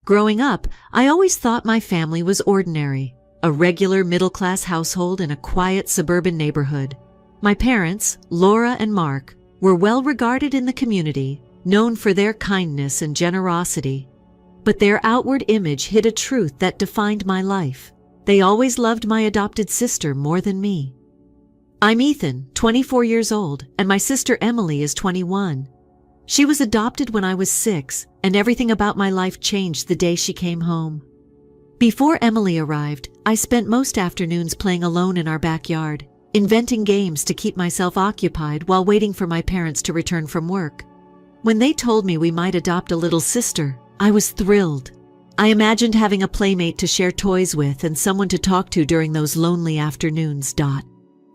Growing up, I always thought my family was ordinary, a regular middle-class household in a quiet suburban neighborhood. My parents, Laura and Mark, were well regarded in the community, known for their kindness and generosity. But their outward image hid a truth that defined my life. They always loved my adopted sister more than me. I'm Ethan, 24 years old, and my sister Emily is 21. She was adopted when I was 6, and everything about my life changed the day she came home. Before Emily arrived, I spent most afternoons playing alone in our backyard, inventing games to keep myself occupied while waiting for my parents to return from work. When they told me we might adopt a little sister, I was thrilled. I imagined having a playmate to share toys with and someone to talk to during those lonely afternoons.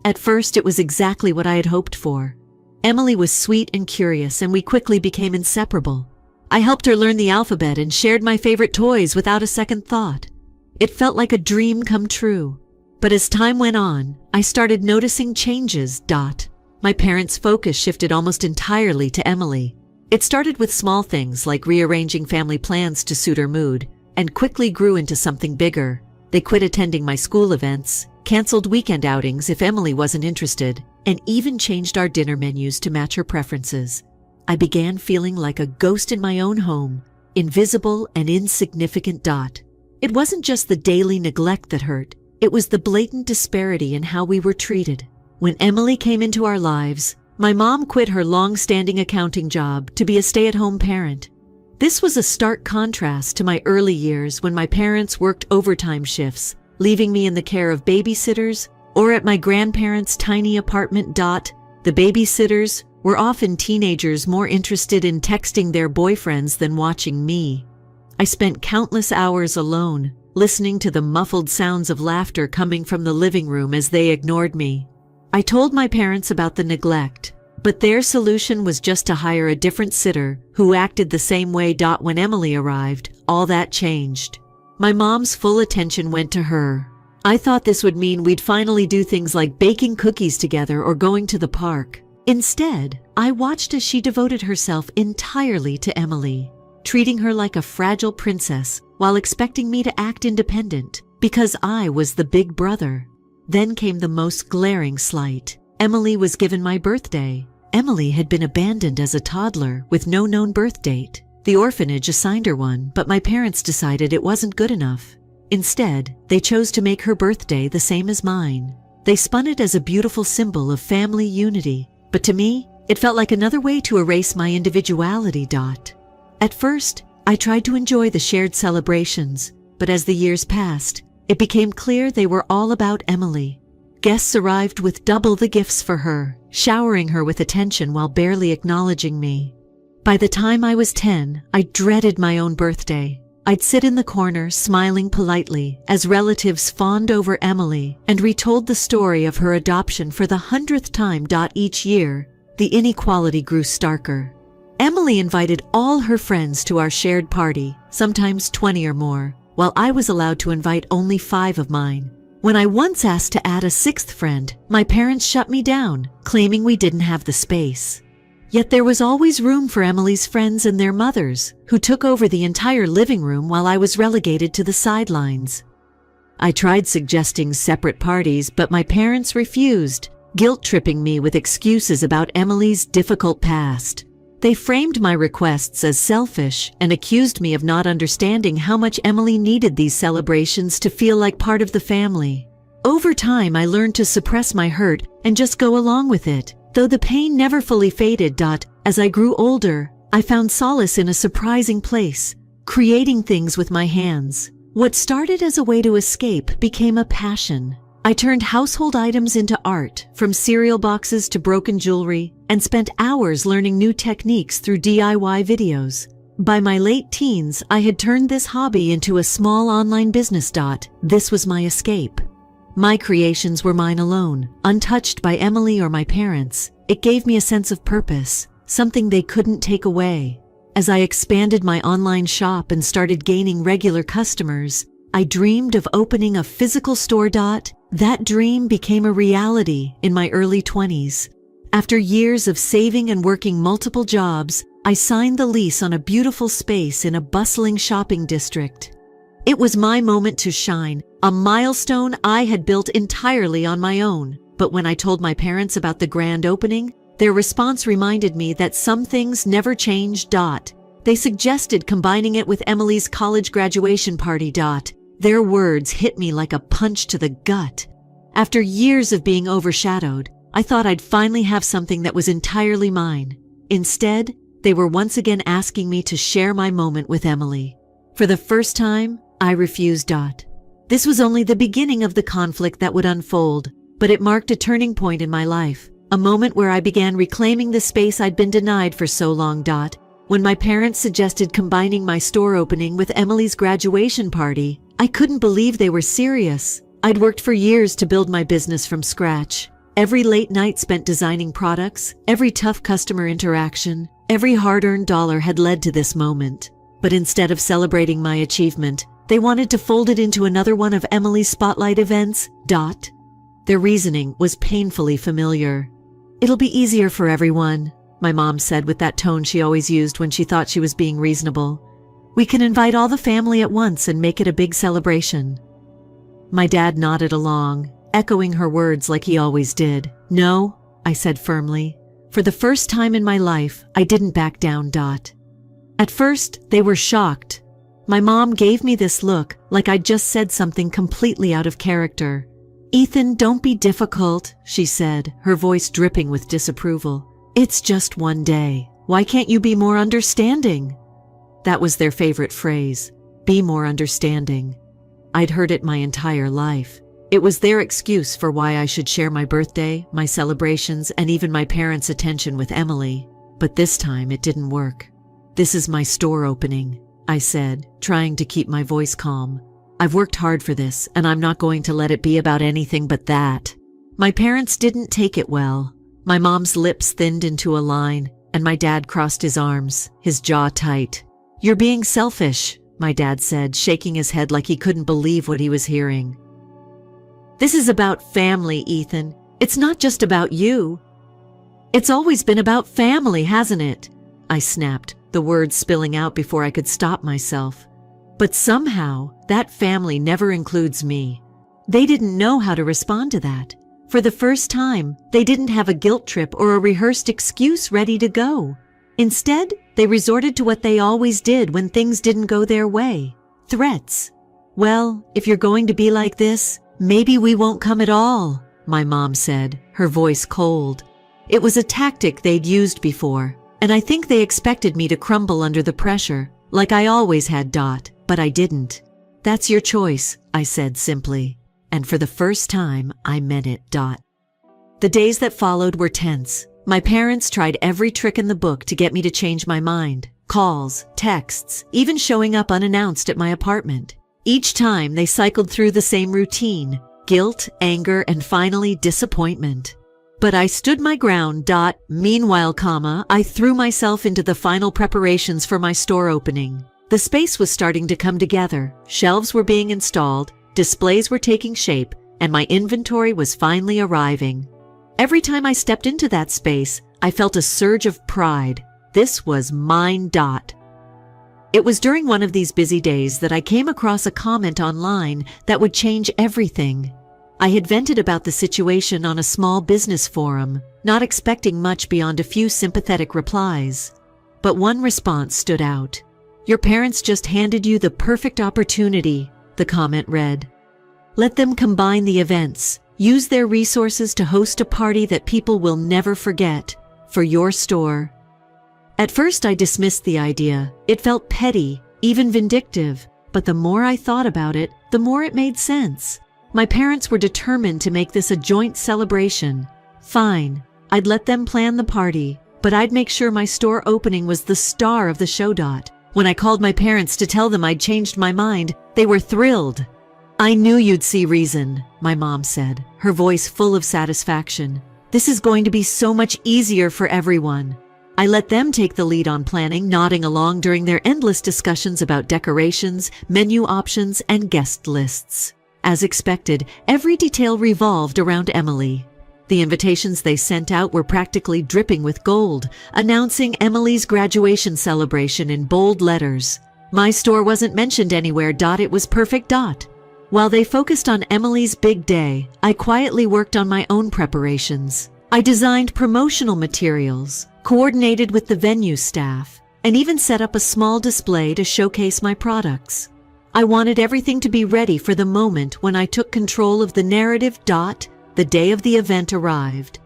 At first, it was exactly what I had hoped for. Emily was sweet and curious, and we quickly became inseparable. I helped her learn the alphabet and shared my favorite toys without a second thought. It felt like a dream come true. But as time went on, I started noticing changes. My parents' focus shifted almost entirely to Emily. It started with small things like rearranging family plans to suit her mood, and quickly grew into something bigger. They quit attending my school events, canceled weekend outings if Emily wasn't interested, and even changed our dinner menus to match her preferences. I began feeling like a ghost in my own home, invisible and insignificant. It wasn't just the daily neglect that hurt, it was the blatant disparity in how we were treated. When Emily came into our lives, my mom quit her long-standing accounting job to be a stay-at-home parent. This was a stark contrast to my early years when my parents worked overtime shifts, leaving me in the care of babysitters or at my grandparents' tiny apartment. The babysitters were often teenagers more interested in texting their boyfriends than watching me. I spent countless hours alone, listening to the muffled sounds of laughter coming from the living room as they ignored me. I told my parents about the neglect, but their solution was just to hire a different sitter who acted the same way. When Emily arrived, all that changed. My mom's full attention went to her. I thought this would mean we'd finally do things like baking cookies together or going to the park. Instead, I watched as she devoted herself entirely to Emily, treating her like a fragile princess while expecting me to act independent because I was the big brother. Then came the most glaring slight. Emily was given my birthday. Emily had been abandoned as a toddler with no known birth date. The orphanage assigned her one, but my parents decided it wasn't good enough. Instead, they chose to make her birthday the same as mine. They spun it as a beautiful symbol of family unity, but to me, it felt like another way to erase my individuality. At first, I tried to enjoy the shared celebrations, but as the years passed, it became clear they were all about Emily. Guests arrived with double the gifts for her, showering her with attention while barely acknowledging me. By the time I was 10, I dreaded my own birthday. I'd sit in the corner, smiling politely, as relatives fawned over Emily and retold the story of her adoption for the 100th time. Each year, the inequality grew starker. Emily invited all her friends to our shared party, sometimes 20 or more, while I was allowed to invite only 5 of mine. When I once asked to add a 6th friend, my parents shut me down, claiming we didn't have the space. Yet there was always room for Emily's friends and their mothers, who took over the entire living room while I was relegated to the sidelines. I tried suggesting separate parties, but my parents refused, guilt-tripping me with excuses about Emily's difficult past. They framed my requests as selfish and accused me of not understanding how much Emily needed these celebrations to feel like part of the family. Over time, I learned to suppress my hurt and just go along with it, though the pain never fully faded. As I grew older, I found solace in a surprising place, creating things with my hands. What started as a way to escape became a passion. I turned household items into art, from cereal boxes to broken jewelry, and spent hours learning new techniques through DIY videos. By my late teens, I had turned this hobby into a small online business. This was my escape. My creations were mine alone, untouched by Emily or my parents. It gave me a sense of purpose, something they couldn't take away. As I expanded my online shop and started gaining regular customers, I dreamed of opening a physical store. That dream became a reality in my early 20s. After years of saving and working multiple jobs, I signed the lease on a beautiful space in a bustling shopping district. It was my moment to shine, a milestone I had built entirely on my own. But when I told my parents about the grand opening, their response reminded me that some things never change. They suggested combining it with Emily's college graduation party. Their words hit me like a punch to the gut. After years of being overshadowed, I thought I'd finally have something that was entirely mine. Instead, they were once again asking me to share my moment with Emily. For the first time, I refused. This was only the beginning of the conflict that would unfold, but it marked a turning point in my life, a moment where I began reclaiming the space I'd been denied for so long. When my parents suggested combining my store opening with Emily's graduation party, I couldn't believe they were serious. I'd worked for years to build my business from scratch. Every late night spent designing products, every tough customer interaction, every hard-earned dollar had led to this moment. But instead of celebrating my achievement, they wanted to fold it into another one of Emily's spotlight events. Their reasoning was painfully familiar. "It'll be easier for everyone," my mom said with that tone she always used when she thought she was being reasonable. "We can invite all the family at once and make it a big celebration." My dad nodded along, echoing her words like he always did. "No," I said firmly. For the first time in my life, I didn't back down. At first, they were shocked. My mom gave me this look like I'd just said something completely out of character. "Ethan, don't be difficult," she said, her voice dripping with disapproval. "It's just one day. Why can't you be more understanding?" That was their favorite phrase, "be more understanding." I'd heard it my entire life. It was their excuse for why I should share my birthday, my celebrations, and even my parents' attention with Emily. But this time it didn't work. "This is my store opening," I said, trying to keep my voice calm. "I've worked hard for this, and I'm not going to let it be about anything but that." My parents didn't take it well. My mom's lips thinned into a line, and my dad crossed his arms, his jaw tight. "You're being selfish," my dad said, shaking his head like he couldn't believe what he was hearing. "This is about family, Ethan. It's not just about you." "It's always been about family, hasn't it?" I snapped, the words spilling out before I could stop myself. But somehow, that family never includes me. They didn't know how to respond to that. For the first time, they didn't have a guilt trip or a rehearsed excuse ready to go. Instead, they resorted to what they always did when things didn't go their way: threats. "Well, if you're going to be like this, maybe we won't come at all," my mom said, her voice cold. It was a tactic they'd used before, and I think they expected me to crumble under the pressure, like I always had. But I didn't. "That's your choice," I said simply. And for the first time, I meant it. The days that followed were tense. My parents tried every trick in the book to get me to change my mind. Calls, texts, even showing up unannounced at my apartment. Each time they cycled through the same routine: guilt, anger, and finally disappointment. But I stood my ground. Meanwhile, I threw myself into the final preparations for my store opening. The space was starting to come together. Shelves were being installed, displays were taking shape, and my inventory was finally arriving. Every time I stepped into that space, I felt a surge of pride. This was mine. It was during one of these busy days that I came across a comment online that would change everything. I had vented about the situation on a small business forum, not expecting much beyond a few sympathetic replies. But one response stood out. "Your parents just handed you the perfect opportunity," the comment read. "Let them combine the events. Use their resources to host a party that people will never forget, for your store." At first I dismissed the idea. It felt petty, even vindictive, but the more I thought about it, the more it made sense. My parents were determined to make this a joint celebration. Fine, I'd let them plan the party, but I'd make sure my store opening was the star of the show. When I called my parents to tell them I'd changed my mind, they were thrilled. "I knew you'd see reason," my mom said, her voice full of satisfaction. "This is going to be so much easier for everyone." I let them take the lead on planning, nodding along during their endless discussions about decorations, menu options, and guest lists. As expected, every detail revolved around Emily. The invitations they sent out were practically dripping with gold, announcing Emily's graduation celebration in bold letters. My store wasn't mentioned anywhere. It was perfect. While they focused on Emily's big day, I quietly worked on my own preparations. I designed promotional materials, coordinated with the venue staff, and even set up a small display to showcase my products. I wanted everything to be ready for the moment when I took control of the narrative. The day of the event arrived,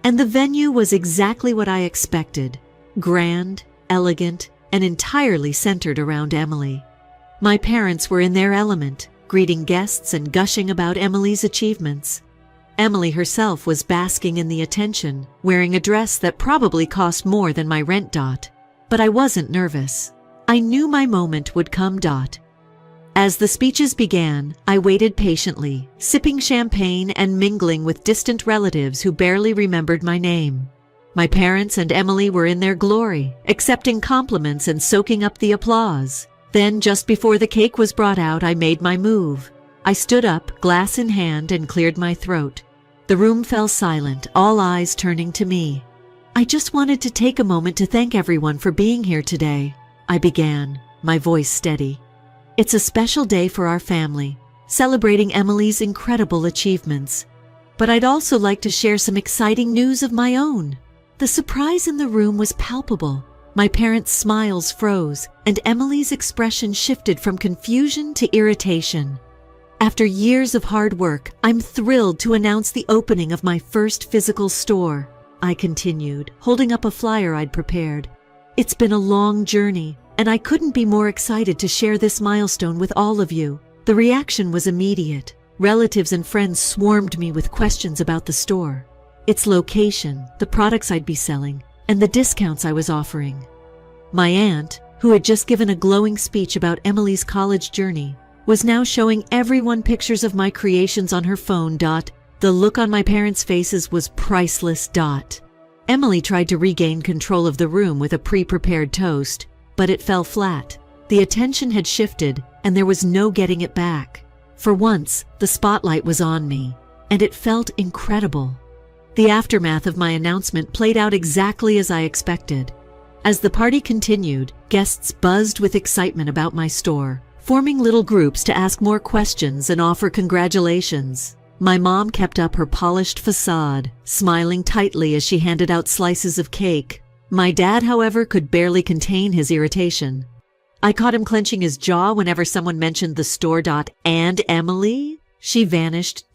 and the venue was exactly what I expected: grand, elegant, and entirely centered around Emily. My parents were in their element, greeting guests and gushing about Emily's achievements. Emily herself was basking in the attention, wearing a dress that probably cost more than my rent. But I wasn't nervous. I knew my moment would come. As the speeches began, I waited patiently, sipping champagne and mingling with distant relatives who barely remembered my name. My parents and Emily were in their glory, accepting compliments and soaking up the applause. Then, just before the cake was brought out, I made my move. I stood up, glass in hand, and cleared my throat. The room fell silent, all eyes turning to me. I just wanted to take a moment to thank everyone for being here today, I began, my voice steady. It's a special day for our family, celebrating Emily's incredible achievements. But I'd also like to share some exciting news of my own. The surprise in the room was palpable. My parents' smiles froze, and Emily's expression shifted from confusion to irritation. After years of hard work, I'm thrilled to announce the opening of my first physical store, I continued, holding up a flyer I'd prepared. It's been a long journey, and I couldn't be more excited to share this milestone with all of you. The reaction was immediate. Relatives and friends swarmed me with questions about the store, its location, the products I'd be selling, and the discounts I was offering. My aunt, who had just given a glowing speech about Emily's college journey, was now showing everyone pictures of my creations on her phone. The look on my parents' faces was priceless. Emily tried to regain control of the room with a pre-prepared toast, but it fell flat. The attention had shifted, and there was no getting it back. For once, the spotlight was on me, and it felt incredible. The aftermath of my announcement played out exactly as I expected. As the party continued, guests buzzed with excitement about my store, forming little groups to ask more questions and offer congratulations. My mom kept up her polished facade, smiling tightly as she handed out slices of cake. My dad, however, could barely contain his irritation. I caught him clenching his jaw whenever someone mentioned the store. And Emily? She vanished.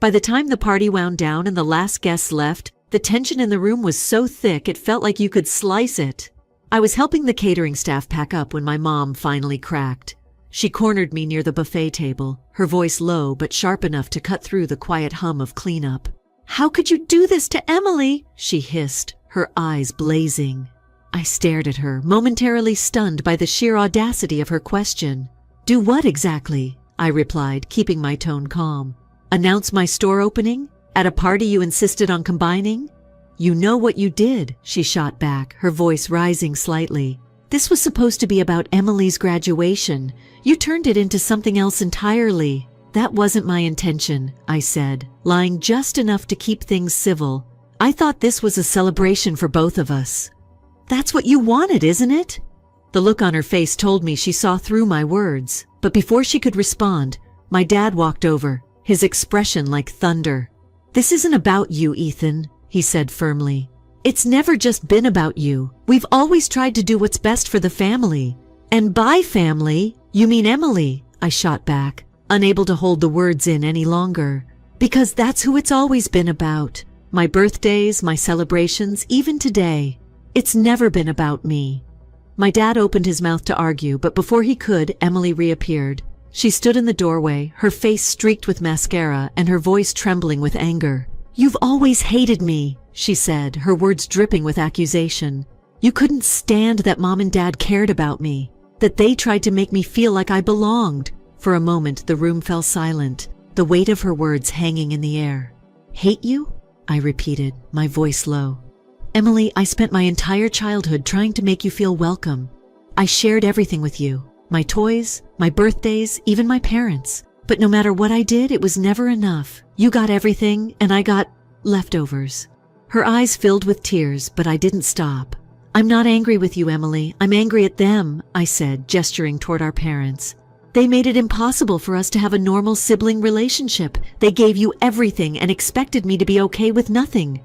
By the time the party wound down and the last guests left, the tension in the room was so thick it felt like you could slice it. I was helping the catering staff pack up when my mom finally cracked. She cornered me near the buffet table, her voice low but sharp enough to cut through the quiet hum of cleanup. "How could you do this to Emily?" she hissed, her eyes blazing. I stared at her, momentarily stunned by the sheer audacity of her question. "Do what exactly?" I replied, keeping my tone calm. "Announce my store opening? At a party you insisted on combining?" "You know what you did," she shot back, her voice rising slightly. "This was supposed to be about Emily's graduation. You turned it into something else entirely." "That wasn't my intention," I said, lying just enough to keep things civil. "I thought this was a celebration for both of us." "That's what you wanted, isn't it?" The look on her face told me she saw through my words, but before she could respond, my dad walked over, his expression like thunder. "This isn't about you, Ethan," he said firmly. "It's never just been about you. We've always tried to do what's best for the family." "And by family, you mean Emily," I shot back, unable to hold the words in any longer. "Because that's who it's always been about. My birthdays, my celebrations, even today. It's never been about me." My dad opened his mouth to argue, but before he could, Emily reappeared. She stood in the doorway, her face streaked with mascara and her voice trembling with anger. "You've always hated me," she said, her words dripping with accusation. "You couldn't stand that Mom and Dad cared about me, that they tried to make me feel like I belonged." For a moment, the room fell silent, the weight of her words hanging in the air. "Hate you?" I repeated, my voice low. "Emily, I spent my entire childhood trying to make you feel welcome. I shared everything with you. My toys, my birthdays, even my parents. But no matter what I did, it was never enough. You got everything, and I got Leftovers. Her eyes filled with tears, but I didn't stop. I'm not angry with you, Emily. I'm angry at them, I said, gesturing toward our parents. They made it impossible for us to have a normal sibling relationship. They gave you everything and expected me to be okay with nothing.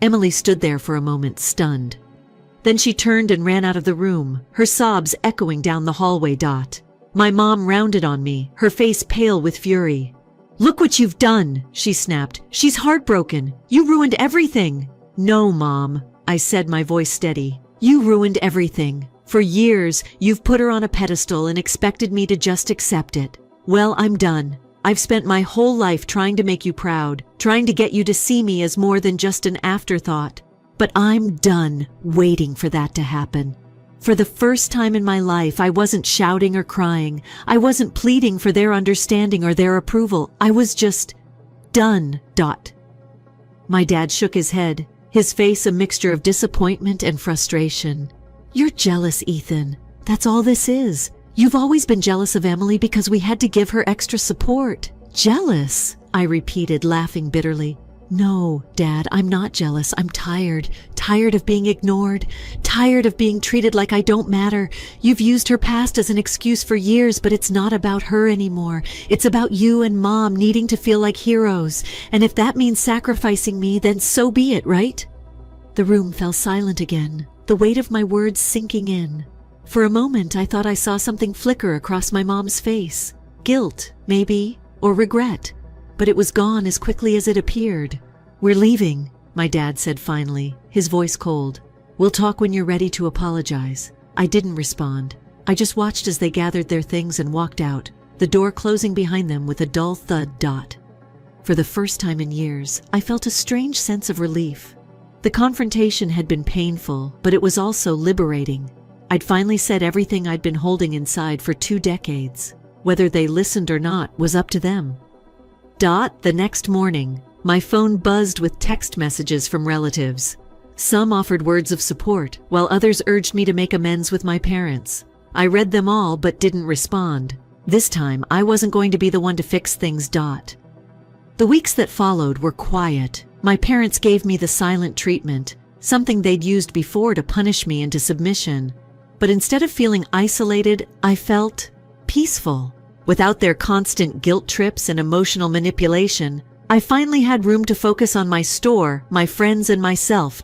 Emily stood there for a moment, stunned. Then she turned and ran out of the room, her sobs echoing down the hallway. My mom rounded on me, her face pale with fury. Look what you've done, she snapped. She's heartbroken. You ruined everything. No, Mom, I said, my voice steady. You ruined everything. For years, you've put her on a pedestal and expected me to just accept it. Well, I'm done. I've spent my whole life trying to make you proud, trying to get you to see me as more than just an afterthought. But I'm done waiting for that to happen. For the first time in my life, I wasn't shouting or crying. I wasn't pleading for their understanding or their approval. I was just done. My dad shook his head, his face a mixture of disappointment and frustration. You're jealous, Ethan. That's all this is. You've always been jealous of Emily because we had to give her extra support. Jealous, I repeated, laughing bitterly. No, Dad, I'm not jealous. I'm tired. Tired of being ignored. Tired of being treated like I don't matter. You've used her past as an excuse for years, but it's not about her anymore. It's about you and Mom needing to feel like heroes. And if that means sacrificing me, then so be it, right? The room fell silent again, the weight of my words sinking in. For a moment, I thought I saw something flicker across my mom's face. Guilt, maybe, or regret. But it was gone as quickly as it appeared. We're leaving, my dad said finally, his voice cold. We'll talk when you're ready to apologize. I didn't respond. I just watched as they gathered their things and walked out, the door closing behind them with a dull thud. For the first time in years, I felt a strange sense of relief. The confrontation had been painful, but it was also liberating. I'd finally said everything I'd been holding inside for 2 decades. Whether they listened or not was up to them. The next morning, my phone buzzed with text messages from relatives. Some offered words of support, while others urged me to make amends with my parents. I read them all but didn't respond. This time, I wasn't going to be the one to fix things. The weeks that followed were quiet. My parents gave me the silent treatment, something they'd used before to punish me into submission. But instead of feeling isolated, I felt peaceful. Without their constant guilt trips and emotional manipulation, I finally had room to focus on my store, my friends, and myself.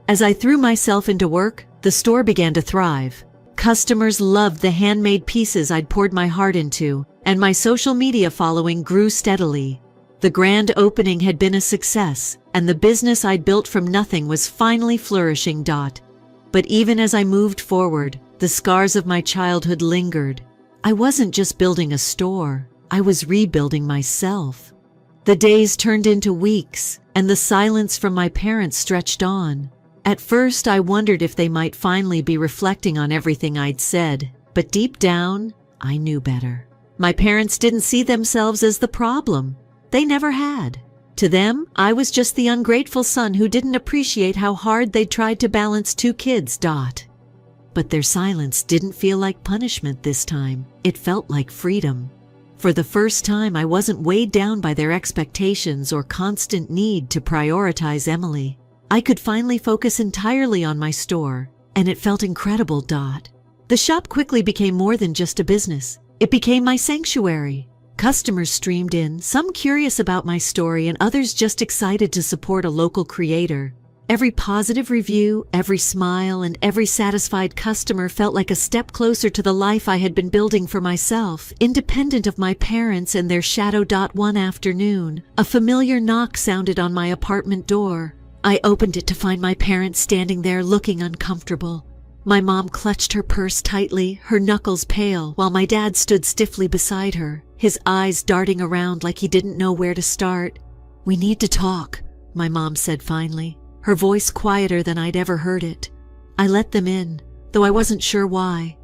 As I threw myself into work, the store began to thrive. Customers loved the handmade pieces I'd poured my heart into, and my social media following grew steadily. The grand opening had been a success, and the business I'd built from nothing was finally flourishing. But even as I moved forward, the scars of my childhood lingered. I wasn't just building a store, I was rebuilding myself. The days turned into weeks, and the silence from my parents stretched on. At first, I wondered if they might finally be reflecting on everything I'd said, but deep down, I knew better. My parents didn't see themselves as the problem. They never had. To them, I was just the ungrateful son who didn't appreciate how hard they tried to balance 2 kids. But their silence didn't feel like punishment this time. It felt like freedom. For the first time, I wasn't weighed down by their expectations or constant need to prioritize Emily. I could finally focus entirely on my store, and it felt incredible. The shop quickly became more than just a business. It became my sanctuary. Customers streamed in, some curious about my story and others just excited to support a local creator. Every positive review, every smile, and every satisfied customer felt like a step closer to the life I had been building for myself, independent of my parents and their shadow. One afternoon, a familiar knock sounded on my apartment door. I opened it to find my parents standing there looking uncomfortable. My mom clutched her purse tightly, her knuckles pale, while my dad stood stiffly beside her, his eyes darting around like he didn't know where to start. "We need to talk," my mom said finally, her voice quieter than I'd ever heard it. I let them in, though I wasn't sure why.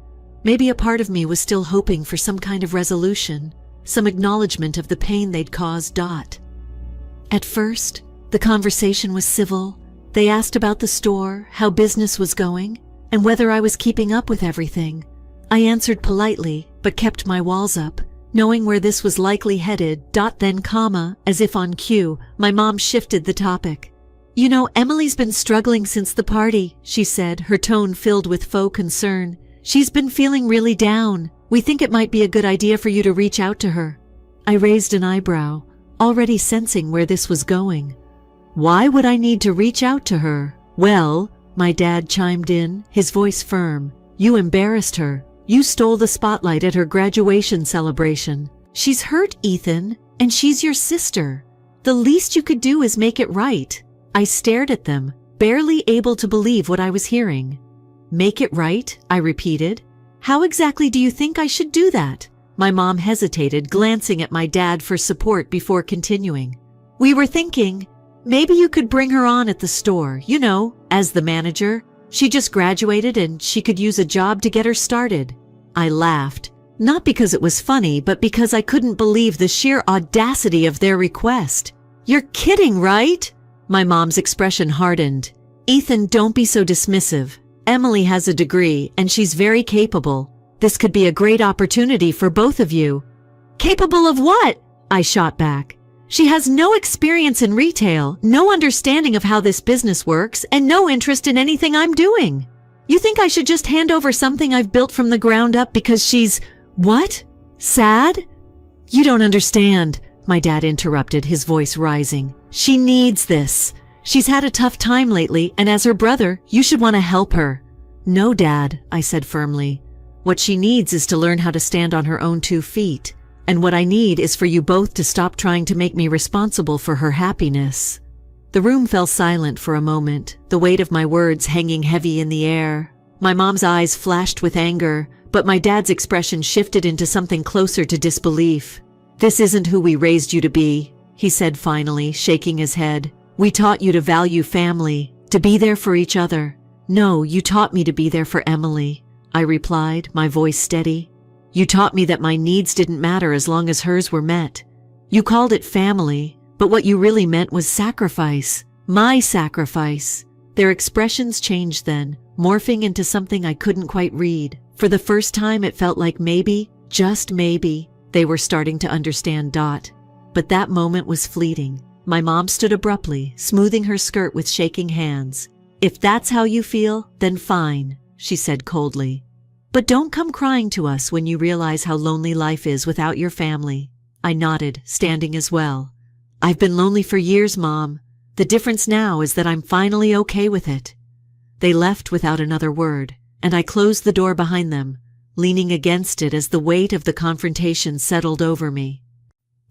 Maybe a part of me was still hoping for some kind of resolution, some acknowledgement of the pain they'd caused. At first, the conversation was civil. They asked about the store, how business was going, and whether I was keeping up with everything. I answered politely, but kept my walls up. Knowing where this was likely headed, then comma, as if on cue, my mom shifted the topic. You know, Emily's been struggling since the party, she said, her tone filled with faux concern. She's been feeling really down. We think it might be a good idea for you to reach out to her. I raised an eyebrow, already sensing where this was going. Why would I need to reach out to her? Well, my dad chimed in, his voice firm. You embarrassed her. You stole the spotlight at her graduation celebration. She's hurt, Ethan, and she's your sister. The least you could do is make it right. I stared at them, barely able to believe what I was hearing. Make it right? I repeated. How exactly do you think I should do that? My mom hesitated, glancing at my dad for support before continuing. We were thinking, maybe you could bring her on at the store, you know, as the manager. She just graduated and she could use a job to get her started. I laughed, not because it was funny, but because I couldn't believe the sheer audacity of their request. You're kidding, right? My mom's expression hardened. Ethan, don't be so dismissive. Emily has a degree and she's very capable. This could be a great opportunity for both of you. Capable of what? I shot back. She has no experience in retail, no understanding of how this business works, and no interest in anything I'm doing. You think I should just hand over something I've built from the ground up because she's, what? Sad? You don't understand, my dad interrupted, his voice rising. She needs this. She's had a tough time lately, and as her brother, you should want to help her. No, Dad, I said firmly. What she needs is to learn how to stand on her own 2 feet. And what I need is for you both to stop trying to make me responsible for her happiness. The room fell silent for a moment, the weight of my words hanging heavy in the air. My mom's eyes flashed with anger, but my dad's expression shifted into something closer to disbelief. This isn't who we raised you to be, he said finally, shaking his head. We taught you to value family, to be there for each other. No, you taught me to be there for Emily, I replied, my voice steady. You taught me that my needs didn't matter as long as hers were met. You called it family, but what you really meant was sacrifice. My sacrifice. Their expressions changed then, morphing into something I couldn't quite read. For the first time it felt like maybe, just maybe, they were starting to understand. But that moment was fleeting. My mom stood abruptly, smoothing her skirt with shaking hands. If that's how you feel, then fine, she said coldly. But don't come crying to us when you realize how lonely life is without your family. I nodded, standing as well. I've been lonely for years, Mom. The difference now is that I'm finally okay with it. They left without another word, and I closed the door behind them, leaning against it as the weight of the confrontation settled over me.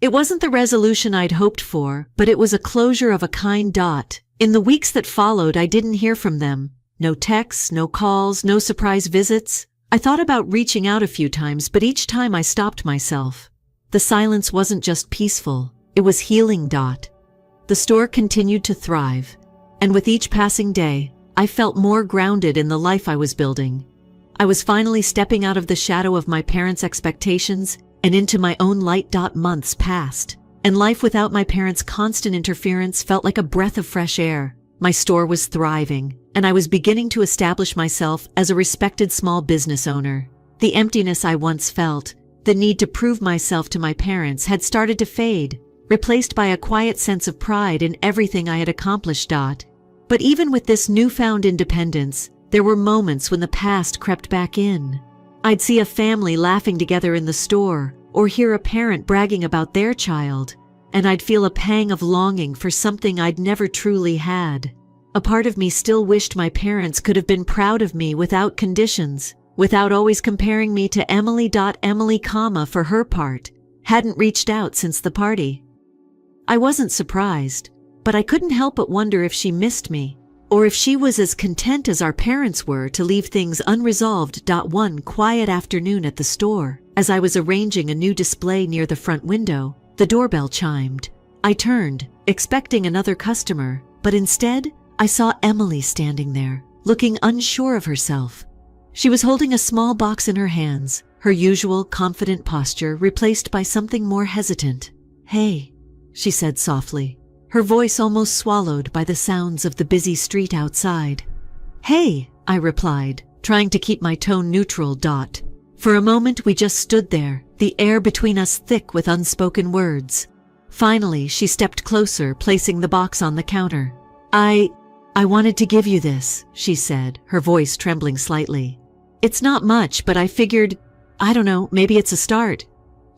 It wasn't the resolution I'd hoped for, but it was a closure of a kind. In the weeks that followed, I didn't hear from them. No texts, no calls, no surprise visits. I thought about reaching out a few times, but each time I stopped myself. The silence wasn't just peaceful, it was healing. The store continued to thrive, and with each passing day, I felt more grounded in the life I was building. I was finally stepping out of the shadow of my parents' expectations and into my own light. Months passed, and life without my parents' constant interference felt like a breath of fresh air. My store was thriving, and I was beginning to establish myself as a respected small business owner. The emptiness I once felt, the need to prove myself to my parents, had started to fade, replaced by a quiet sense of pride in everything I had accomplished. But even with this newfound independence, there were moments when the past crept back in. I'd see a family laughing together in the store, or hear a parent bragging about their child, and I'd feel a pang of longing for something I'd never truly had. A part of me still wished my parents could have been proud of me without conditions, without always comparing me to Emily. Emily, for her part, hadn't reached out since the party. I wasn't surprised, but I couldn't help but wonder if she missed me, or if she was as content as our parents were to leave things unresolved. One quiet afternoon at the store, as I was arranging a new display near the front window, the doorbell chimed. I turned, expecting another customer, but instead, I saw Emily standing there, looking unsure of herself. She was holding a small box in her hands, her usual confident posture replaced by something more hesitant. "Hey," she said softly, her voice almost swallowed by the sounds of the busy street outside. "Hey," I replied, trying to keep my tone neutral. For a moment we just stood there, the air between us thick with unspoken words. Finally, she stepped closer, placing the box on the counter. I wanted to give you this," she said, her voice trembling slightly. "It's not much, but I figured, I don't know, maybe it's a start."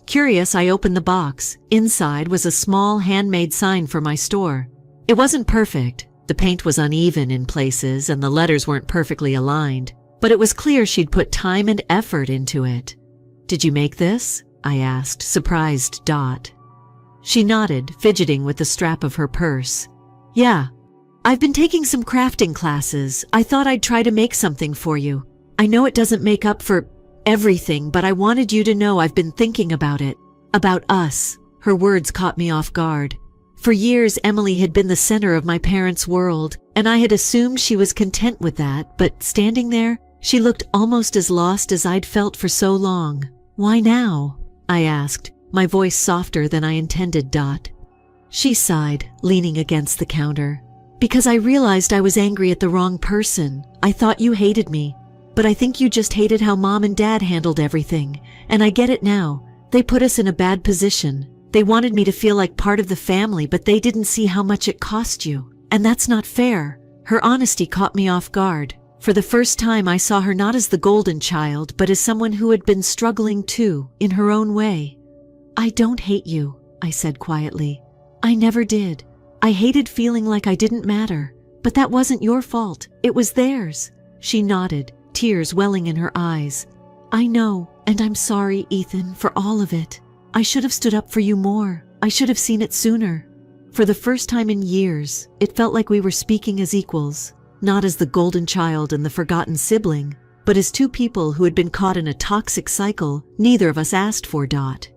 Curious, I opened the box. Inside was a small handmade sign for my store. It wasn't perfect. The paint was uneven in places and the letters weren't perfectly aligned, but it was clear she'd put time and effort into it. "Did you make this?" I asked, surprised Dot. She nodded, fidgeting with the strap of her purse. "Yeah. I've been taking some crafting classes. I thought I'd try to make something for you. I know it doesn't make up for everything, but I wanted you to know I've been thinking about it. About us." Her words caught me off guard. For years, Emily had been the center of my parents' world, and I had assumed she was content with that, but standing there, she looked almost as lost as I'd felt for so long. "Why now?" I asked, my voice softer than I intended, Dot. She sighed, leaning against the counter. "Because I realized I was angry at the wrong person. I thought you hated me. But I think you just hated how Mom and Dad handled everything. And I get it now. They put us in a bad position. They wanted me to feel like part of the family, but they didn't see how much it cost you. And that's not fair." Her honesty caught me off guard. For the first time, I saw her not as the golden child, but as someone who had been struggling too, in her own way. "I don't hate you," I said quietly. "I never did. I hated feeling like I didn't matter. But that wasn't your fault. It was theirs." She nodded, tears welling in her eyes. "I know, and I'm sorry, Ethan, for all of it. I should have stood up for you more. I should have seen it sooner." For the first time in years, it felt like we were speaking as equals, not as the golden child and the forgotten sibling, but as two people who had been caught in a toxic cycle neither of us asked for, Dot.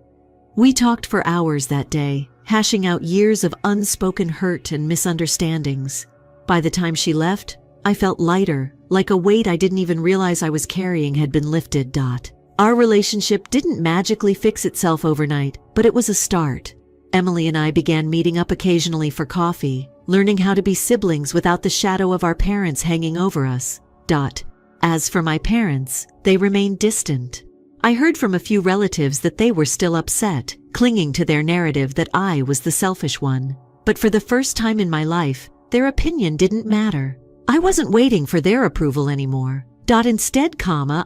We talked for hours that day, hashing out years of unspoken hurt and misunderstandings. By the time she left, I felt lighter, like a weight I didn't even realize I was carrying had been lifted, Dot. Our relationship didn't magically fix itself overnight, but it was a start. Emily and I began meeting up occasionally for coffee, learning how to be siblings without the shadow of our parents hanging over us, Dot. As for my parents, they remained distant. I heard from a few relatives that they were still upset, clinging to their narrative that I was the selfish one. But for the first time in my life, their opinion didn't matter. I wasn't waiting for their approval anymore. Instead,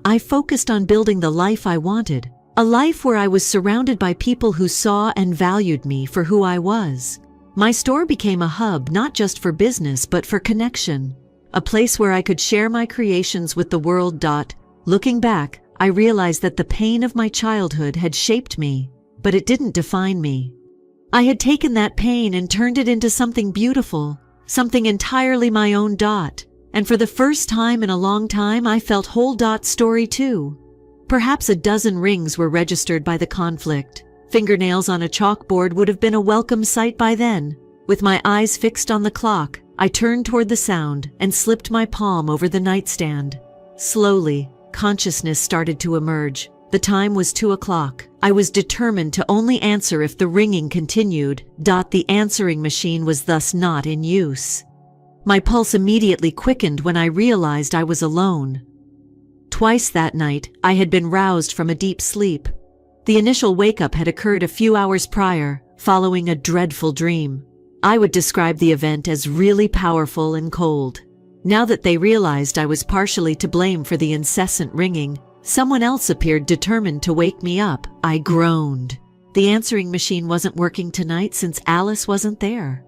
I focused on building the life I wanted. A life where I was surrounded by people who saw and valued me for who I was. My store became a hub not just for business but for connection. A place where I could share my creations with the world. Looking back, I realized that the pain of my childhood had shaped me, but it didn't define me. I had taken that pain and turned it into something beautiful, something entirely my own. And for the first time in a long time, I felt whole. Story too. Perhaps a dozen rings were registered by the conflict. Fingernails on a chalkboard would have been a welcome sight by then. With my eyes fixed on the clock, I turned toward the sound and slipped my palm over the nightstand. Slowly, consciousness started to emerge. The time was 2:00. I was determined to only answer if the ringing continued. The answering machine was thus not in use. My pulse immediately quickened when I realized I was alone. Twice that night, I had been roused from a deep sleep. The initial wake-up had occurred a few hours prior, following a dreadful dream. I would describe the event as really powerful and cold. Now that they realized I was partially to blame for the incessant ringing, someone else appeared determined to wake me up. I groaned. The answering machine wasn't working tonight since Alice wasn't there.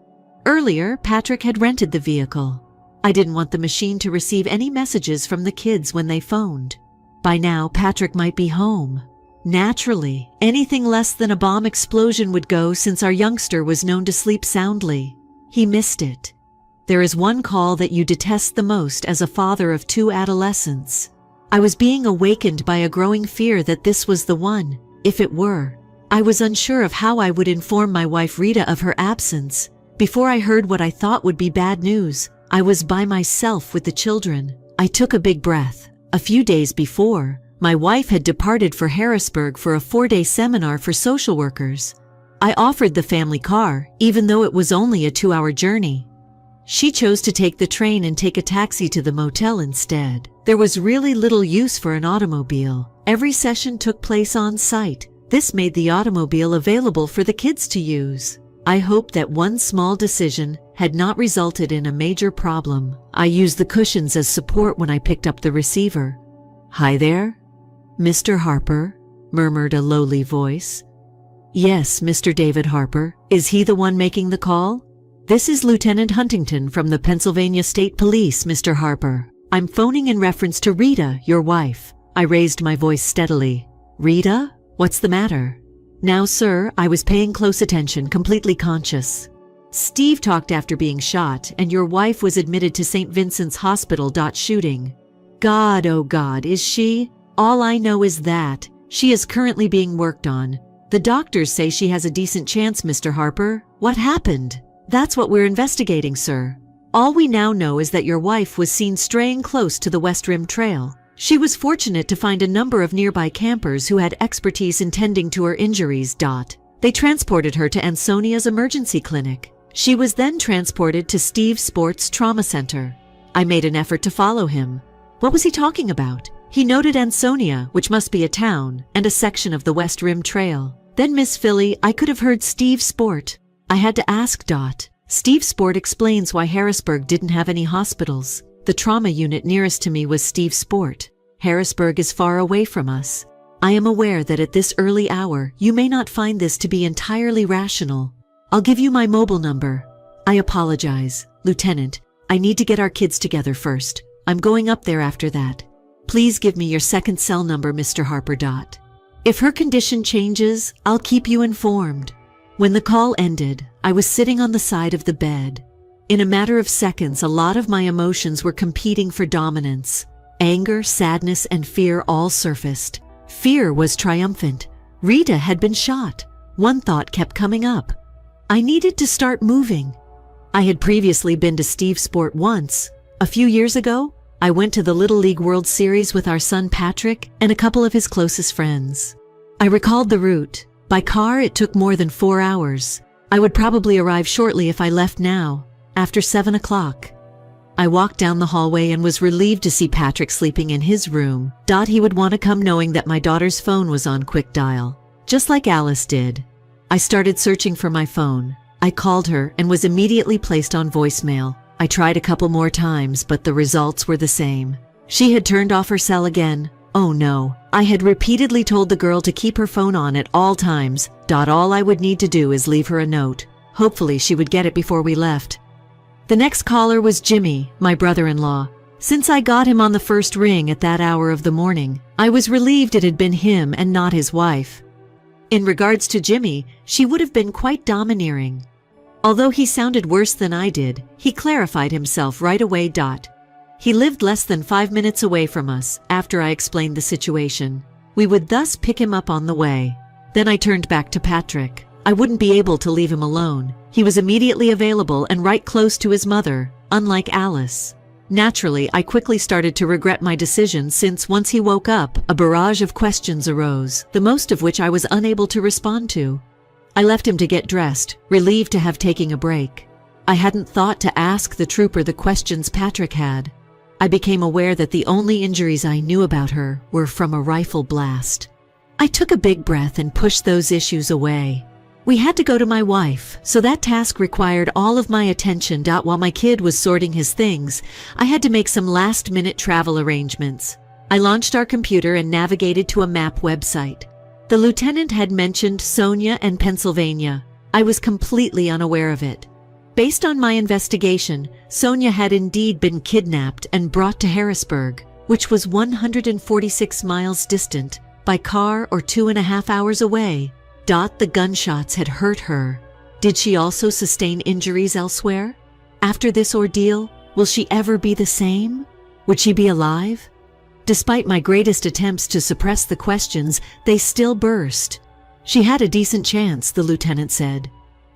Earlier, Patrick had rented the vehicle. I didn't want the machine to receive any messages from the kids when they phoned. By now, Patrick might be home. Naturally, anything less than a bomb explosion would go since our youngster was known to sleep soundly. He missed it. There is one call that you detest the most as a father of 2 adolescents. I was being awakened by a growing fear that this was the one, if it were. I was unsure of how I would inform my wife Rita of her absence. Before I heard what I thought would be bad news, I was by myself with the children. I took a big breath. A few days before, my wife had departed for Harrisburg for a 4-day seminar for social workers. I offered the family car, even though it was only a 2-hour journey. She chose to take the train and take a taxi to the motel instead. There was really little use for an automobile. Every session took place on site. This made the automobile available for the kids to use. I hoped that one small decision had not resulted in a major problem. I used the cushions as support when I picked up the receiver. "Hi there, Mr. Harper," murmured a lowly voice. "Yes, Mr. David Harper. Is he the one making the call?" "This is Lieutenant Huntington from the Pennsylvania State Police, Mr. Harper. I'm phoning in reference to Rita, your wife." I raised my voice steadily. "Rita? What's the matter?" "Now, sir, I was paying close attention, completely conscious. Steve talked after being shot, and your wife was admitted to St. Vincent's Hospital. Shooting. God, oh God, is she? All I know is that she is currently being worked on. The doctors say she has a decent chance, Mr. Harper. What happened?" "That's what we're investigating, sir. All we now know is that your wife was seen straying close to the West Rim Trail. She was fortunate to find a number of nearby campers who had expertise in tending to her injuries. They transported her to Ansonia's emergency clinic. She was then transported to Steve Sports Trauma Center. I made an effort to follow him. What was he talking about? He noted Ansonia, which must be a town, and a section of the West Rim Trail. Then, Miss Philly, I could have heard Steve Sport. I had to ask. Steve Sport explains why Harrisburg didn't have any hospitals. The trauma unit nearest to me was Steve Sport. Harrisburg is far away from us. I am aware that at this early hour, you may not find this to be entirely rational. I'll give you my mobile number. I apologize, Lieutenant. I need to get our kids together first. I'm going up there after that. Please give me your second cell number, Mr. Harper. If her condition changes, I'll keep you informed." When the call ended, I was sitting on the side of the bed. In a matter of seconds, a lot of my emotions were competing for dominance. Anger, sadness, and fear all surfaced. Fear was triumphant. Rita had been shot. One thought kept coming up. I needed to start moving. I had previously been to Steve Sport once. A few years ago, I went to the Little League World Series with our son Patrick and a couple of his closest friends. I recalled the route. By car, it took more than 4 hours. I would probably arrive shortly if I left now, after 7 o'clock. I walked down the hallway and was relieved to see Patrick sleeping in his room. He would want to come knowing that my daughter's phone was on quick dial, just like Alice did. I started searching for my phone. I called her and was immediately placed on voicemail. I tried a couple more times, but the results were the same. She had turned off her cell again. Oh no, I had repeatedly told the girl to keep her phone on at all times. All I would need to do is leave her a note. Hopefully she would get it before we left. The next caller was Jimmy, my brother-in-law. Since I got him on the first ring at that hour of the morning, I was relieved it had been him and not his wife. In regards to Jimmy, she would have been quite domineering. Although he sounded worse than I did, he clarified himself right away. He lived less than 5 minutes away from us after I explained the situation. We would thus pick him up on the way. Then I turned back to Patrick. I wouldn't be able to leave him alone. He was immediately available and right close to his mother, unlike Alice. Naturally, I quickly started to regret my decision since once he woke up, a barrage of questions arose, the most of which I was unable to respond to. I left him to get dressed, relieved to have taken a break. I hadn't thought to ask the trooper the questions Patrick had. I became aware that the only injuries I knew about her were from a rifle blast. I took a big breath and pushed those issues away. We had to go to my wife, so that task required all of my attention. While my kid was sorting his things, I had to make some last-minute travel arrangements. I launched our computer and navigated to a map website. The lieutenant had mentioned Sonia and Pennsylvania. I was completely unaware of it. Based on my investigation, Sonia had indeed been kidnapped and brought to Harrisburg, which was 146 miles distant, by car or 2.5 hours away. The gunshots had hurt her. Did she also sustain injuries elsewhere? After this ordeal, will she ever be the same? Would she be alive? Despite my greatest attempts to suppress the questions, they still burst. She had a decent chance, the lieutenant said.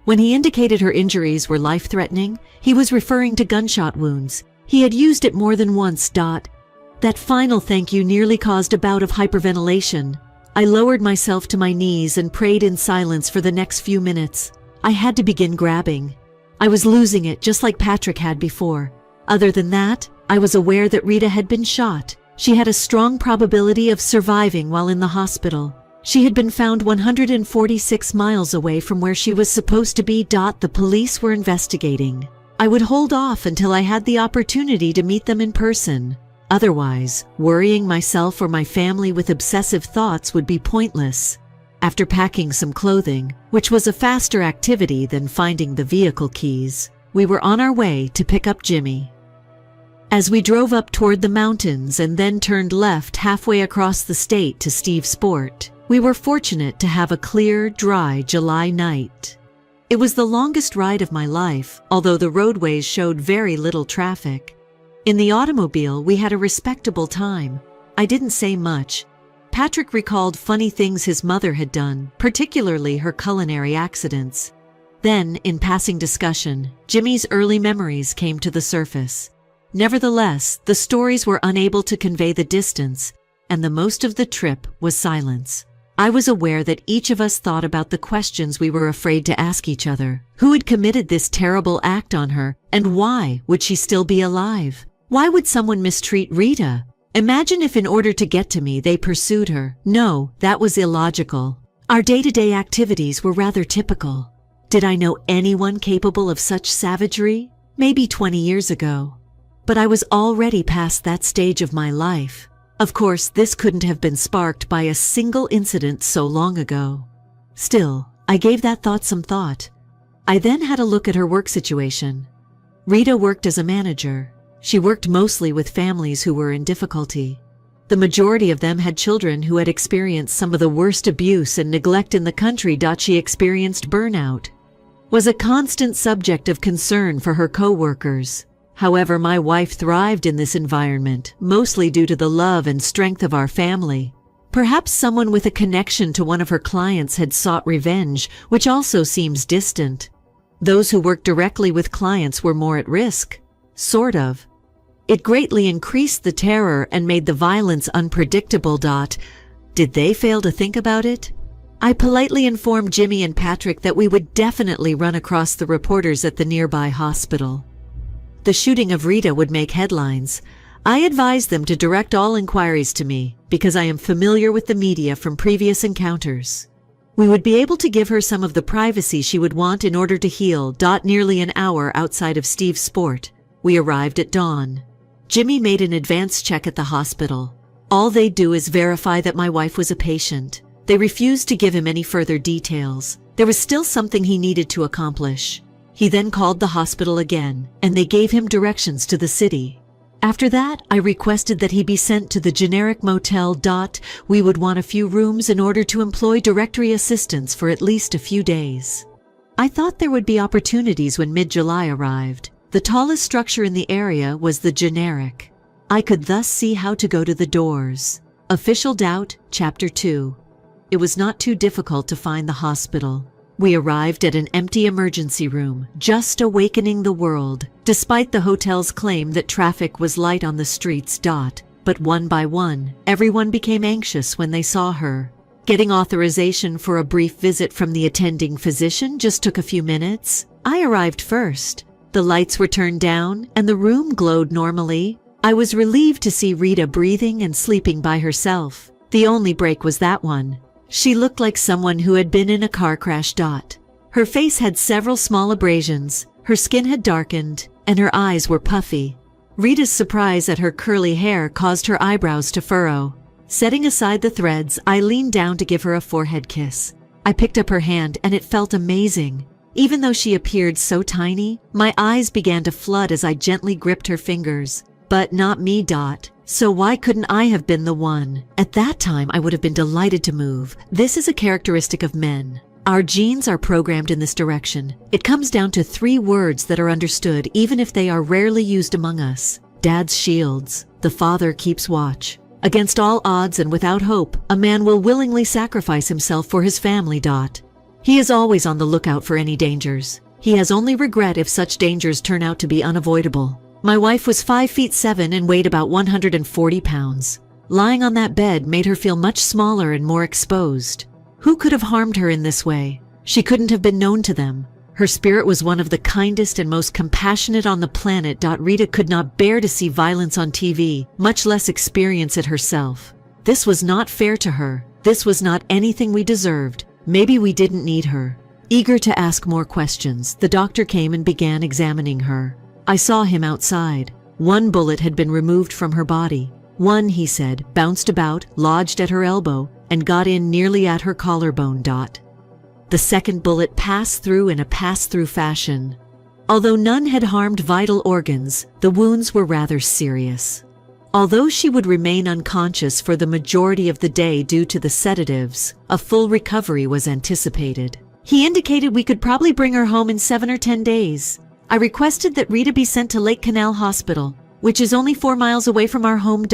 When he indicated her injuries were life-threatening, he was referring to gunshot wounds. He had used it more than once. That final thank you nearly caused a bout of hyperventilation. I lowered myself to my knees and prayed in silence for the next few minutes. I had to begin grabbing. I was losing it just like Patrick had before. Other than that, I was aware that Rita had been shot. She had a strong probability of surviving while in the hospital. She had been found 146 miles away from where she was supposed to be. The police were investigating. I would hold off until I had the opportunity to meet them in person. Otherwise, worrying myself or my family with obsessive thoughts would be pointless. After packing some clothing, which was a faster activity than finding the vehicle keys, we were on our way to pick up Jimmy. As we drove up toward the mountains and then turned left halfway across the state to Stevesport, we were fortunate to have a clear, dry July night. It was the longest ride of my life, although the roadways showed very little traffic. In the automobile, we had a respectable time. I didn't say much. Patrick recalled funny things his mother had done, particularly her culinary accidents. Then, in passing discussion, Jimmy's early memories came to the surface. Nevertheless, the stories were unable to convey the distance, and the most of the trip was silence. I was aware that each of us thought about the questions we were afraid to ask each other. Who had committed this terrible act on her, and why would she still be alive? Why would someone mistreat Rita? Imagine if in order to get to me they pursued her. No, that was illogical. Our day-to-day activities were rather typical. Did I know anyone capable of such savagery? Maybe 20 years ago. But I was already past that stage of my life. Of course, this couldn't have been sparked by a single incident so long ago. Still, I gave that thought some thought. I then had a look at her work situation. Rita worked as a manager. She worked mostly with families who were in difficulty. The majority of them had children who had experienced some of the worst abuse and neglect in the country. She experienced burnout. Was a constant subject of concern for her co-workers. However, my wife thrived in this environment, mostly due to the love and strength of our family. Perhaps someone with a connection to one of her clients had sought revenge, which also seems distant. Those who worked directly with clients were more at risk. Sort of. It greatly increased the terror and made the violence unpredictable. Did they fail to think about it? I politely informed Jimmy and Patrick that we would definitely run across the reporters at the nearby hospital. The shooting of Rita would make headlines. I advised them to direct all inquiries to me, because I am familiar with the media from previous encounters. We would be able to give her some of the privacy she would want in order to heal. Nearly an hour outside of Stevesport, we arrived at dawn. Jimmy made an advance check at the hospital. All they do is verify that my wife was a patient. They refused to give him any further details. There was still something he needed to accomplish. He then called the hospital again, and they gave him directions to the city. After that, I requested that he be sent to the generic motel. We would want a few rooms in order to employ directory assistants for at least a few days. I thought there would be opportunities when mid-July arrived. The tallest structure in the area was the generic. I could thus see how to go to the doors. Official Doubt, Chapter 2. It was not too difficult to find the hospital. We arrived at an empty emergency room, just awakening the world, despite the hotel's claim that traffic was light on the streets. But one by one, everyone became anxious when they saw her. Getting authorization for a brief visit from the attending physician just took a few minutes. I arrived first. The lights were turned down, and the room glowed normally. I was relieved to see Rita breathing and sleeping by herself. The only break was that one. She looked like someone who had been in a car crash. Her face had several small abrasions, her skin had darkened, and her eyes were puffy. Rita's surprise at her curly hair caused her eyebrows to furrow. Setting aside the threads, I leaned down to give her a forehead kiss. I picked up her hand, and it felt amazing. Even though she appeared so tiny, my eyes began to flood as I gently gripped her fingers. But not me. So why couldn't I have been the one? At that time, I would have been delighted to move. This is a characteristic of men. Our genes are programmed in this direction. It comes down to 3 words that are understood even if they are rarely used among us. Dad's shields. The father keeps watch. Against all odds and without hope, a man will willingly sacrifice himself for his family. He is always on the lookout for any dangers. He has only regret if such dangers turn out to be unavoidable. My wife was 5'7" and weighed about 140 pounds. Lying on that bed made her feel much smaller and more exposed. Who could have harmed her in this way? She couldn't have been known to them. Her spirit was one of the kindest and most compassionate on the planet. Rita could not bear to see violence on TV, much less experience it herself. This was not fair to her. This was not anything we deserved. Maybe we didn't need her. Eager to ask more questions, the doctor came and began examining her. I saw him outside. One bullet had been removed from her body. One, he said, bounced about, lodged at her elbow, and got in nearly at her collarbone. The second bullet passed through in a pass-through fashion. Although none had harmed vital organs, the wounds were rather serious. Although she would remain unconscious for the majority of the day due to the sedatives, a full recovery was anticipated. He indicated we could probably bring her home in 7 or 10 days. I requested that Rita be sent to Lake Canal Hospital, which is only 4 miles away from our home.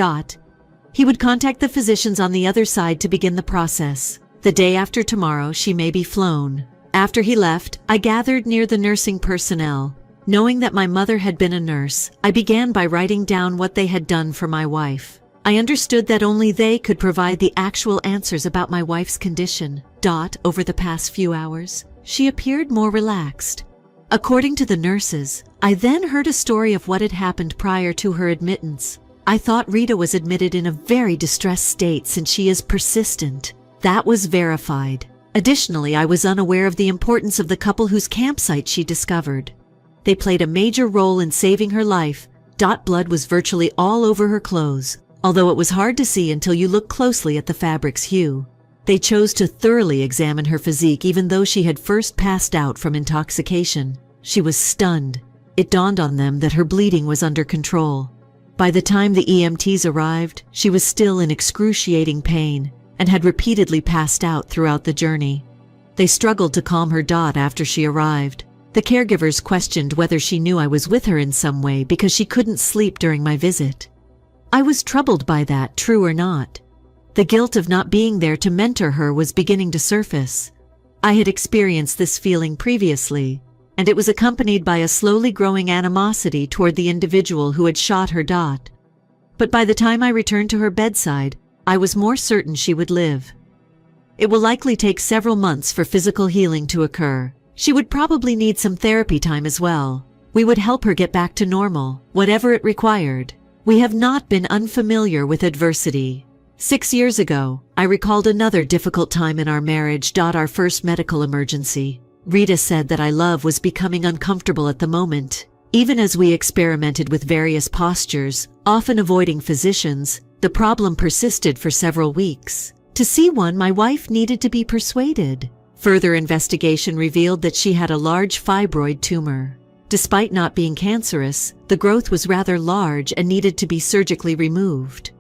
He would contact the physicians on the other side to begin the process. The day after tomorrow, she may be flown. After he left, I gathered near the nursing personnel. Knowing that my mother had been a nurse, I began by writing down what they had done for my wife. I understood that only they could provide the actual answers about my wife's condition. Over the past few hours, she appeared more relaxed. According to the nurses, I then heard a story of what had happened prior to her admittance. I thought Rita was admitted in a very distressed state since she is persistent. That was verified. Additionally, I was unaware of the importance of the couple whose campsite she discovered. They played a major role in saving her life. Blood was virtually all over her clothes, although it was hard to see until you looked closely at the fabric's hue. They chose to thoroughly examine her physique even though she had first passed out from intoxication. She was stunned. It dawned on them that her bleeding was under control. By the time the EMTs arrived, she was still in excruciating pain and had repeatedly passed out throughout the journey. They struggled to calm her. After she arrived, the caregivers questioned whether she knew I was with her in some way because she couldn't sleep during my visit. I was troubled by that, true or not. The guilt of not being there to mentor her was beginning to surface. I had experienced this feeling previously, and it was accompanied by a slowly growing animosity toward the individual who had shot her. But by the time I returned to her bedside, I was more certain she would live. It will likely take several months for physical healing to occur. She would probably need some therapy time as well. We would help her get back to normal, whatever it required. We have not been unfamiliar with adversity. 6 years ago, I recalled another difficult time in our marriage. Our first medical emergency. Rita said that I love was becoming uncomfortable at the moment. Even as we experimented with various postures, often avoiding physicians, the problem persisted for several weeks. To see one, my wife needed to be persuaded. Further investigation revealed that she had a large fibroid tumor. Despite not being cancerous, the growth was rather large and needed to be surgically removed.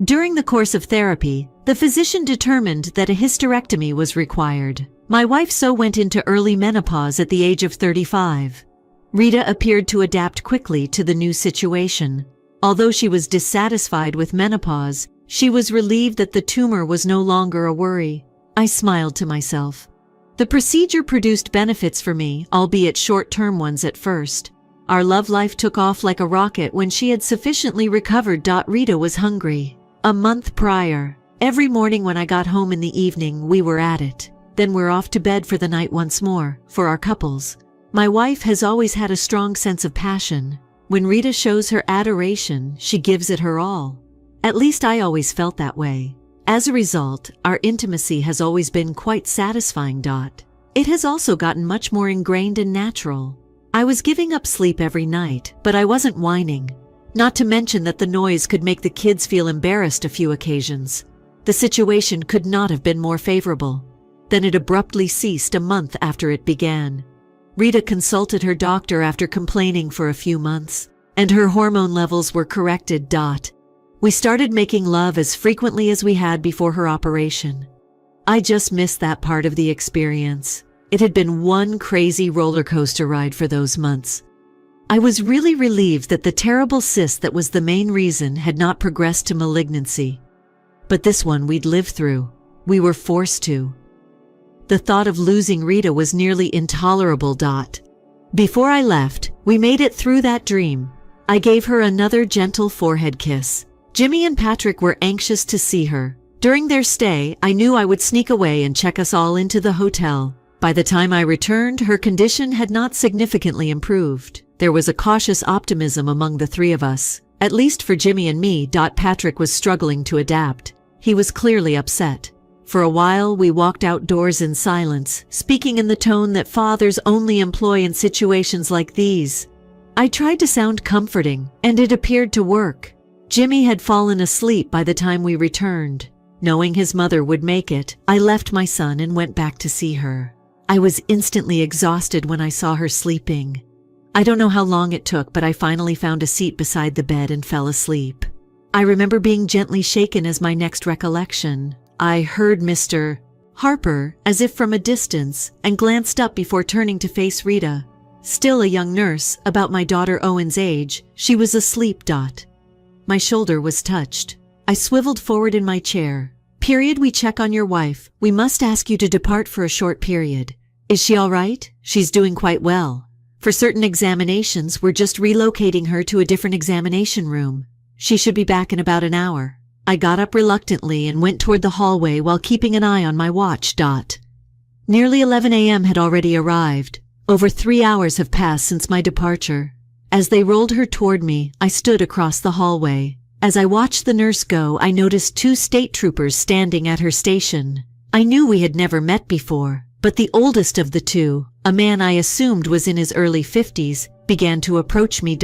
During the course of therapy, the physician determined that a hysterectomy was required. My wife so went into early menopause at the age of 35. Rita appeared to adapt quickly to the new situation. Although she was dissatisfied with menopause, she was relieved that the tumor was no longer a worry. I smiled to myself. The procedure produced benefits for me, albeit short-term ones at first. Our love life took off like a rocket when she had sufficiently recovered. Rita was hungry. A month prior, every morning when I got home in the evening, we were at it. Then we're off to bed for the night once more, for our couples. My wife has always had a strong sense of passion. When Rita shows her adoration, she gives it her all. At least I always felt that way. As a result, our intimacy has always been quite satisfying. It has also gotten much more ingrained and natural. I was giving up sleep every night, but I wasn't whining. Not to mention that the noise could make the kids feel embarrassed a few occasions. The situation could not have been more favorable. Then it abruptly ceased a month after it began. Rita consulted her doctor after complaining for a few months, and her hormone levels were corrected. We started making love as frequently as we had before her operation. I just missed that part of the experience. It had been one crazy roller coaster ride for those months. I was really relieved that the terrible cyst that was the main reason had not progressed to malignancy. But this one we'd lived through. We were forced to. The thought of losing Rita was nearly intolerable. Before I left, we made it through that dream. I gave her another gentle forehead kiss. Jimmy and Patrick were anxious to see her. During their stay, I knew I would sneak away and check us all into the hotel. By the time I returned, her condition had not significantly improved. There was a cautious optimism among the three of us. At least for Jimmy and me. Patrick was struggling to adapt. He was clearly upset. For a while, we walked outdoors in silence, speaking in the tone that fathers only employ in situations like these. I tried to sound comforting, and it appeared to work. Jimmy had fallen asleep by the time we returned. Knowing his mother would make it, I left my son and went back to see her. I was instantly exhausted when I saw her sleeping. I don't know how long it took, but I finally found a seat beside the bed and fell asleep. I remember being gently shaken as my next recollection. I heard Mr. Harper, as if from a distance, and glanced up before turning to face Rita. Still a young nurse, about my daughter Owen's age, she was asleep. My shoulder was touched. I swiveled forward in my chair. We check on your wife. We must ask you to depart for a short period. Is she all right? She's doing quite well. For certain examinations, we're just relocating her to a different examination room. She should be back in about an hour. I got up reluctantly and went toward the hallway while keeping an eye on my watch. Nearly 11 a.m. had already arrived. Over 3 hours have passed since my departure. As they rolled her toward me, I stood across the hallway. As I watched the nurse go, I noticed 2 state troopers standing at her station. I knew we had never met before, but the oldest of the 2, a man I assumed was in his early 50s, began to approach me.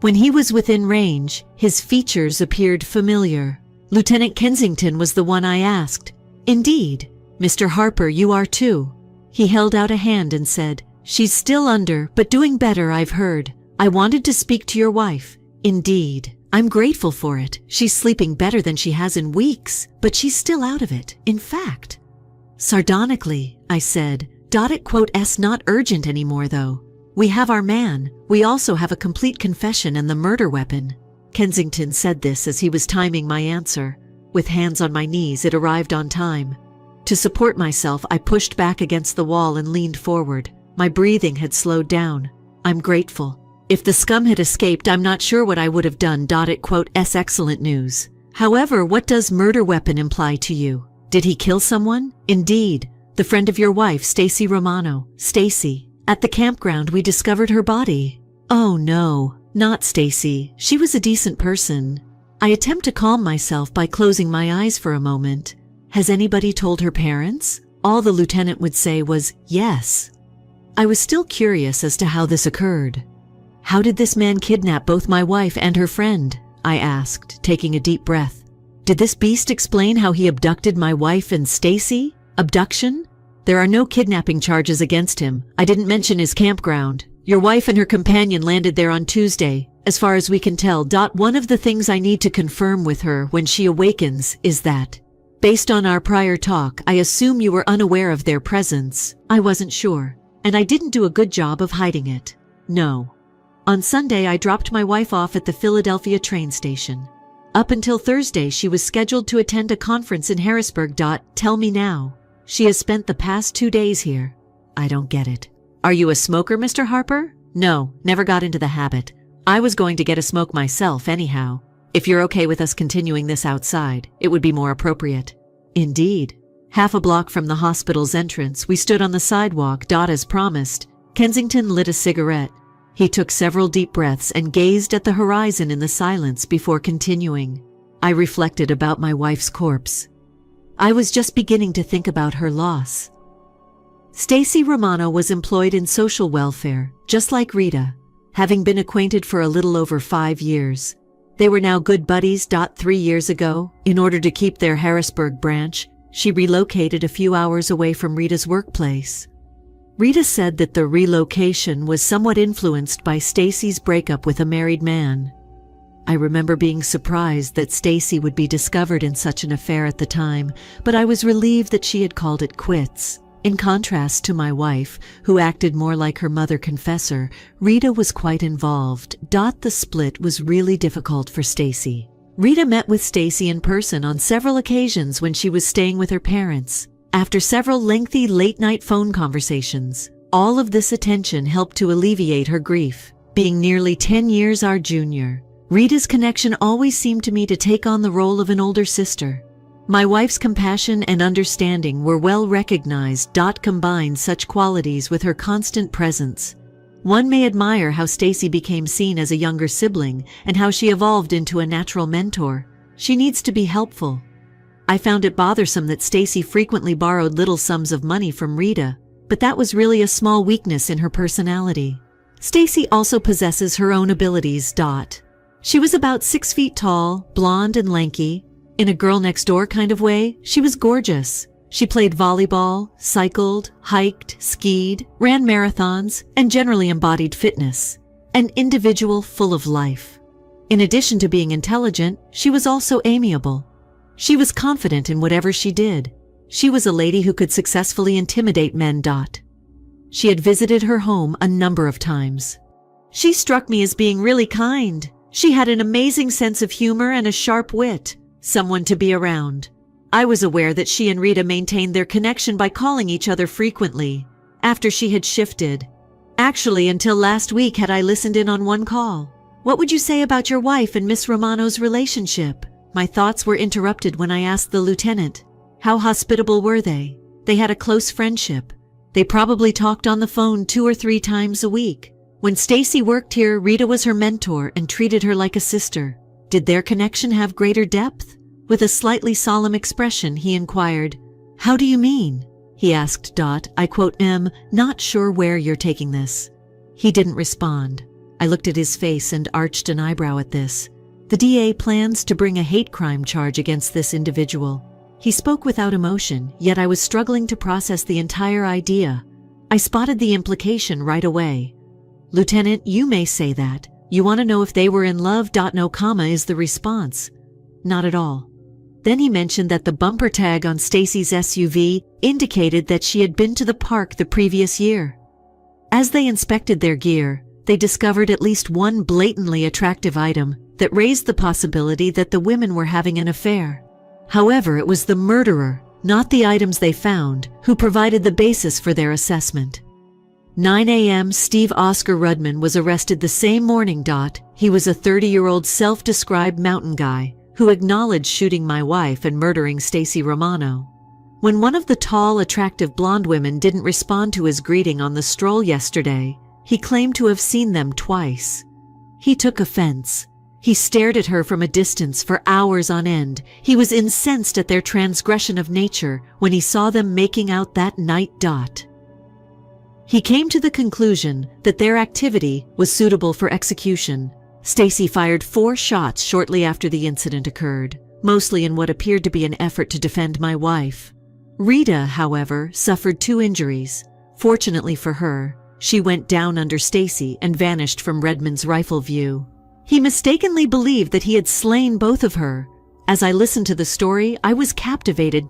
When he was within range, his features appeared familiar. Lieutenant Kensington was the one I asked. Indeed. Mr. Harper, you are too. He held out a hand and said, She's still under, but doing better, I've heard. I wanted to speak to your wife. Indeed. I'm grateful for it. She's sleeping better than she has in weeks, but she's still out of it, in fact. Sardonically, I said, "S not urgent anymore, though. We have our man. We also have a complete confession and the murder weapon." Kensington said this as he was timing my answer. With hands on my knees, it arrived on time. To support myself, I pushed back against the wall and leaned forward. My breathing had slowed down. I'm grateful. If the scum had escaped, I'm not sure what I would have done. Excellent news. However, what does murder weapon imply to you? Did he kill someone? Indeed. The friend of your wife, Stacy Romano. Stacy. At the campground, we discovered her body. Oh no, not Stacy. She was a decent person. I attempt to calm myself by closing my eyes for a moment. Has anybody told her parents? All the lieutenant would say was yes. I was still curious as to how this occurred. How did this man kidnap both my wife and her friend? I asked, taking a deep breath. Did this beast explain how he abducted my wife and Stacy? Abduction? There are no kidnapping charges against him. I didn't mention his campground. Your wife and her companion landed there on Tuesday, as far as we can tell. One of the things I need to confirm with her when she awakens is that, based on our prior talk, I assume you were unaware of their presence. I wasn't sure, and I didn't do a good job of hiding it. No. On Sunday, I dropped my wife off at the Philadelphia train station. Up until Thursday, she was scheduled to attend a conference in Harrisburg. Tell me now. She has spent the past 2 days here. I don't get it. Are you a smoker, Mr. Harper? No, never got into the habit. I was going to get a smoke myself anyhow. If you're okay with us continuing this outside, it would be more appropriate. Indeed. Half a block from the hospital's entrance, we stood on the sidewalk. As promised. Kensington lit a cigarette. He took several deep breaths and gazed at the horizon in the silence before continuing. I reflected about my wife's corpse. I was just beginning to think about her loss. Stacy Romano was employed in social welfare, just like Rita, having been acquainted for a little over 5 years. They were now good buddies. 3 years ago, in order to keep their Harrisburg branch, she relocated a few hours away from Rita's workplace. Rita said that the relocation was somewhat influenced by Stacy's breakup with a married man. I remember being surprised that Stacy would be discovered in such an affair at the time, but I was relieved that she had called it quits. In contrast to my wife, who acted more like her mother confessor, Rita was quite involved. The split was really difficult for Stacy. Rita met with Stacy in person on several occasions when she was staying with her parents. After several lengthy late-night phone conversations, all of this attention helped to alleviate her grief. Being nearly 10 years our junior, Rita's connection always seemed to me to take on the role of an older sister. My wife's compassion and understanding were well recognized. Combined such qualities with her constant presence. One may admire how Stacy became seen as a younger sibling and how she evolved into a natural mentor. She needs to be helpful. I found it bothersome that Stacy frequently borrowed little sums of money from Rita, but that was really a small weakness in her personality. Stacy also possesses her own abilities. She was about 6 feet tall, blonde and lanky. In a girl-next-door kind of way, she was gorgeous. She played volleyball, cycled, hiked, skied, ran marathons, and generally embodied fitness. An individual full of life. In addition to being intelligent, she was also amiable. She was confident in whatever she did. She was a lady who could successfully intimidate men. She had visited her home a number of times. She struck me as being really kind. She had an amazing sense of humor and a sharp wit. Someone to be around. I was aware that she and Rita maintained their connection by calling each other frequently, after she had shifted. Actually, until last week had I listened in on one call. What would you say about your wife and Miss Romano's relationship? My thoughts were interrupted when I asked the lieutenant. How hospitable were they? They had a close friendship. They probably talked on the phone 2 or 3 times a week. When Stacy worked here, Rita was her mentor and treated her like a sister. Did their connection have greater depth? With a slightly solemn expression, he inquired, "How do you mean?" He asked. I quote, "Not sure where you're taking this." He didn't respond. I looked at his face and arched an eyebrow at this. The DA plans to bring a hate crime charge against this individual. He spoke without emotion, yet I was struggling to process the entire idea. I spotted the implication right away. "Lieutenant, you may say that. You want to know if they were in love. No comma is the response. Not at all." Then he mentioned that the bumper tag on Stacy's SUV indicated that she had been to the park the previous year. As they inspected their gear, they discovered at least one blatantly attractive item that raised the possibility that the women were having an affair. However, it was the murderer, not the items they found, who provided the basis for their assessment. 9 a.m. Steve Oscar Rudman was arrested the same morning. He was a 30-year-old self-described mountain guy who acknowledged shooting my wife and murdering Stacy Romano. When one of the tall, attractive blonde women didn't respond to his greeting on the stroll yesterday, he claimed to have seen them twice. He took offense. He stared at her from a distance for hours on end. He was incensed at their transgression of nature when he saw them making out that night. He came to the conclusion that their activity was suitable for execution. Stacy fired 4 shots shortly after the incident occurred, mostly in what appeared to be an effort to defend my wife. Rita, however, suffered 2 injuries. Fortunately for her, she went down under Stacy and vanished from Redmond's rifle view. He mistakenly believed that he had slain both of her. As I listened to the story, I was captivated.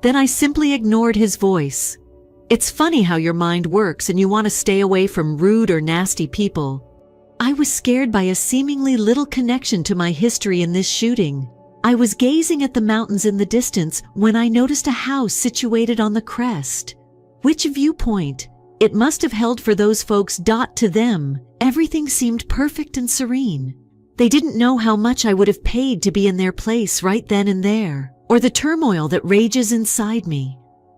Then I simply ignored his voice. It's funny how your mind works and you want to stay away from rude or nasty people. I was scared by a seemingly little connection to my history in this shooting. I was gazing at the mountains in the distance when I noticed a house situated on the crest. Which viewpoint? It must have held for those folks. To them, everything seemed perfect and serene. They didn't know how much I would have paid to be in their place right then and there, or the turmoil that rages inside me.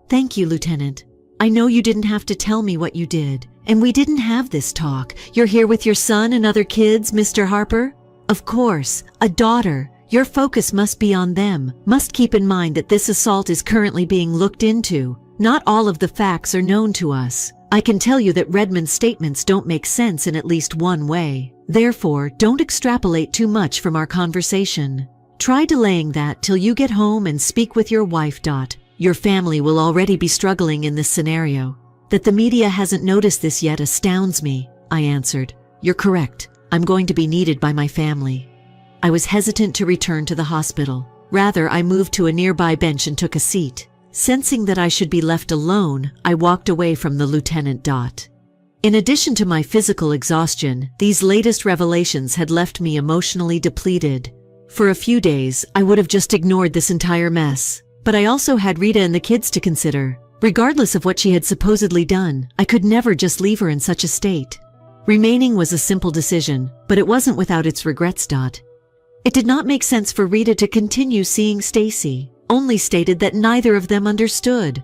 Thank you, Lieutenant. I know you didn't have to tell me what you did, and we didn't have this talk. You're here with your son and other kids, Mr. Harper? Of course, a daughter. Your focus must be on them. Must keep in mind that this assault is currently being looked into. Not all of the facts are known to us. I can tell you that Redmond's statements don't make sense in at least one way. Therefore, don't extrapolate too much from our conversation. Try delaying that till you get home and speak with your wife. Your family will already be struggling in this scenario. That the media hasn't noticed this yet astounds me, I answered. You're correct. I'm going to be needed by my family. I was hesitant to return to the hospital. Rather, I moved to a nearby bench and took a seat. Sensing that I should be left alone, I walked away from the lieutenant. In addition to my physical exhaustion, these latest revelations had left me emotionally depleted. For a few days, I would have just ignored this entire mess. But I also had Rita and the kids to consider. Regardless of what she had supposedly done, I could never just leave her in such a state. Remaining was a simple decision, but it wasn't without its regrets. It did not make sense for Rita to continue seeing Stacy, only stated that neither of them understood.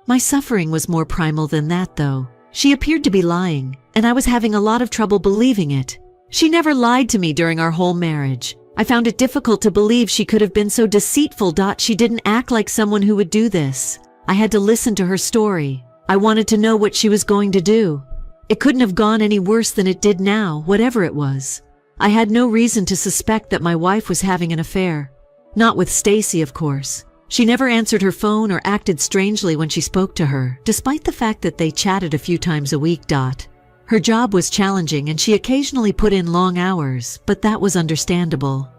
My suffering was more primal than that, though. She appeared to be lying, and I was having a lot of trouble believing it. She never lied to me during our whole marriage. I found it difficult to believe she could have been so deceitful. She didn't act like someone who would do this. I had to listen to her story. I wanted to know what she was going to do. It couldn't have gone any worse than it did now, whatever it was. I had no reason to suspect that my wife was having an affair. Not with Stacy, of course. She never answered her phone or acted strangely when she spoke to her, despite the fact that they chatted a few times a week. Her job was challenging and she occasionally put in long hours, but that was understandable.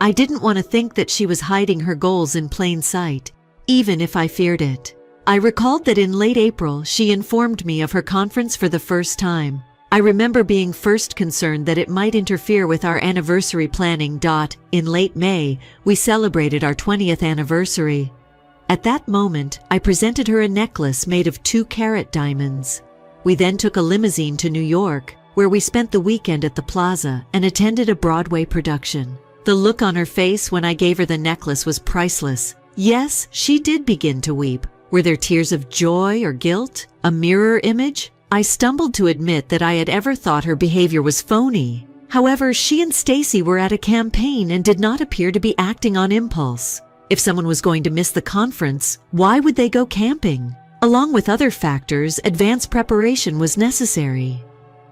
I didn't want to think that she was hiding her goals in plain sight, even if I feared it. I recalled that in late April, she informed me of her conference for the first time. I remember being first concerned that it might interfere with our anniversary planning. In late May, we celebrated our 20th anniversary. At that moment, I presented her a necklace made of 2-carat diamonds. We then took a limousine to New York, where we spent the weekend at the Plaza and attended a Broadway production. The look on her face when I gave her the necklace was priceless. Yes, she did begin to weep. Were there tears of joy or guilt? A mirror image? I stumbled to admit that I had ever thought her behavior was phony. However, she and Stacy were at a campaign and did not appear to be acting on impulse. If someone was going to miss the conference, why would they go camping? Along with other factors, advanced preparation was necessary.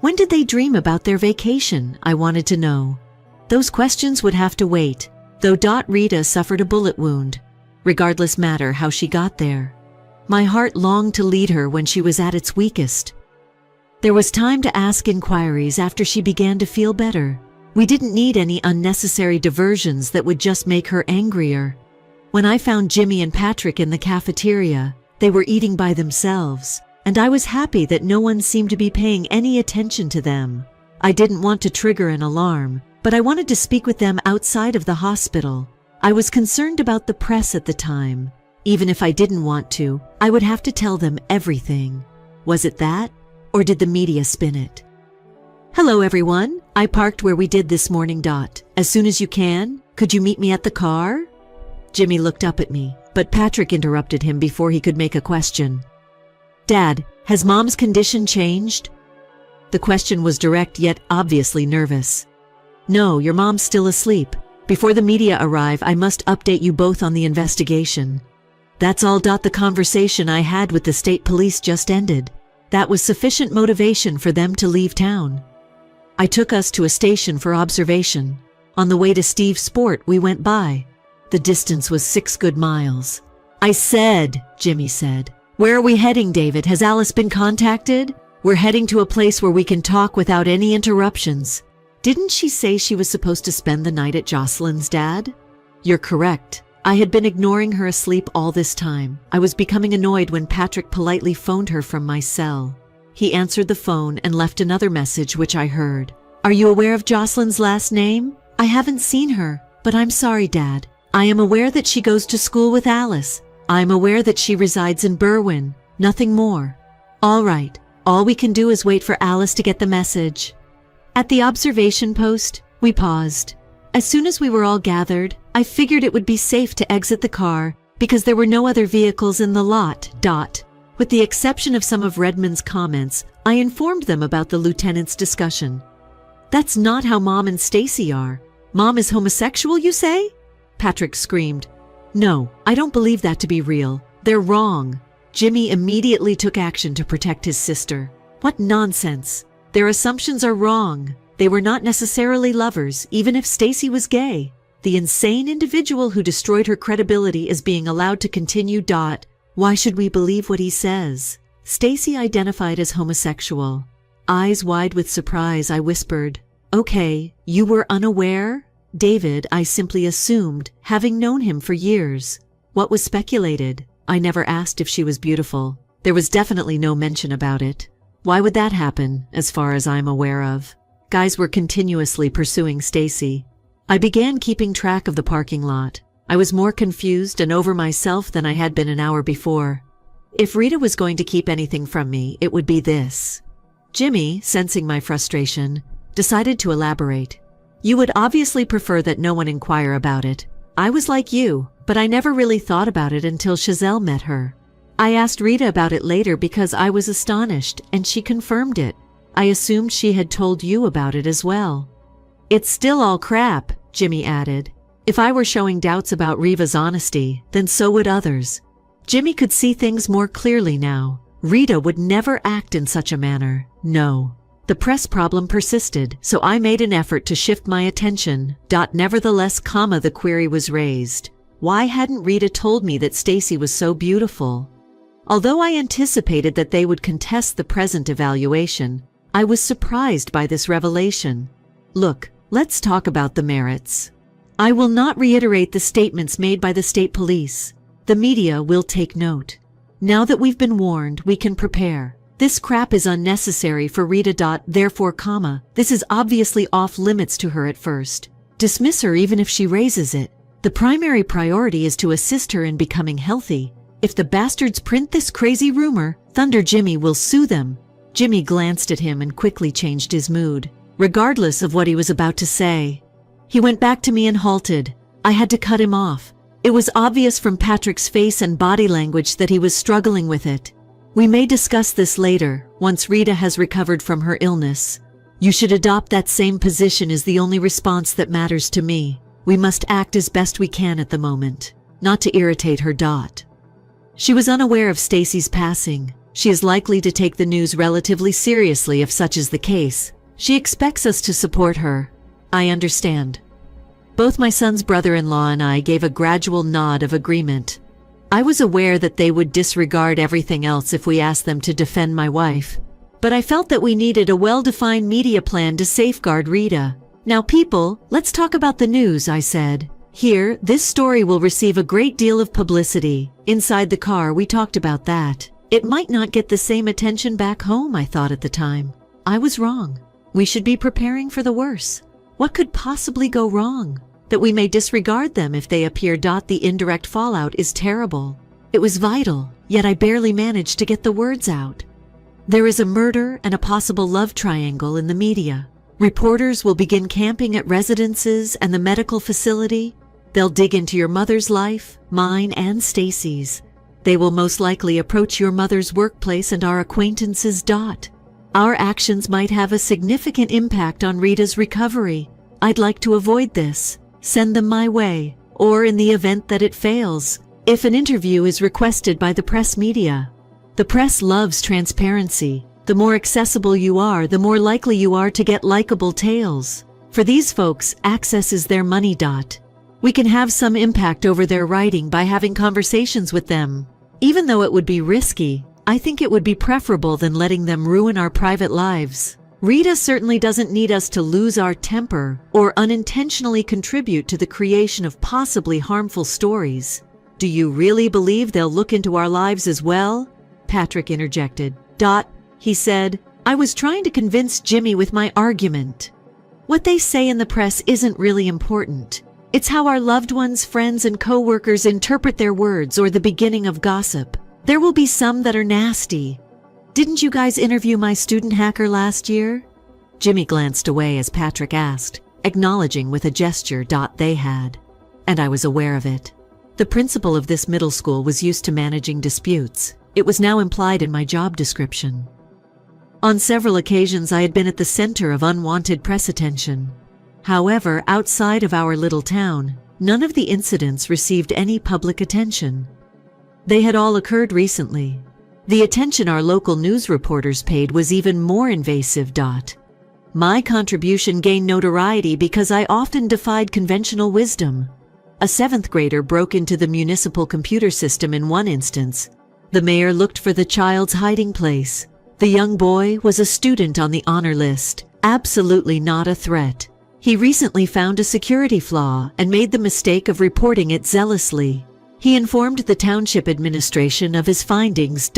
When did they dream about their vacation? I wanted to know. Those questions would have to wait, though. Rita suffered a bullet wound. Regardless matter how she got there. My heart longed to lead her when she was at its weakest. There was time to ask inquiries after she began to feel better. We didn't need any unnecessary diversions that would just make her angrier. When I found Jimmy and Patrick in the cafeteria, they were eating by themselves, and I was happy that no one seemed to be paying any attention to them. I didn't want to trigger an alarm, but I wanted to speak with them outside of the hospital. I was concerned about the press at the time. Even if I didn't want to, I would have to tell them everything. Was it that? Or did the media spin it? Hello, everyone. I parked where we did this morning. As soon as you can, could you meet me at the car? Jimmy looked up at me, but Patrick interrupted him before he could make a question. Dad, has Mom's condition changed? The question was direct yet obviously nervous. No, your mom's still asleep. Before the media arrive, I must update you both on the investigation. That's all. The conversation I had with the state police just ended. That was sufficient motivation for them to leave town. I took us to a station for observation. On the way to Steve's Sport, we went by. The distance was 6 good miles. Jimmy said. Where are we heading, David? Has Alice been contacted? We're heading to a place where we can talk without any interruptions. Didn't she say she was supposed to spend the night at Jocelyn's, Dad? You're correct. I had been ignoring her asleep all this time. I was becoming annoyed when Patrick politely phoned her from my cell. He answered the phone and left another message which I heard. Are you aware of Jocelyn's last name? I haven't seen her, but I'm sorry, Dad. I am aware that she goes to school with Alice. I'm aware that she resides in Berwyn. Nothing more. All right. All we can do is wait for Alice to get the message. At the observation post, we paused. As soon as we were all gathered, I figured it would be safe to exit the car because there were no other vehicles in the lot. With the exception of some of Redmond's comments, I informed them about the lieutenant's discussion. That's not how Mom and Stacy are. Mom is homosexual, you say? Patrick screamed. No, I don't believe that to be real. They're wrong. Jimmy immediately took action to protect his sister. What nonsense. Their assumptions are wrong. They were not necessarily lovers, even if Stacy was gay. The insane individual who destroyed her credibility is being allowed to continue. Why should we believe what he says? Stacy identified as homosexual. Eyes wide with surprise, I whispered. Okay, you were unaware? David, I simply assumed, having known him for years. What was speculated? I never asked if she was beautiful. There was definitely no mention about it. Why would that happen, as far as I'm aware of? Guys were continuously pursuing Stacy. I began keeping track of the parking lot. I was more confused and over myself than I had been an hour before. If Rita was going to keep anything from me, it would be this. Jimmy, sensing my frustration, decided to elaborate. You would obviously prefer that no one inquire about it. I was like you, but I never really thought about it until Chazelle met her. I asked Rita about it later because I was astonished, and she confirmed it. I assumed she had told you about it as well. It's still all crap, Jimmy added. If I were showing doubts about Riva's honesty, then so would others. Jimmy could see things more clearly now. Rita would never act in such a manner. No. The press problem persisted, so I made an effort to shift my attention. Nevertheless, the query was raised. Why hadn't Rita told me that Stacy was so beautiful? Although I anticipated that they would contest the present evaluation, I was surprised by this revelation. Look, let's talk about the merits. I will not reiterate the statements made by the state police. The media will take note. Now that we've been warned, we can prepare. This crap is unnecessary for Rita. Therefore, this is obviously off limits to her at first. Dismiss her even if she raises it. The primary priority is to assist her in becoming healthy. If the bastards print this crazy rumor, Thunder Jimmy will sue them. Jimmy glanced at him and quickly changed his mood, regardless of what he was about to say. He went back to me and halted. I had to cut him off. It was obvious from Patrick's face and body language that he was struggling with it. We may discuss this later, once Rita has recovered from her illness. You should adopt that same position is the only response that matters to me. We must act as best we can at the moment, not to irritate her. She was unaware of Stacy's passing. She is likely to take the news relatively seriously if such is the case. She expects us to support her. I understand. Both my son's brother-in-law and I gave a gradual nod of agreement. I was aware that they would disregard everything else if we asked them to defend my wife. But I felt that we needed a well-defined media plan to safeguard Rita. Now people, let's talk about the news, I said. Here, this story will receive a great deal of publicity. Inside the car, we talked about that. It might not get the same attention back home, I thought at the time. I was wrong. We should be preparing for the worst. What could possibly go wrong? That we may disregard them if they appear. The indirect fallout is terrible. It was vital, yet I barely managed to get the words out. There is a murder and a possible love triangle in the media. Reporters will begin camping at residences and the medical facility. They'll dig into your mother's life, mine and Stacy's. They will most likely approach your mother's workplace and our acquaintances. Our actions might have a significant impact on Rita's recovery. I'd like to avoid this. Send them my way, or in the event that it fails, if an interview is requested by the press media. The press loves transparency. The more accessible you are, the more likely you are to get likable tales. For these folks, access is their money. We can have some impact over their writing by having conversations with them. Even though it would be risky, I think it would be preferable than letting them ruin our private lives. Rita certainly doesn't need us to lose our temper or unintentionally contribute to the creation of possibly harmful stories. Do you really believe they'll look into our lives as well? Patrick interjected. He said, I was trying to convince Jimmy with my argument. What they say in the press isn't really important. It's how our loved ones, friends, and co-workers interpret their words or the beginning of gossip. There will be some that are nasty. Didn't you guys interview my student hacker last year? Jimmy glanced away as Patrick asked, acknowledging with a gesture. They had. And I was aware of it. The principal of this middle school was used to managing disputes. It was now implied in my job description. On several occasions I had been at the center of unwanted press attention. However, outside of our little town, none of the incidents received any public attention. They had all occurred recently. The attention our local news reporters paid was even more invasive. My contribution gained notoriety because I often defied conventional wisdom. A 7th grader broke into the municipal computer system in one instance. The mayor looked for the child's hiding place. The young boy was a student on the honor list, absolutely not a threat. He recently found a security flaw and made the mistake of reporting it zealously. He informed the township administration of his findings.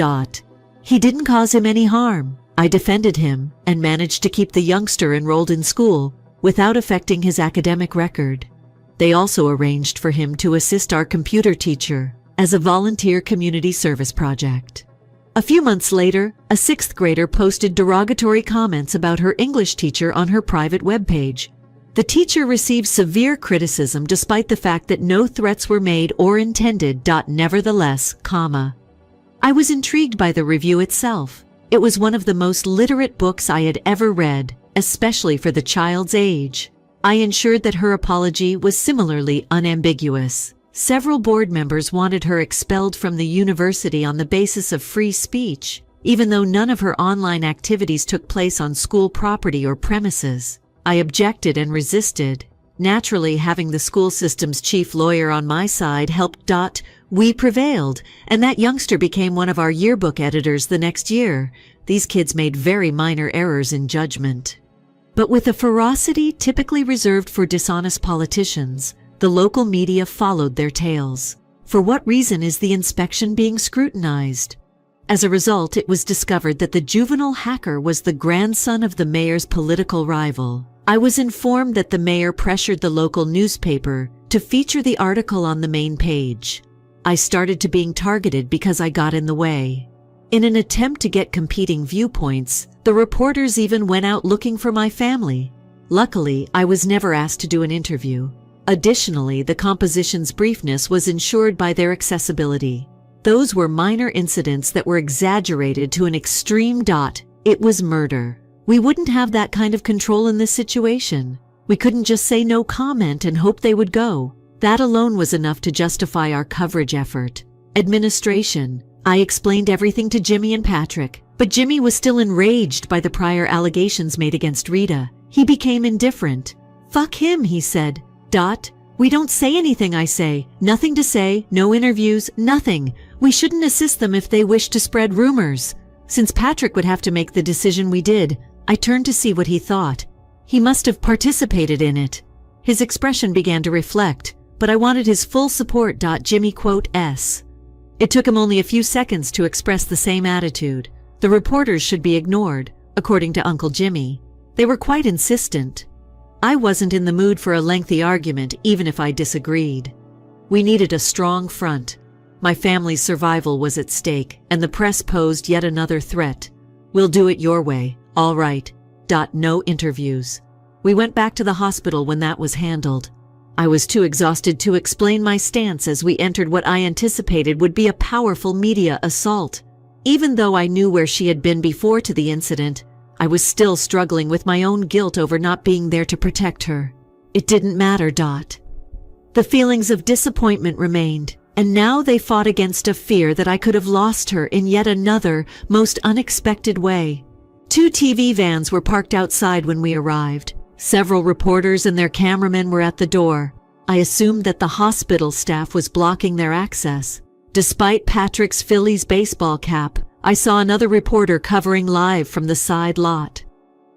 He didn't cause him any harm. I defended him and managed to keep the youngster enrolled in school without affecting his academic record. They also arranged for him to assist our computer teacher as a volunteer community service project. A few months later, a 6th grader posted derogatory comments about her English teacher on her private webpage. The teacher received severe criticism despite the fact that no threats were made or intended. Nevertheless, I was intrigued by the review itself. It was one of the most literate books I had ever read, especially for the child's age. I ensured that her apology was similarly unambiguous. Several board members wanted her expelled from the university on the basis of free speech, even though none of her online activities took place on school property or premises. I objected and resisted. Naturally, having the school system's chief lawyer on my side helped. We prevailed, and that youngster became one of our yearbook editors the next year. These kids made very minor errors in judgment. But with a ferocity typically reserved for dishonest politicians, the local media followed their tails. For what reason is the inspection being scrutinized? As a result, it was discovered that the juvenile hacker was the grandson of the mayor's political rival. I was informed that the mayor pressured the local newspaper to feature the article on the main page. I started to being targeted because I got in the way. In an attempt to get competing viewpoints, the reporters even went out looking for my family. Luckily, I was never asked to do an interview. Additionally, the composition's briefness was ensured by their accessibility. Those were minor incidents that were exaggerated to an extreme. It was murder. We wouldn't have that kind of control in this situation. We couldn't just say no comment and hope they would go. That alone was enough to justify our coverage effort. Administration. I explained everything to Jimmy and Patrick, but Jimmy was still enraged by the prior allegations made against Rita. He became indifferent. "Fuck him," he said. "We don't say anything, I say. Nothing to say, no interviews, nothing. We shouldn't assist them if they wish to spread rumors." Since Patrick would have to make the decision, we did. I turned to see what he thought. He must have participated in it. His expression began to reflect, but I wanted his full support. Jimmy quotes. It took him only a few seconds to express the same attitude. The reporters should be ignored, according to Uncle Jimmy. They were quite insistent. I wasn't in the mood for a lengthy argument, even if I disagreed. We needed a strong front. My family's survival was at stake, and the press posed yet another threat. "We'll do it your way. All right. No interviews." We went back to the hospital when that was handled. I was too exhausted to explain my stance as we entered what I anticipated would be a powerful media assault. Even though I knew where she had been before to the incident, I was still struggling with my own guilt over not being there to protect her. It didn't matter. The feelings of disappointment remained, and now they fought against a fear that I could have lost her in yet another, most unexpected way. 2 TV vans were parked outside when we arrived. Several reporters and their cameramen were at the door. I assumed that the hospital staff was blocking their access. Despite Patrick's Phillies baseball cap, I saw another reporter covering live from the side lot.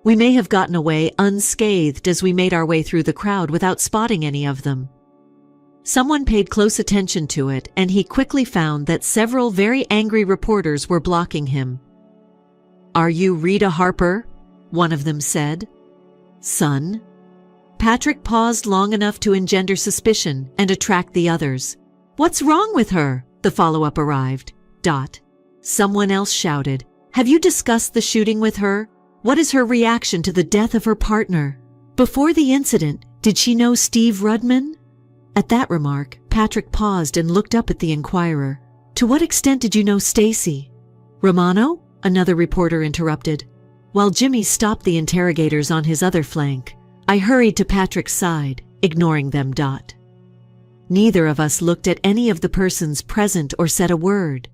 We may have gotten away unscathed as we made our way through the crowd without spotting any of them. Someone paid close attention to it, and he quickly found that several very angry reporters were blocking him. "Are you Rita Harper?" one of them said. "Son?" Patrick paused long enough to engender suspicion and attract the others. "What's wrong with her?" the follow-up arrived. Someone else shouted, "Have you discussed the shooting with her? What is her reaction to the death of her partner? Before the incident, did she know Steve Rudman?" At that remark, Patrick paused and looked up at the inquirer. "To what extent did you know Stacy?" "Romano?" another reporter interrupted. While Jimmy stopped the interrogators on his other flank, I hurried to Patrick's side, ignoring them. Neither of us looked at any of the persons present or said a word.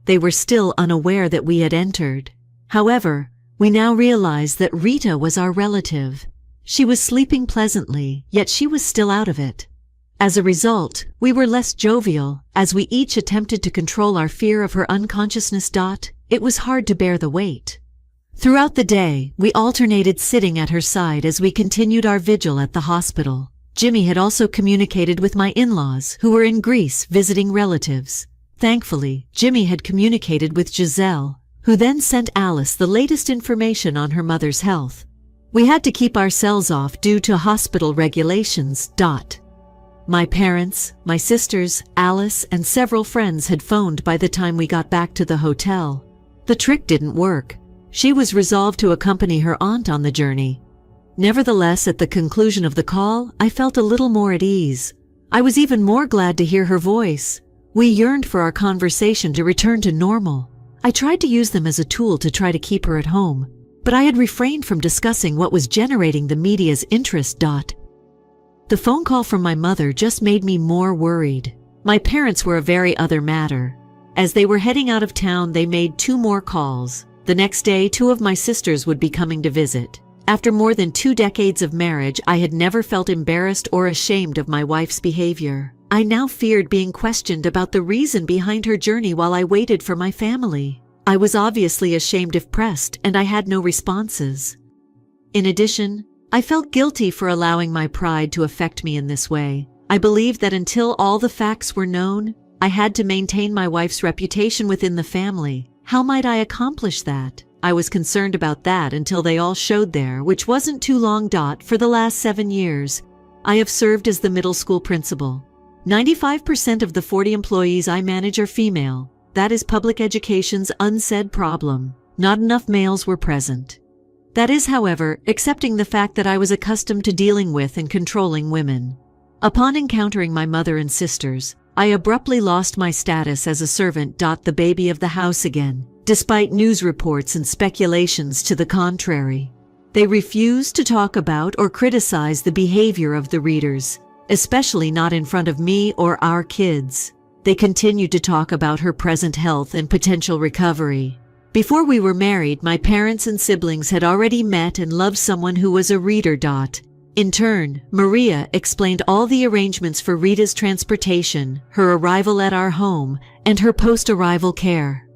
They were still unaware that we had entered. However, we now realized that Rita was our relative. She was sleeping pleasantly, yet she was still out of it. As a result, we were less jovial, as we each attempted to control our fear of her unconsciousness. It was hard to bear the weight. Throughout the day, we alternated sitting at her side as we continued our vigil at the hospital. Jimmy had also communicated with my in-laws, who were in Greece visiting relatives. Thankfully, Jimmy had communicated with Giselle, who then sent Alice the latest information on her mother's health. We had to keep ourselves off due to hospital regulations. My parents, my sisters, Alice, and several friends had phoned by the time we got back to the hotel. The trick didn't work. She was resolved to accompany her aunt on the journey. Nevertheless, at the conclusion of the call, I felt a little more at ease. I was even more glad to hear her voice. We yearned for our conversation to return to normal. I tried to use them as a tool to try to keep her at home, but I had refrained from discussing what was generating the media's interest. The phone call from my mother just made me more worried. My parents were a very other matter. As they were heading out of town, they made 2 more calls. The next day, 2 of my sisters would be coming to visit. After more than 2 decades of marriage, I had never felt embarrassed or ashamed of my wife's behavior. I now feared being questioned about the reason behind her journey while I waited for my family. I was obviously ashamed if pressed, and I had no responses. In addition, I felt guilty for allowing my pride to affect me in this way. I believed that until all the facts were known, I had to maintain my wife's reputation within the family. How might I accomplish that? I was concerned about that until they all showed there, which wasn't too long. For the last 7 years, I have served as the middle school principal. 95% of the 40 employees I manage are female. That is public education's unsaid problem. Not enough males were present. That is, however, accepting the fact that I was accustomed to dealing with and controlling women. Upon encountering my mother and sisters, I abruptly lost my status as a servant. The baby of the house again, despite news reports and speculations to the contrary. They refused to talk about or criticize the behavior of the readers, especially not in front of me or our kids. They continued to talk about her present health and potential recovery. Before we were married, my parents and siblings had already met and loved someone who was a reader. In turn, Maria explained all the arrangements for Rita's transportation, her arrival at our home, and her post-arrival care.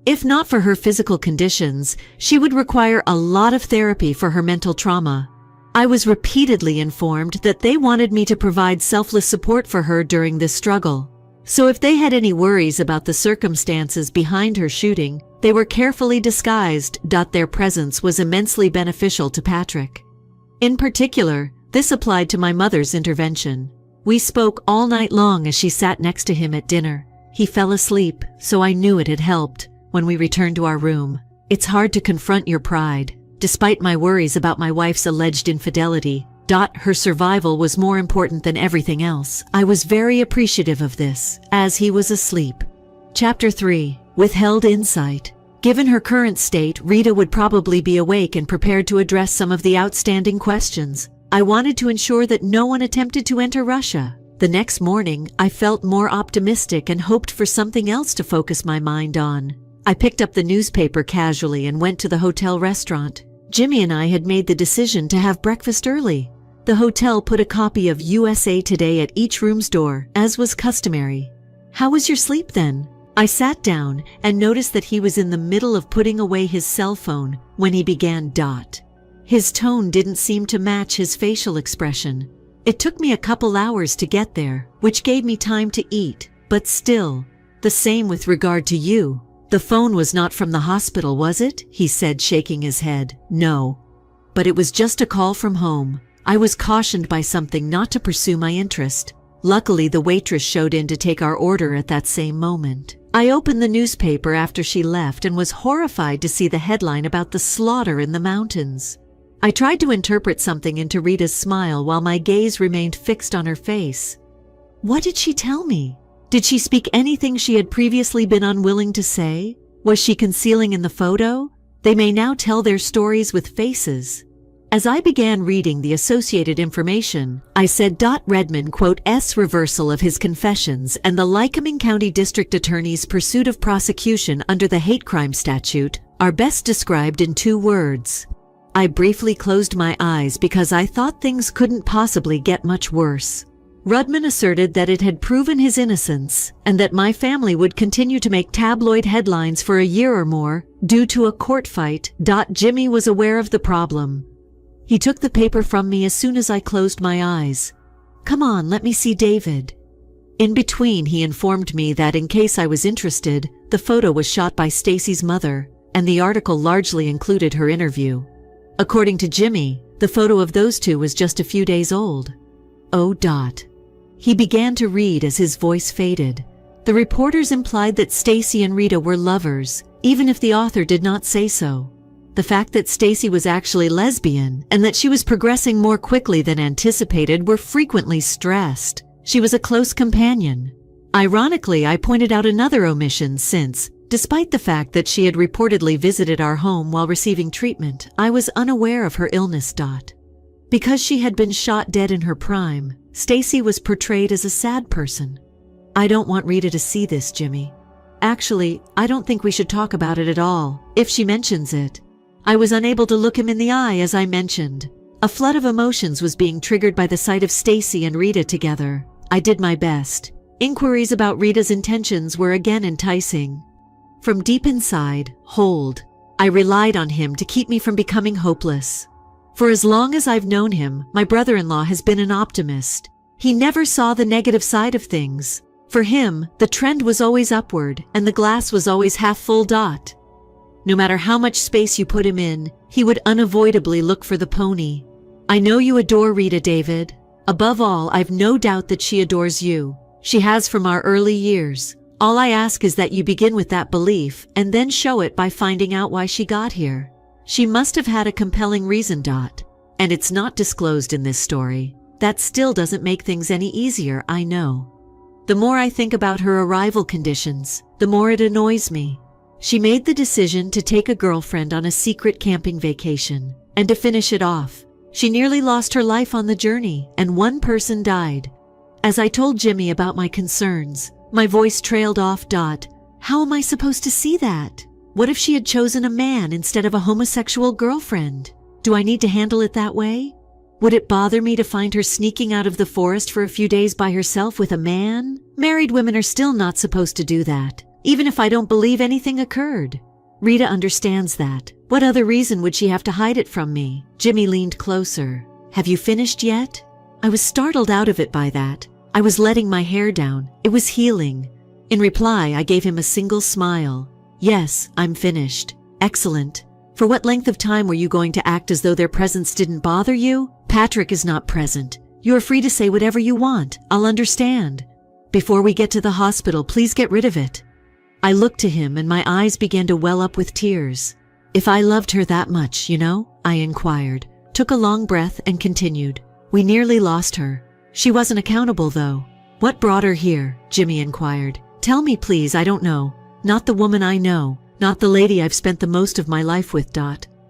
If not for her physical conditions, she would require a lot of therapy for her mental trauma. I was repeatedly informed that they wanted me to provide selfless support for her during this struggle. So if they had any worries about the circumstances behind her shooting, they were carefully disguised. Their presence was immensely beneficial to Patrick. In particular, this applied to my mother's intervention. We spoke all night long as she sat next to him at dinner. He fell asleep, so I knew it had helped. When we returned to our room, it's hard to confront your pride. Despite my worries about my wife's alleged infidelity, her survival was more important than everything else. I was very appreciative of this, as he was asleep. Chapter 3. Withheld Insight. Given her current state, Rita would probably be awake and prepared to address some of the outstanding questions. I wanted to ensure that no one attempted to enter Russia. The next morning, I felt more optimistic and hoped for something else to focus my mind on. I picked up the newspaper casually and went to the hotel restaurant. Jimmy and I had made the decision to have breakfast early. The hotel put a copy of USA Today at each room's door, as was customary. "How was your sleep then?" I sat down and noticed that he was in the middle of putting away his cell phone when he began. His tone didn't seem to match his facial expression. It took me a couple hours to get there, which gave me time to eat, but still, the same with regard to you. "The phone was not from the hospital, was it?" he said, shaking his head. "No. But it was just a call from home. I was cautioned by something not to pursue my interest. Luckily, the waitress showed in to take our order at that same moment." I opened the newspaper after she left and was horrified to see the headline about the slaughter in the mountains. I tried to interpret something into Rita's smile while my gaze remained fixed on her face. What did she tell me? Did she speak anything she had previously been unwilling to say? Was she concealing in the photo? They may now tell their stories with faces. As I began reading the associated information, I said Redmond, S. reversal of his confessions and the Lycoming County District Attorney's pursuit of prosecution under the hate crime statute are best described in 2 words. I briefly closed my eyes because I thought things couldn't possibly get much worse. Rudman asserted that it had proven his innocence and that my family would continue to make tabloid headlines for a year or more due to a court fight. Jimmy was aware of the problem. He took the paper from me as soon as I closed my eyes. "Come on, let me see David." In between, he informed me that in case I was interested, the photo was shot by Stacy's mother, and the article largely included her interview. According to Jimmy, the photo of those 2 was just a few days old. Oh. He began to read as his voice faded. The reporters implied that Stacy and Rita were lovers, even if the author did not say so. The fact that Stacy was actually lesbian and that she was progressing more quickly than anticipated were frequently stressed. She was a close companion. Ironically, I pointed out another omission since, despite the fact that she had reportedly visited our home while receiving treatment, I was unaware of her illness. Because she had been shot dead in her prime, Stacy was portrayed as a sad person. I don't want Rita to see this, Jimmy. Actually, I don't think we should talk about it at all, if she mentions it. I was unable to look him in the eye as I mentioned. A flood of emotions was being triggered by the sight of Stacy and Rita together. I did my best. Inquiries about Rita's intentions were again enticing. From deep inside, I relied on him to keep me from becoming hopeless. For as long as I've known him, my brother-in-law has been an optimist. He never saw the negative side of things. For him, the trend was always upward, and the glass was always half full. No matter how much space you put him in, he would unavoidably look for the pony. I know you adore Rita, David. Above all, I've no doubt that she adores you. She has from our early years. All I ask is that you begin with that belief and then show it by finding out why she got here. She must have had a compelling reason. And it's not disclosed in this story. That still doesn't make things any easier, I know. The more I think about her arrival conditions, the more it annoys me. She made the decision to take a girlfriend on a secret camping vacation, and to finish it off, she nearly lost her life on the journey, and one person died. As I told Jimmy about my concerns, my voice trailed off. How am I supposed to see that? What if she had chosen a man instead of a homosexual girlfriend? Do I need to handle it that way? Would it bother me to find her sneaking out of the forest for a few days by herself with a man? Married women are still not supposed to do that, even if I don't believe anything occurred. Rita understands that. What other reason would she have to hide it from me? Jimmy leaned closer. Have you finished yet? I was startled out of it by that. I was letting my hair down. It was healing. In reply, I gave him a single smile. Yes, I'm finished. Excellent. For what length of time were you going to act as though their presence didn't bother you? Patrick is not present. You're free to say whatever you want. I'll understand. Before we get to the hospital, please get rid of it. I looked to him and my eyes began to well up with tears. If I loved her that much, I inquired, took a long breath and continued. We nearly lost her. She wasn't accountable though. What brought her here? Jimmy inquired. Tell me please, I don't know. Not the woman I know. Not the lady I've spent the most of my life with.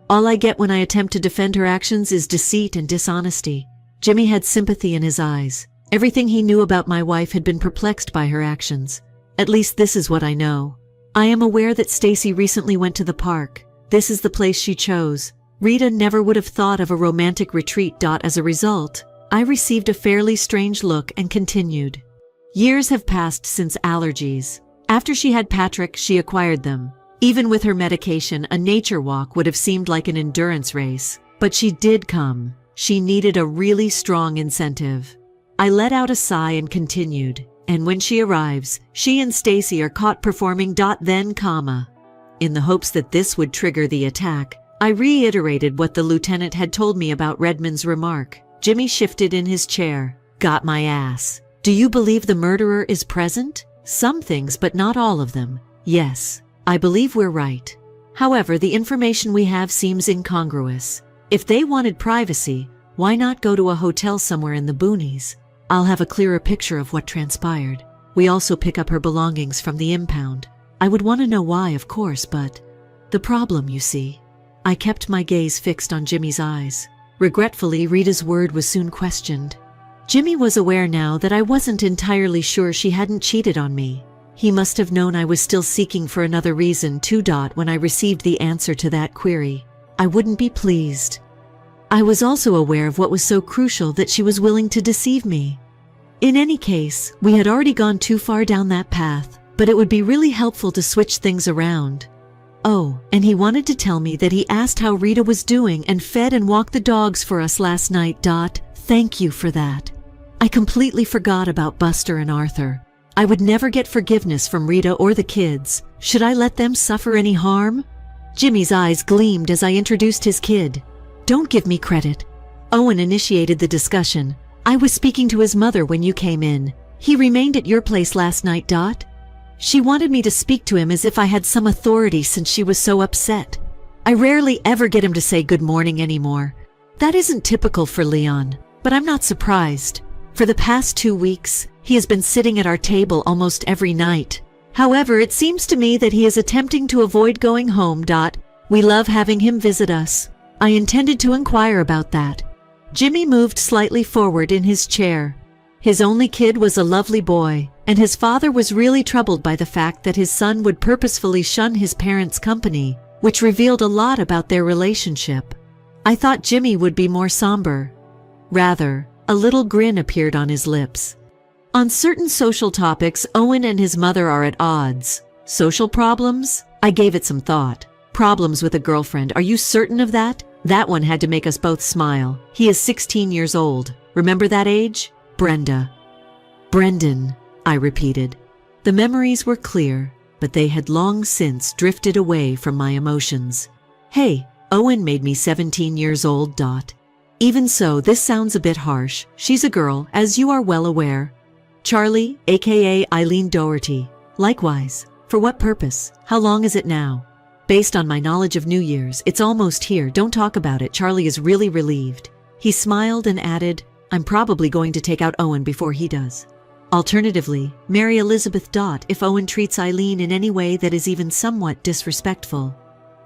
All I get when I attempt to defend her actions is deceit and dishonesty. Jimmy had sympathy in his eyes. Everything he knew about my wife had been perplexed by her actions. At least this is what I know. I am aware that Stacy recently went to the park. This is the place she chose. Rita never would have thought of a romantic retreat. As a result, I received a fairly strange look and continued. Years have passed since allergies. After she had Patrick, she acquired them. Even with her medication, a nature walk would have seemed like an endurance race. But she did come. She needed a really strong incentive. I let out a sigh and continued. And when she arrives, she and Stacy are caught performing. Then, in the hopes that this would trigger the attack, I reiterated what the lieutenant had told me about Redmond's remark. Jimmy shifted in his chair. Got my ass. Do you believe the murderer is present? Some things, but not all of them. Yes, I believe we're right. However, the information we have seems incongruous. If they wanted privacy, why not go to a hotel somewhere in the boonies? I'll have a clearer picture of what transpired. We also pick up her belongings from the impound. I would want to know why, of course, but the problem, you see. I kept my gaze fixed on Jimmy's eyes. Regretfully, Rita's word was soon questioned. Jimmy was aware now that I wasn't entirely sure she hadn't cheated on me. He must have known I was still seeking for another reason too. When I received the answer to that query, I wouldn't be pleased. I was also aware of what was so crucial, that she was willing to deceive me. In any case, we had already gone too far down that path, but it would be really helpful to switch things around. Oh, and he wanted to tell me that he asked how Rita was doing and fed and walked the dogs for us last night. Thank you for that. I completely forgot about Buster and Arthur. I would never get forgiveness from Rita or the kids. Should I let them suffer any harm? Jimmy's eyes gleamed as I introduced his kid. Don't give me credit. Owen initiated the discussion. I was speaking to his mother when you came in. He remained at your place last night. She wanted me to speak to him as if I had some authority since she was so upset. I rarely ever get him to say good morning anymore. That isn't typical for Leon, but I'm not surprised. For the past 2 weeks, he has been sitting at our table almost every night. However, it seems to me that he is attempting to avoid going home. We love having him visit us. I intended to inquire about that. Jimmy moved slightly forward in his chair. His only kid was a lovely boy, and his father was really troubled by the fact that his son would purposefully shun his parents' company, which revealed a lot about their relationship. I thought Jimmy would be more somber. Rather, a little grin appeared on his lips. On certain social topics, Owen and his mother are at odds. Social problems? I gave it some thought. Problems with a girlfriend, are you certain of that? That one had to make us both smile. He is 16 years old. Remember that age? Brenda. Brendan, I repeated. The memories were clear, but they had long since drifted away from my emotions. Hey, Owen made me 17 years old. Even so, this sounds a bit harsh. She's a girl, as you are well aware. Charlie, aka Eileen Doherty. Likewise. For what purpose? How long is it now? Based on my knowledge of New Year's, it's almost here. Don't talk about it. Charlie is really relieved. He smiled and added, I'm probably going to take out Owen before he does. Alternatively, Mary Elizabeth. If Owen treats Eileen in any way that is even somewhat disrespectful.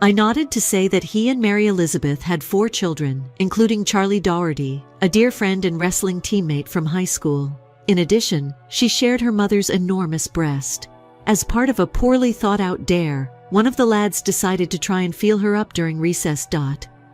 I nodded to say that he and Mary Elizabeth had 4 children, including Charlie Doherty, a dear friend and wrestling teammate from high school. In addition, she shared her mother's enormous breast. As part of a poorly thought-out dare, one of the lads decided to try and feel her up during recess.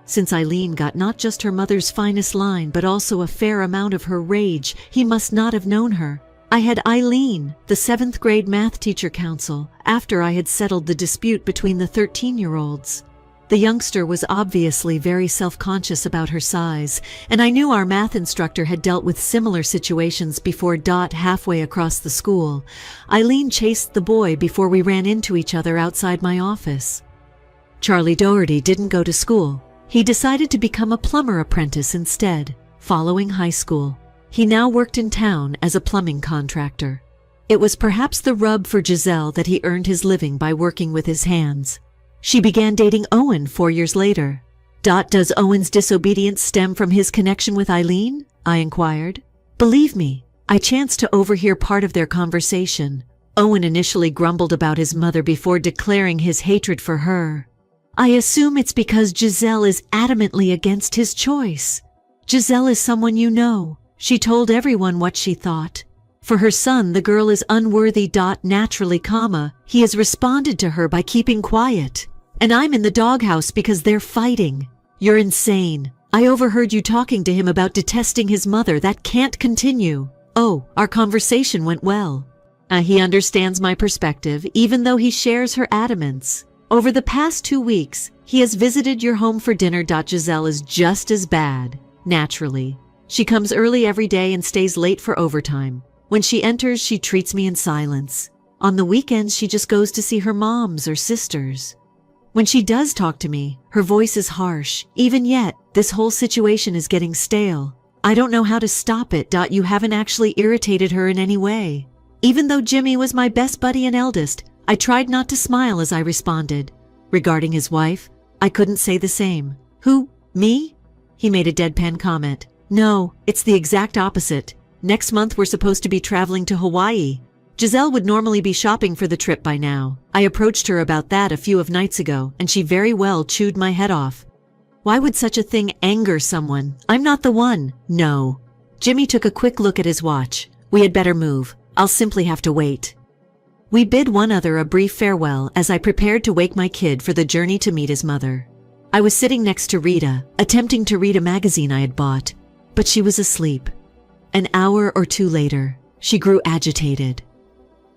Since Eileen got not just her mother's finest line but also a fair amount of her rage, he must not have known her. I had Eileen, the 7th grade math teacher, counsel after I had settled the dispute between the 13-year-olds. The youngster was obviously very self-conscious about her size, and I knew our math instructor had dealt with similar situations before. Halfway across the school, Eileen chased the boy before we ran into each other outside my office. Charlie Doherty didn't go to school. He decided to become a plumber apprentice instead, following high school. He now worked in town as a plumbing contractor. It was perhaps the rub for Giselle that he earned his living by working with his hands. She began dating Owen 4 years later. Does Owen's disobedience stem from his connection with Eileen? I inquired. Believe me, I chanced to overhear part of their conversation. Owen initially grumbled about his mother before declaring his hatred for her. I assume it's because Giselle is adamantly against his choice. Giselle is someone you know. She told everyone what she thought. For her son, the girl is unworthy. Naturally, he has responded to her by keeping quiet. And I'm in the doghouse because they're fighting. You're insane. I overheard you talking to him about detesting his mother. That can't continue. Oh, our conversation went well. He understands my perspective, even though he shares her adamance. Over the past 2 weeks, he has visited your home for dinner. Giselle is just as bad. Naturally. She comes early every day and stays late for overtime. When she enters, she treats me in silence. On the weekends, she just goes to see her moms or sisters. When she does talk to me, her voice is harsh. Even yet, this whole situation is getting stale. I don't know how to stop it. You haven't actually irritated her in any way. Even though Jimmy was my best buddy and eldest, I tried not to smile as I responded. Regarding his wife, I couldn't say the same. Who? Me? He made a deadpan comment. No, it's the exact opposite. Next month we're supposed to be traveling to Hawaii. Giselle would normally be shopping for the trip by now. I approached her about that a few of nights ago, and she very well chewed my head off. Why would such a thing anger someone? I'm not the one. No. Jimmy took a quick look at his watch. We had better move. I'll simply have to wait. We bid one another a brief farewell as I prepared to wake my kid for the journey to meet his mother. I was sitting next to Rita, attempting to read a magazine I had bought, but she was asleep. An hour or 2 later, she grew agitated.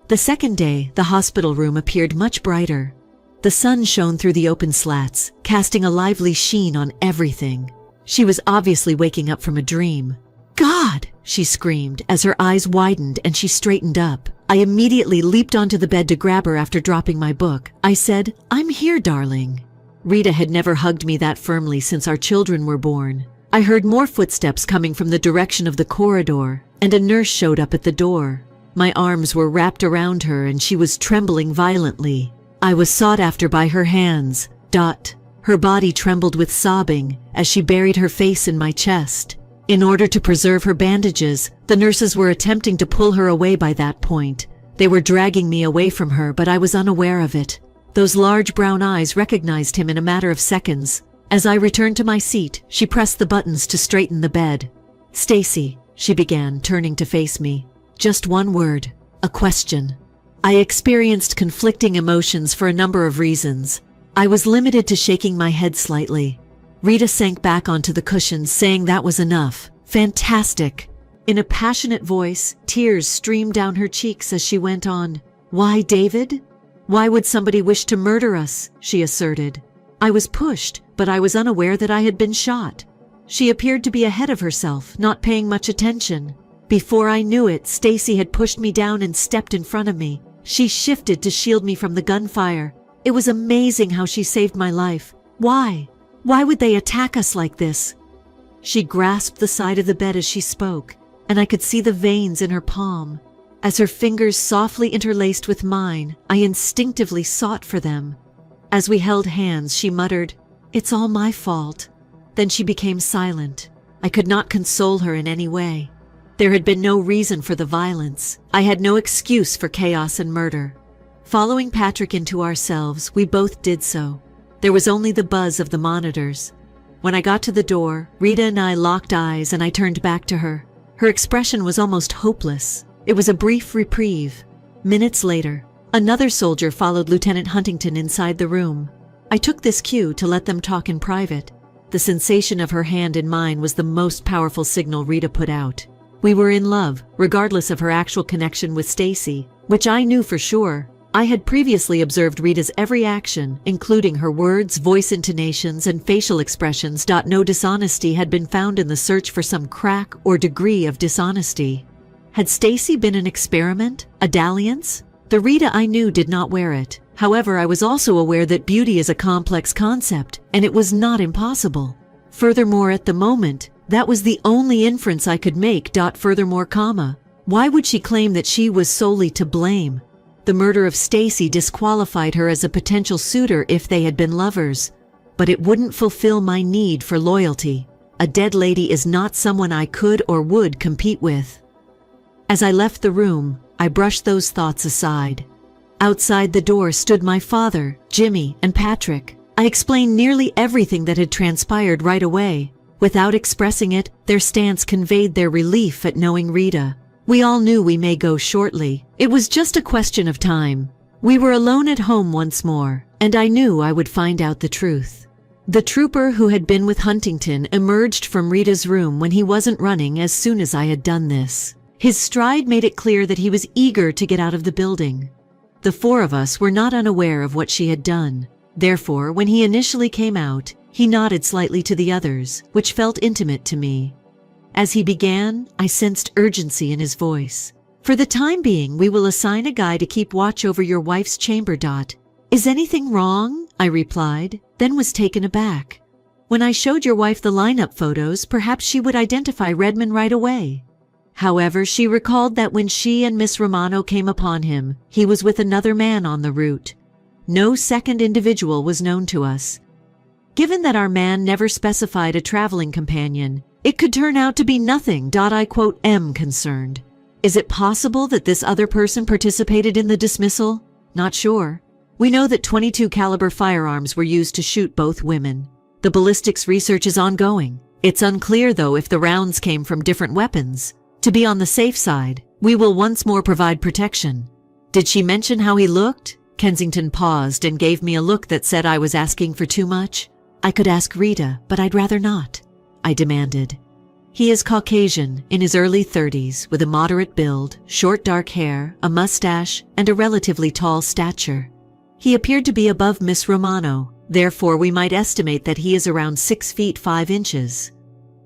The second day, the hospital room appeared much brighter. The sun shone through the open slats, casting a lively sheen on everything. She was obviously waking up from a dream. God! She screamed as her eyes widened and she straightened up. I immediately leaped onto the bed to grab her after dropping my book. I said, "I'm here, darling." Rita had never hugged me that firmly since our children were born. I heard more footsteps coming from the direction of the corridor, and a nurse showed up at the door. My arms were wrapped around her and she was trembling violently. I was sought after by her hands. Her body trembled with sobbing as she buried her face in my chest. In order to preserve her bandages, the nurses were attempting to pull her away by that point. They were dragging me away from her, but I was unaware of it. Those large brown eyes recognized him in a matter of seconds. As I returned to my seat, she pressed the buttons to straighten the bed. "Stacy," she began, turning to face me. "Just one word. A question." I experienced conflicting emotions for a number of reasons. I was limited to shaking my head slightly. Rita sank back onto the cushions, saying that was enough. "Fantastic." In a passionate voice, tears streamed down her cheeks as she went on. "Why, David? Why would somebody wish to murder us?" she asserted. I was pushed, but I was unaware that I had been shot. She appeared to be ahead of herself, not paying much attention. Before I knew it, Stacy had pushed me down and stepped in front of me. She shifted to shield me from the gunfire. It was amazing how she saved my life. Why? Why would they attack us like this? She grasped the side of the bed as she spoke, and I could see the veins in her palm. As her fingers softly interlaced with mine, I instinctively sought for them. As we held hands, she muttered, "It's all my fault." Then she became silent. I could not console her in any way. There had been no reason for the violence. I had no excuse for chaos and murder. Following Patrick into our cells, we both did so. There was only the buzz of the monitors. When I got to the door, Rita and I locked eyes and I turned back to her. Her expression was almost hopeless. It was a brief reprieve. Minutes later, another soldier followed Lieutenant Huntington inside the room. I took this cue to let them talk in private. The sensation of her hand in mine was the most powerful signal Rita put out. We were in love, regardless of her actual connection with Stacy, which I knew for sure. I had previously observed Rita's every action, including her words, voice intonations, and facial expressions. No dishonesty had been found in the search for some crack or degree of dishonesty. Had Stacy been an experiment? A dalliance? The Rita I knew did not wear it. However, I was also aware that beauty is a complex concept, and it was not impossible. Furthermore, at the moment, that was the only inference I could make. Furthermore, why would she claim that she was solely to blame? The murder of Stacy disqualified her as a potential suitor if they had been lovers. But it wouldn't fulfill my need for loyalty. A dead lady is not someone I could or would compete with. As I left the room, I brushed those thoughts aside. Outside the door stood my father, Jimmy, and Patrick. I explained nearly everything that had transpired right away. Without expressing it, their stance conveyed their relief at knowing Rita. We all knew we may go shortly. It was just a question of time. We were alone at home once more, and I knew I would find out the truth. The trooper who had been with Huntington emerged from Rita's room when he wasn't running as soon as I had done this. His stride made it clear that he was eager to get out of the building. The four of us were not unaware of what she had done. Therefore, when he initially came out, he nodded slightly to the others, which felt intimate to me. As he began, I sensed urgency in his voice. "For the time being, we will assign a guy to keep watch over your wife's chamber. Is anything wrong?" I replied, then was taken aback. "When I showed your wife the lineup photos, perhaps she would identify Redmond right away." However, she recalled that when she and Miss Romano came upon him, he was with another man on the route. No second individual was known to us. Given that our man never specified a traveling companion, it could turn out to be nothing. I am concerned. Is it possible that this other person participated in the dismissal? Not sure. We know that .22 caliber firearms were used to shoot both women. The ballistics research is ongoing. It's unclear, though, if the rounds came from different weapons. To be on the safe side, we will once more provide protection. Did she mention how he looked? Kensington paused and gave me a look that said I was asking for too much. I could ask Rita, but I'd rather not, I demanded. He is Caucasian, in his early 30s, with a moderate build, short dark hair, a mustache, and a relatively tall stature. He appeared to be above Miss Romano, therefore we might estimate that he is around 6 feet 5 inches.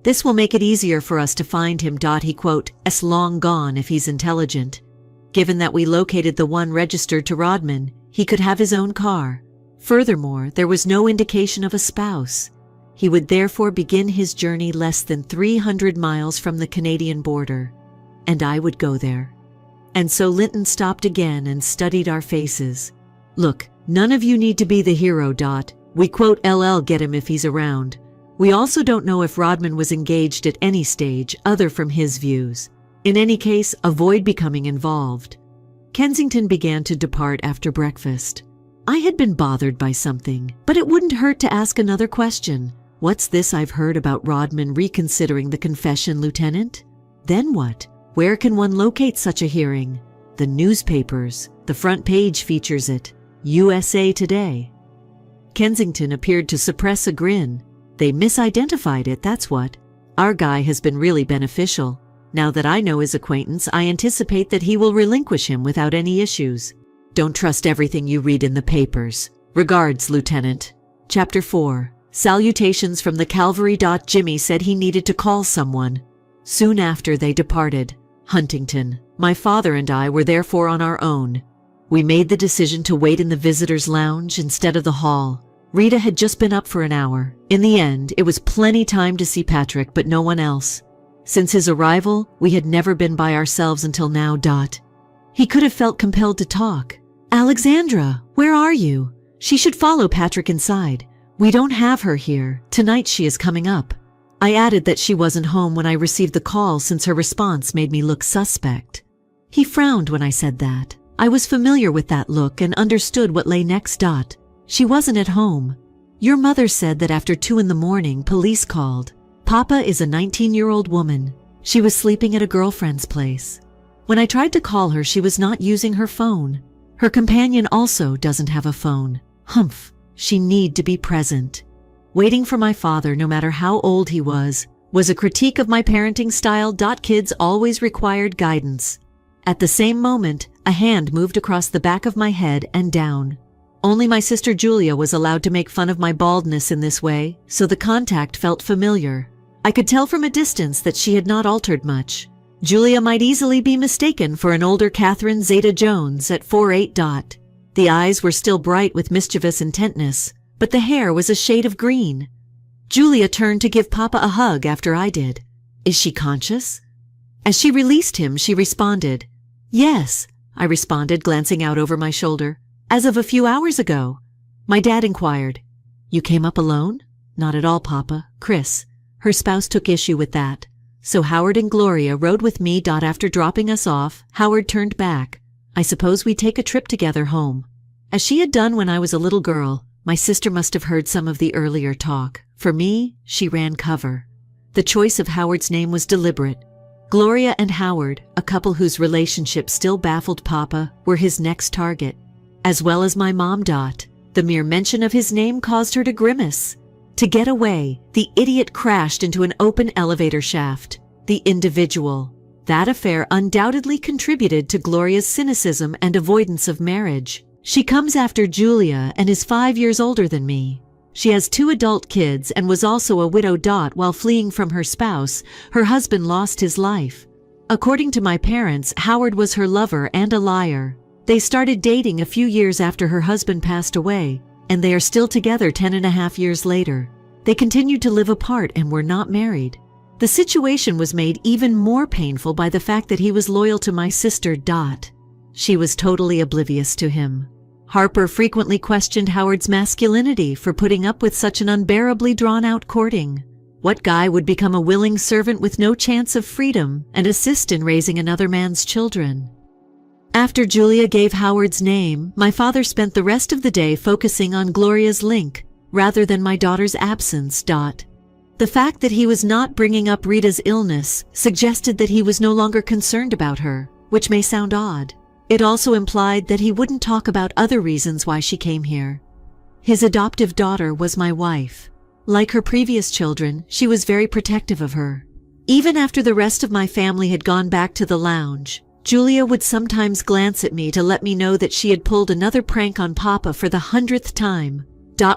This will make it easier for us to find him. He "s long gone if he's intelligent. Given that we located the one registered to Rodman, he could have his own car. Furthermore, there was no indication of a spouse. He would therefore begin his journey less than 300 miles from the Canadian border, and I would go there. And so Linton stopped again and studied our faces. "Look, none of you need to be the hero. We quote LL get him if he's around. We also don't know if Rodman was engaged at any stage other from his views. In any case, avoid becoming involved. Kensington began to depart after breakfast. I had been bothered by something, but it wouldn't hurt to ask another question. What's this I've heard about Rodman reconsidering the confession, Lieutenant? Then what? Where can one locate such a hearing? The newspapers. The front page features it. USA Today. Kensington appeared to suppress a grin. They misidentified it, that's what. Our guy has been really beneficial. Now that I know his acquaintance, I anticipate that he will relinquish him without any issues. Don't trust everything you read in the papers. Regards, Lieutenant. Chapter 4. Salutations from the Cavalry. Jimmy said he needed to call someone. Soon after they departed. Huntington. My father and I were therefore on our own. We made the decision to wait in the visitors' lounge instead of the hall. Rita had just been up for an hour. In the end, it was plenty time to see Patrick, but no one else. Since his arrival, we had never been by ourselves until now. He could have felt compelled to talk. Alexandra, where are you? She should follow Patrick inside. We don't have her here. Tonight she is coming up. I added that she wasn't home when I received the call since her response made me look suspect. He frowned when I said that. I was familiar with that look and understood what lay next. She wasn't at home. Your mother said that after 2 a.m, police called. Papa is a 19-year-old woman. She was sleeping at a girlfriend's place. When I tried to call her, she was not using her phone. Her companion also doesn't have a phone. Humph, she need to be present. Waiting for my father, no matter how old he was a critique of my parenting style. Kids always required guidance. At the same moment, a hand moved across the back of my head and down. Only my sister Julia was allowed to make fun of my baldness in this way, so the contact felt familiar. I could tell from a distance that she had not altered much. Julia might easily be mistaken for an older Catherine Zeta-Jones at 4'8". The eyes were still bright with mischievous intentness, but the hair was a shade of green. Julia turned to give Papa a hug after I did. Is she conscious? As she released him, she responded. Yes, I responded, glancing out over my shoulder. As of a few hours ago. My dad inquired. You came up alone? Not at all, Papa. Chris. Her spouse took issue with that. So Howard and Gloria rode with me. After dropping us off, Howard turned back. I suppose we take a trip together home. As she had done when I was a little girl, my sister must have heard some of the earlier talk. For me, she ran cover. The choice of Howard's name was deliberate. Gloria and Howard, a couple whose relationship still baffled Papa, were his next target. As well as my mom. The mere mention of his name caused her to grimace. To get away, the idiot crashed into an open elevator shaft. The individual. That affair undoubtedly contributed to Gloria's cynicism and avoidance of marriage. She comes after Julia and is 5 years older than me. She has 2 adult kids and was also a widow. While fleeing from her spouse, her husband lost his life. According to my parents, Howard was her lover and a liar. They started dating a few years after her husband passed away, and they are still together 10.5 years later. They continued to live apart and were not married. The situation was made even more painful by the fact that he was loyal to my sister. She was totally oblivious to him. Harper frequently questioned Howard's masculinity for putting up with such an unbearably drawn-out courting. What guy would become a willing servant with no chance of freedom and assist in raising another man's children? After Julia gave Howard's name, my father spent the rest of the day focusing on Gloria's link, rather than my daughter's absence. The fact that he was not bringing up Rita's illness suggested that he was no longer concerned about her, which may sound odd. It also implied that he wouldn't talk about other reasons why she came here. His adoptive daughter was my wife. Like her previous children, she was very protective of her. Even after the rest of my family had gone back to the lounge, Julia would sometimes glance at me to let me know that she had pulled another prank on Papa for the 100th time.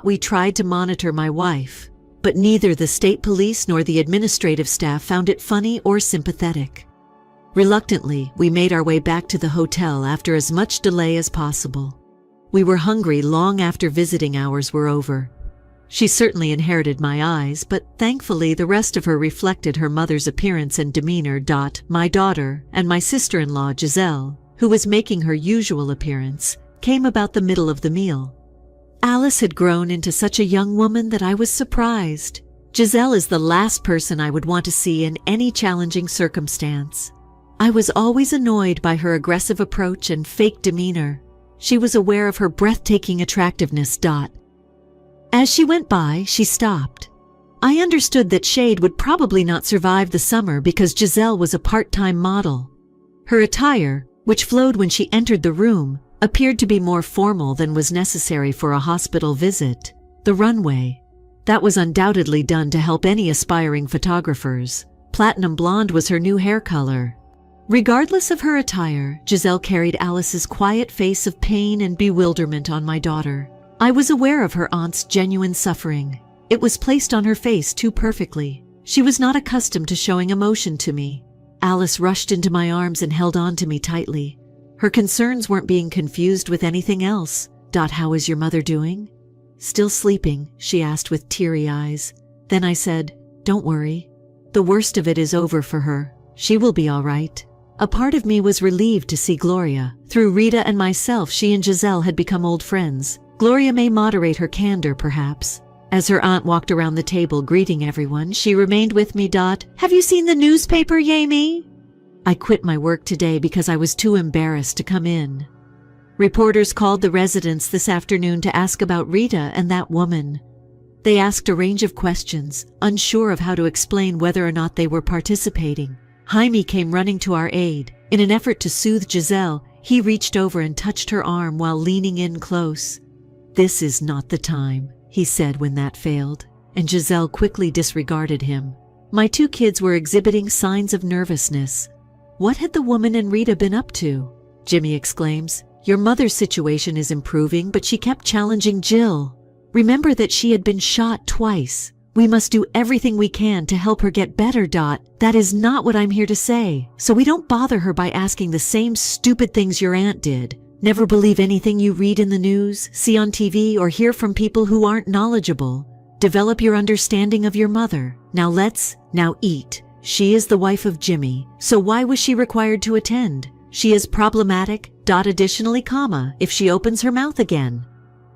We tried to monitor my wife, but neither the state police nor the administrative staff found it funny or sympathetic. Reluctantly, we made our way back to the hotel after as much delay as possible. We were hungry long after visiting hours were over. She certainly inherited my eyes, but thankfully the rest of her reflected her mother's appearance and demeanor. My daughter and my sister-in-law Giselle, who was making her usual appearance, came about the middle of the meal. Alice had grown into such a young woman that I was surprised. Giselle is the last person I would want to see in any challenging circumstance. I was always annoyed by her aggressive approach and fake demeanor. She was aware of her breathtaking attractiveness. As she went by, she stopped. I understood that Shade would probably not survive the summer because Giselle was a part-time model. Her attire, which flowed when she entered the room, appeared to be more formal than was necessary for a hospital visit. The runway. That was undoubtedly done to help any aspiring photographers. Platinum blonde was her new hair color. Regardless of her attire, Giselle carried Alice's quiet face of pain and bewilderment on my daughter. I was aware of her aunt's genuine suffering. It was placed on her face too perfectly. She was not accustomed to showing emotion to me. Alice rushed into my arms and held on to me tightly. Her concerns weren't being confused with anything else. How is your mother doing? Still sleeping, she asked with teary eyes. Then I said, don't worry. The worst of it is over for her. She will be all right. A part of me was relieved to see Gloria. Through Rita and myself, she and Giselle had become old friends. Gloria may moderate her candor, perhaps. As her aunt walked around the table greeting everyone, she remained with me. Have you seen the newspaper, Yami? I quit my work today because I was too embarrassed to come in. Reporters called the residence this afternoon to ask about Rita and that woman. They asked a range of questions, unsure of how to explain whether or not they were participating. Jaime came running to our aid. In an effort to soothe Giselle, he reached over and touched her arm while leaning in close. This is not the time, he said when that failed, and Giselle quickly disregarded him. My two kids were exhibiting signs of nervousness. What had the woman and Rita been up to? Jimmy exclaims, your mother's situation is improving, but she kept challenging Jill. Remember that she had been shot twice. We must do everything we can to help her get better. That is not what I'm here to say. So we don't bother her by asking the same stupid things your aunt did. Never believe anything you read in the news, see on TV, or hear from people who aren't knowledgeable. Develop your understanding of your mother. Now eat. She is the wife of Jimmy, so why was she required to attend? She is problematic. Additionally, if she opens her mouth again.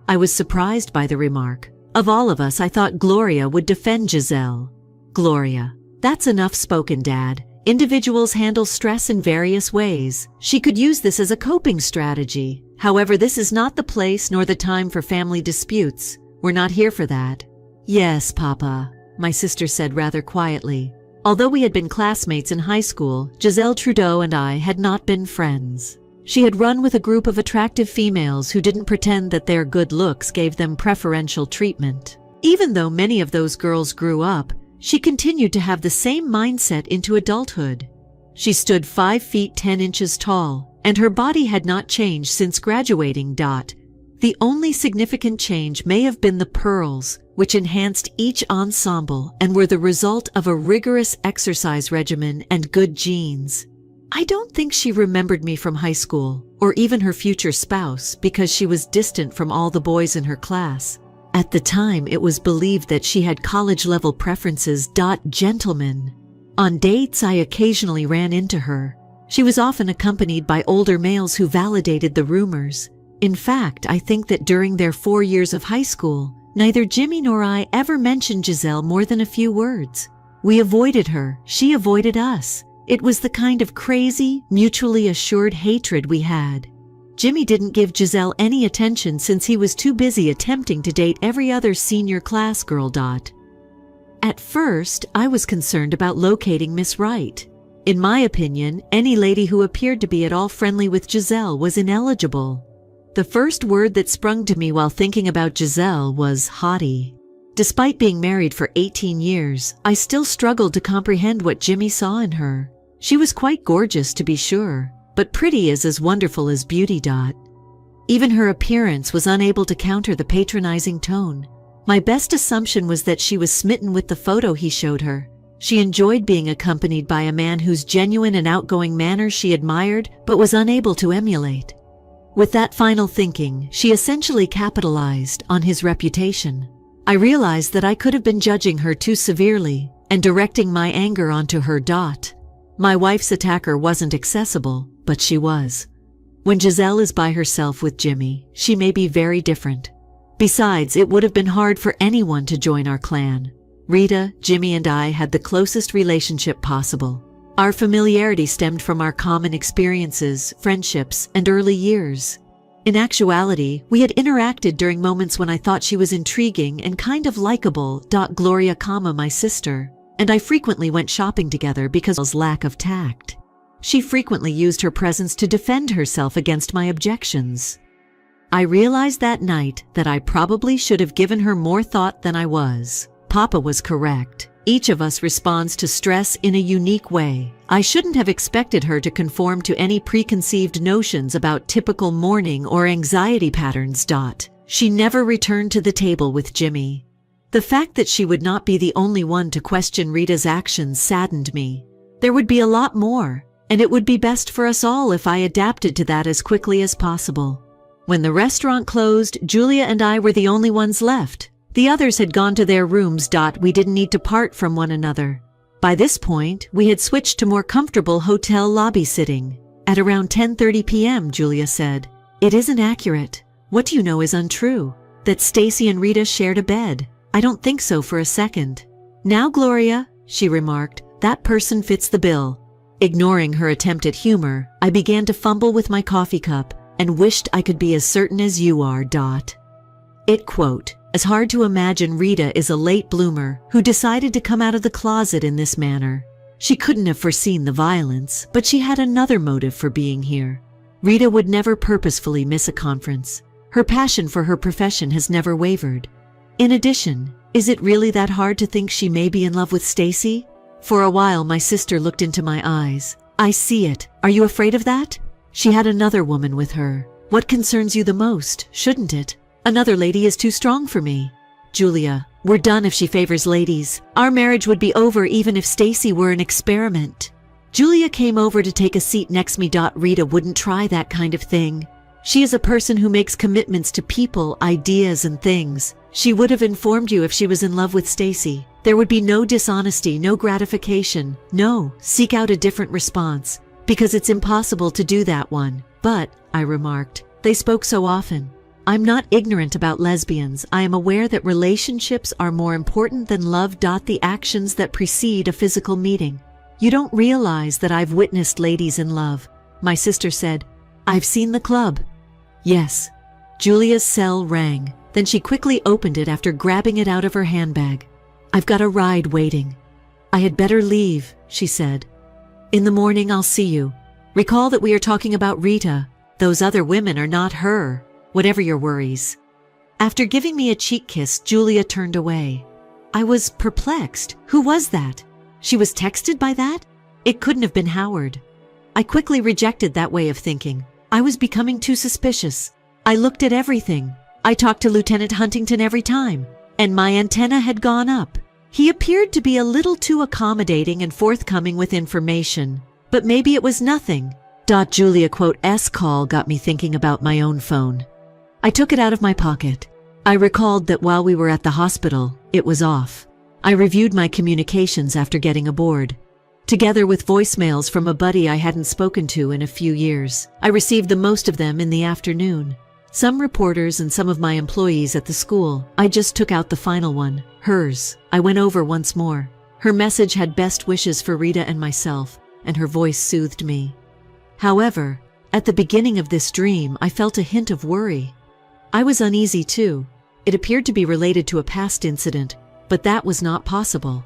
I was surprised by the remark. Of all of us, I thought Gloria would defend Giselle. Gloria. That's enough spoken, Dad. Individuals handle stress in various ways. She could use this as a coping strategy. However, this is not the place nor the time for family disputes. We're not here for that. Yes, Papa, my sister said rather quietly. Although we had been classmates in high school, Giselle Trudeau and I had not been friends. She had run with a group of attractive females who didn't pretend that their good looks gave them preferential treatment. Even though many of those girls grew up, she continued to have the same mindset into adulthood. She stood 5 feet 10 inches tall, and her body had not changed since graduating. The only significant change may have been the pearls, which enhanced each ensemble and were the result of a rigorous exercise regimen and good genes. I don't think she remembered me from high school, or even her future spouse, because she was distant from all the boys in her class. At the time, it was believed that she had college-level preferences. Gentlemen. On dates, I occasionally ran into her. She was often accompanied by older males who validated the rumors. In fact, I think that during their 4 years of high school, neither Jimmy nor I ever mentioned Giselle more than a few words. We avoided her, she avoided us. It was the kind of crazy, mutually assured hatred we had. Jimmy didn't give Giselle any attention since he was too busy attempting to date every other senior class girl. At first, I was concerned about locating Miss Wright. In my opinion, any lady who appeared to be at all friendly with Giselle was ineligible. The first word that sprung to me while thinking about Giselle was hottie. Despite being married for 18 years, I still struggled to comprehend what Jimmy saw in her. She was quite gorgeous, to be sure, but pretty is as wonderful as beauty. Even her appearance was unable to counter the patronizing tone. My best assumption was that she was smitten with the photo he showed her. She enjoyed being accompanied by a man whose genuine and outgoing manner she admired but was unable to emulate. With that final thinking, she essentially capitalized on his reputation. I realized that I could have been judging her too severely and directing my anger onto her. My wife's attacker wasn't accessible, but she was. When Giselle is by herself with Jimmy, she may be very different. Besides, it would have been hard for anyone to join our clan. Rita, Jimmy, and I had the closest relationship possible. Our familiarity stemmed from our common experiences, friendships, and early years. In actuality, we had interacted during moments when I thought she was intriguing and kind of likable. Gloria, my sister, and I frequently went shopping together because of lack of tact. She frequently used her presence to defend herself against my objections. I realized that night that I probably should have given her more thought than I was. Papa was correct. Each of us responds to stress in a unique way. I shouldn't have expected her to conform to any preconceived notions about typical mourning or anxiety patterns. She never returned to the table with Jimmy. The fact that she would not be the only one to question Rita's actions saddened me. There would be a lot more, and it would be best for us all if I adapted to that as quickly as possible. When the restaurant closed, Julia and I were the only ones left. The others had gone to their rooms. We didn't need to part from one another. By this point, we had switched to more comfortable hotel lobby sitting. At around 10:30 p.m., Julia said, "It isn't accurate. What do you know is untrue? That Stacy and Rita shared a bed. I don't think so for a second." "Now, Gloria," she remarked, "that person fits the bill." Ignoring her attempt at humor, I began to fumble with my coffee cup and wished I could be as certain as you are. It quote, "As hard to imagine Rita is a late bloomer who decided to come out of the closet in this manner. She couldn't have foreseen the violence, but she had another motive for being here. Rita would never purposefully miss a conference. Her passion for her profession has never wavered. In addition, is it really that hard to think she may be in love with Stacy?" For a while, my sister looked into my eyes. "I see it. Are you afraid of that? She had another woman with her. What concerns you the most, shouldn't it? Another lady is too strong for me." "Julia, we're done if she favors ladies. Our marriage would be over even if Stacy were an experiment." Julia came over to take a seat next to me. "Rita wouldn't try that kind of thing. She is a person who makes commitments to people, ideas, and things. She would have informed you if she was in love with Stacy. There would be no dishonesty, no gratification. No, seek out a different response, because it's impossible to do that one." "But," I remarked, "they spoke so often." "I'm not ignorant about lesbians. I am aware that relationships are more important than love. The actions that precede a physical meeting. You don't realize that I've witnessed ladies in love." My sister said, "I've seen the club." "Yes." Julia's cell rang. Then she quickly opened it after grabbing it out of her handbag. "I've got a ride waiting." "I had better leave," she said. "In the morning I'll see you. Recall that we are talking about Rita. Those other women are not her, whatever your worries." After giving me a cheek kiss, Julia turned away. I was perplexed. Who was that? She was texted by that? It couldn't have been Howard. I quickly rejected that way of thinking. I was becoming too suspicious. I looked at everything. I talked to Lieutenant Huntington every time, and my antenna had gone up. He appeared to be a little too accommodating and forthcoming with information, but maybe it was nothing. Julia S call got me thinking about my own phone. I took it out of my pocket. I recalled that while we were at the hospital, it was off. I reviewed my communications after getting aboard. Together with voicemails from a buddy I hadn't spoken to in a few years, I received the most of them in the afternoon. Some reporters and some of my employees at the school. I just took out the final one, hers. I went over once more. Her message had best wishes for Rita and myself, and her voice soothed me. However, at the beginning of this dream, I felt a hint of worry. I was uneasy too. It appeared to be related to a past incident, but that was not possible.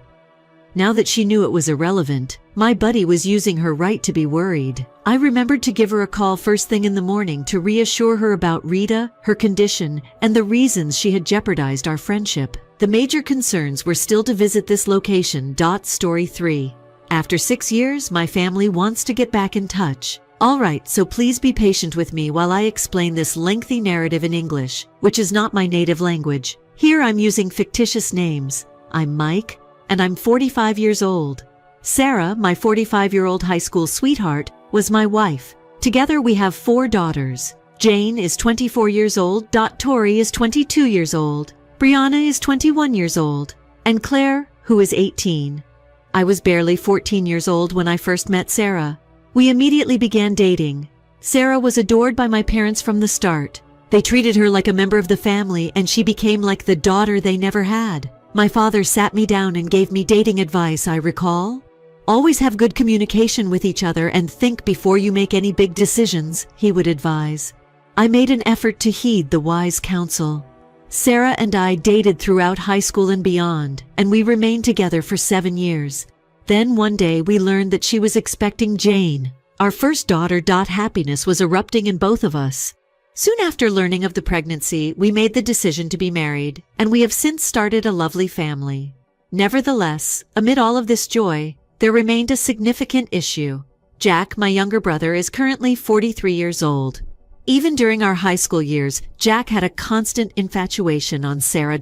Now that she knew it was irrelevant, my buddy was using her right to be worried. I remembered to give her a call first thing in the morning to reassure her about Rita, her condition, and the reasons she had jeopardized our friendship. The major concerns were still to visit this location. Story 3. After 6 years, my family wants to get back in touch. All right, so please be patient with me while I explain this lengthy narrative in English, which is not my native language. Here I'm using fictitious names. I'm Mike, and I'm 45 years old. Sarah, my 45-year-old high school sweetheart, was my wife. Together we have 4 daughters. Jane is 24 years old, Tori is 22 years old, Brianna is 21 years old, and Claire, who is 18. I was barely 14 years old when I first met Sarah. We immediately began dating. Sarah was adored by my parents from the start. They treated her like a member of the family, and she became like the daughter they never had. My father sat me down and gave me dating advice, I recall. Always have good communication with each other and think before you make any big decisions, he would advise. I made an effort to heed the wise counsel. Sarah and I dated throughout high school and beyond, and we remained together for 7 years. Then one day we learned that she was expecting Jane. Our first daughter. Happiness was erupting in both of us. Soon after learning of the pregnancy, we made the decision to be married, and we have since started a lovely family. Nevertheless, amid all of this joy, there remained a significant issue. Jack, my younger brother, is currently 43 years old. Even during our high school years, Jack had a constant infatuation on Sarah.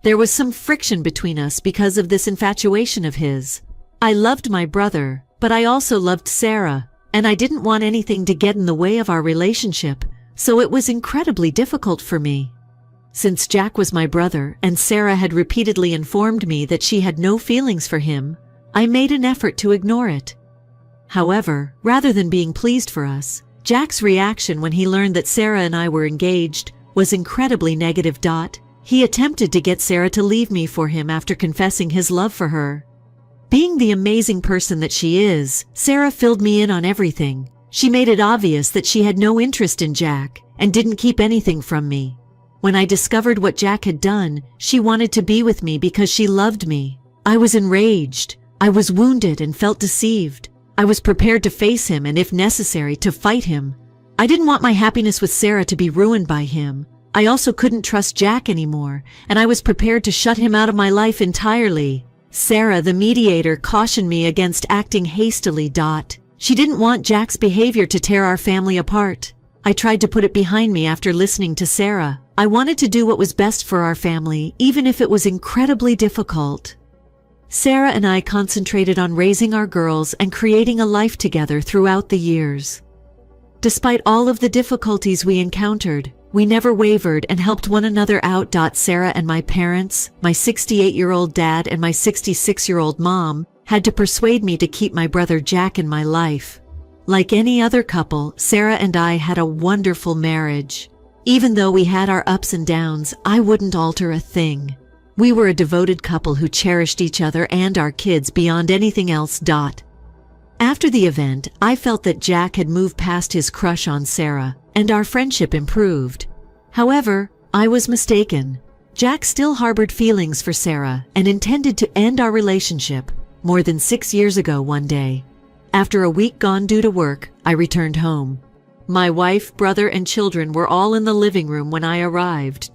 There was some friction between us because of this infatuation of his. I loved my brother, but I also loved Sarah, and I didn't want anything to get in the way of our relationship, so it was incredibly difficult for me. Since Jack was my brother and Sarah had repeatedly informed me that she had no feelings for him, I made an effort to ignore it. However, rather than being pleased for us, Jack's reaction when he learned that Sarah and I were engaged was incredibly negative. He attempted to get Sarah to leave me for him after confessing his love for her. Being the amazing person that she is, Sarah filled me in on everything. She made it obvious that she had no interest in Jack and didn't keep anything from me. When I discovered what Jack had done, she wanted to be with me because she loved me. I was enraged. I was wounded and felt deceived. I was prepared to face him and, if necessary, to fight him. I didn't want my happiness with Sarah to be ruined by him. I also couldn't trust Jack anymore, and I was prepared to shut him out of my life entirely. Sarah, the mediator, cautioned me against acting hastily. She didn't want Jack's behavior to tear our family apart. I tried to put it behind me after listening to Sarah. I wanted to do what was best for our family, even if it was incredibly difficult. Sarah and I concentrated on raising our girls and creating a life together throughout the years. Despite all of the difficulties we encountered, we never wavered and helped one another out. Sarah and my parents, my 68-year-old dad and my 66-year-old mom, had to persuade me to keep my brother Jack in my life. Like any other couple, Sarah and I had a wonderful marriage. Even though we had our ups and downs, I wouldn't alter a thing. We were a devoted couple who cherished each other and our kids beyond anything else. After the event, I felt that Jack had moved past his crush on Sarah, and our friendship improved. However, I was mistaken. Jack still harbored feelings for Sarah and intended to end our relationship more than 6 years ago one day. After a week gone due to work, I returned home. My wife, brother, and children were all in the living room when I arrived.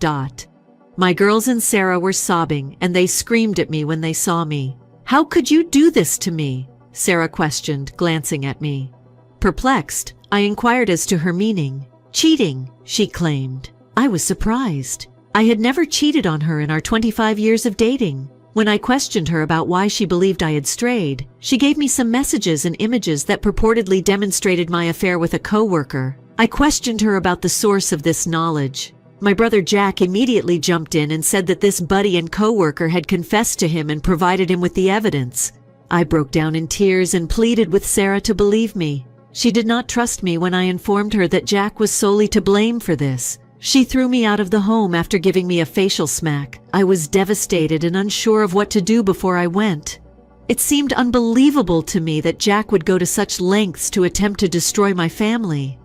My girls and Sarah were sobbing, and they screamed at me when they saw me. "How could you do this to me?" Sarah questioned, glancing at me. Perplexed, I inquired as to her meaning. "Cheating," she claimed. I was surprised. I had never cheated on her in our 25 years of dating. When I questioned her about why she believed I had strayed, she gave me some messages and images that purportedly demonstrated my affair with a coworker. I questioned her about the source of this knowledge. My brother Jack immediately jumped in and said that this buddy and coworker had confessed to him and provided him with the evidence. I broke down in tears and pleaded with Sarah to believe me. She did not trust me when I informed her that Jack was solely to blame for this. She threw me out of the home after giving me a facial smack. I was devastated and unsure of what to do before I went. It seemed unbelievable to me that Jack would go to such lengths to attempt to destroy my family.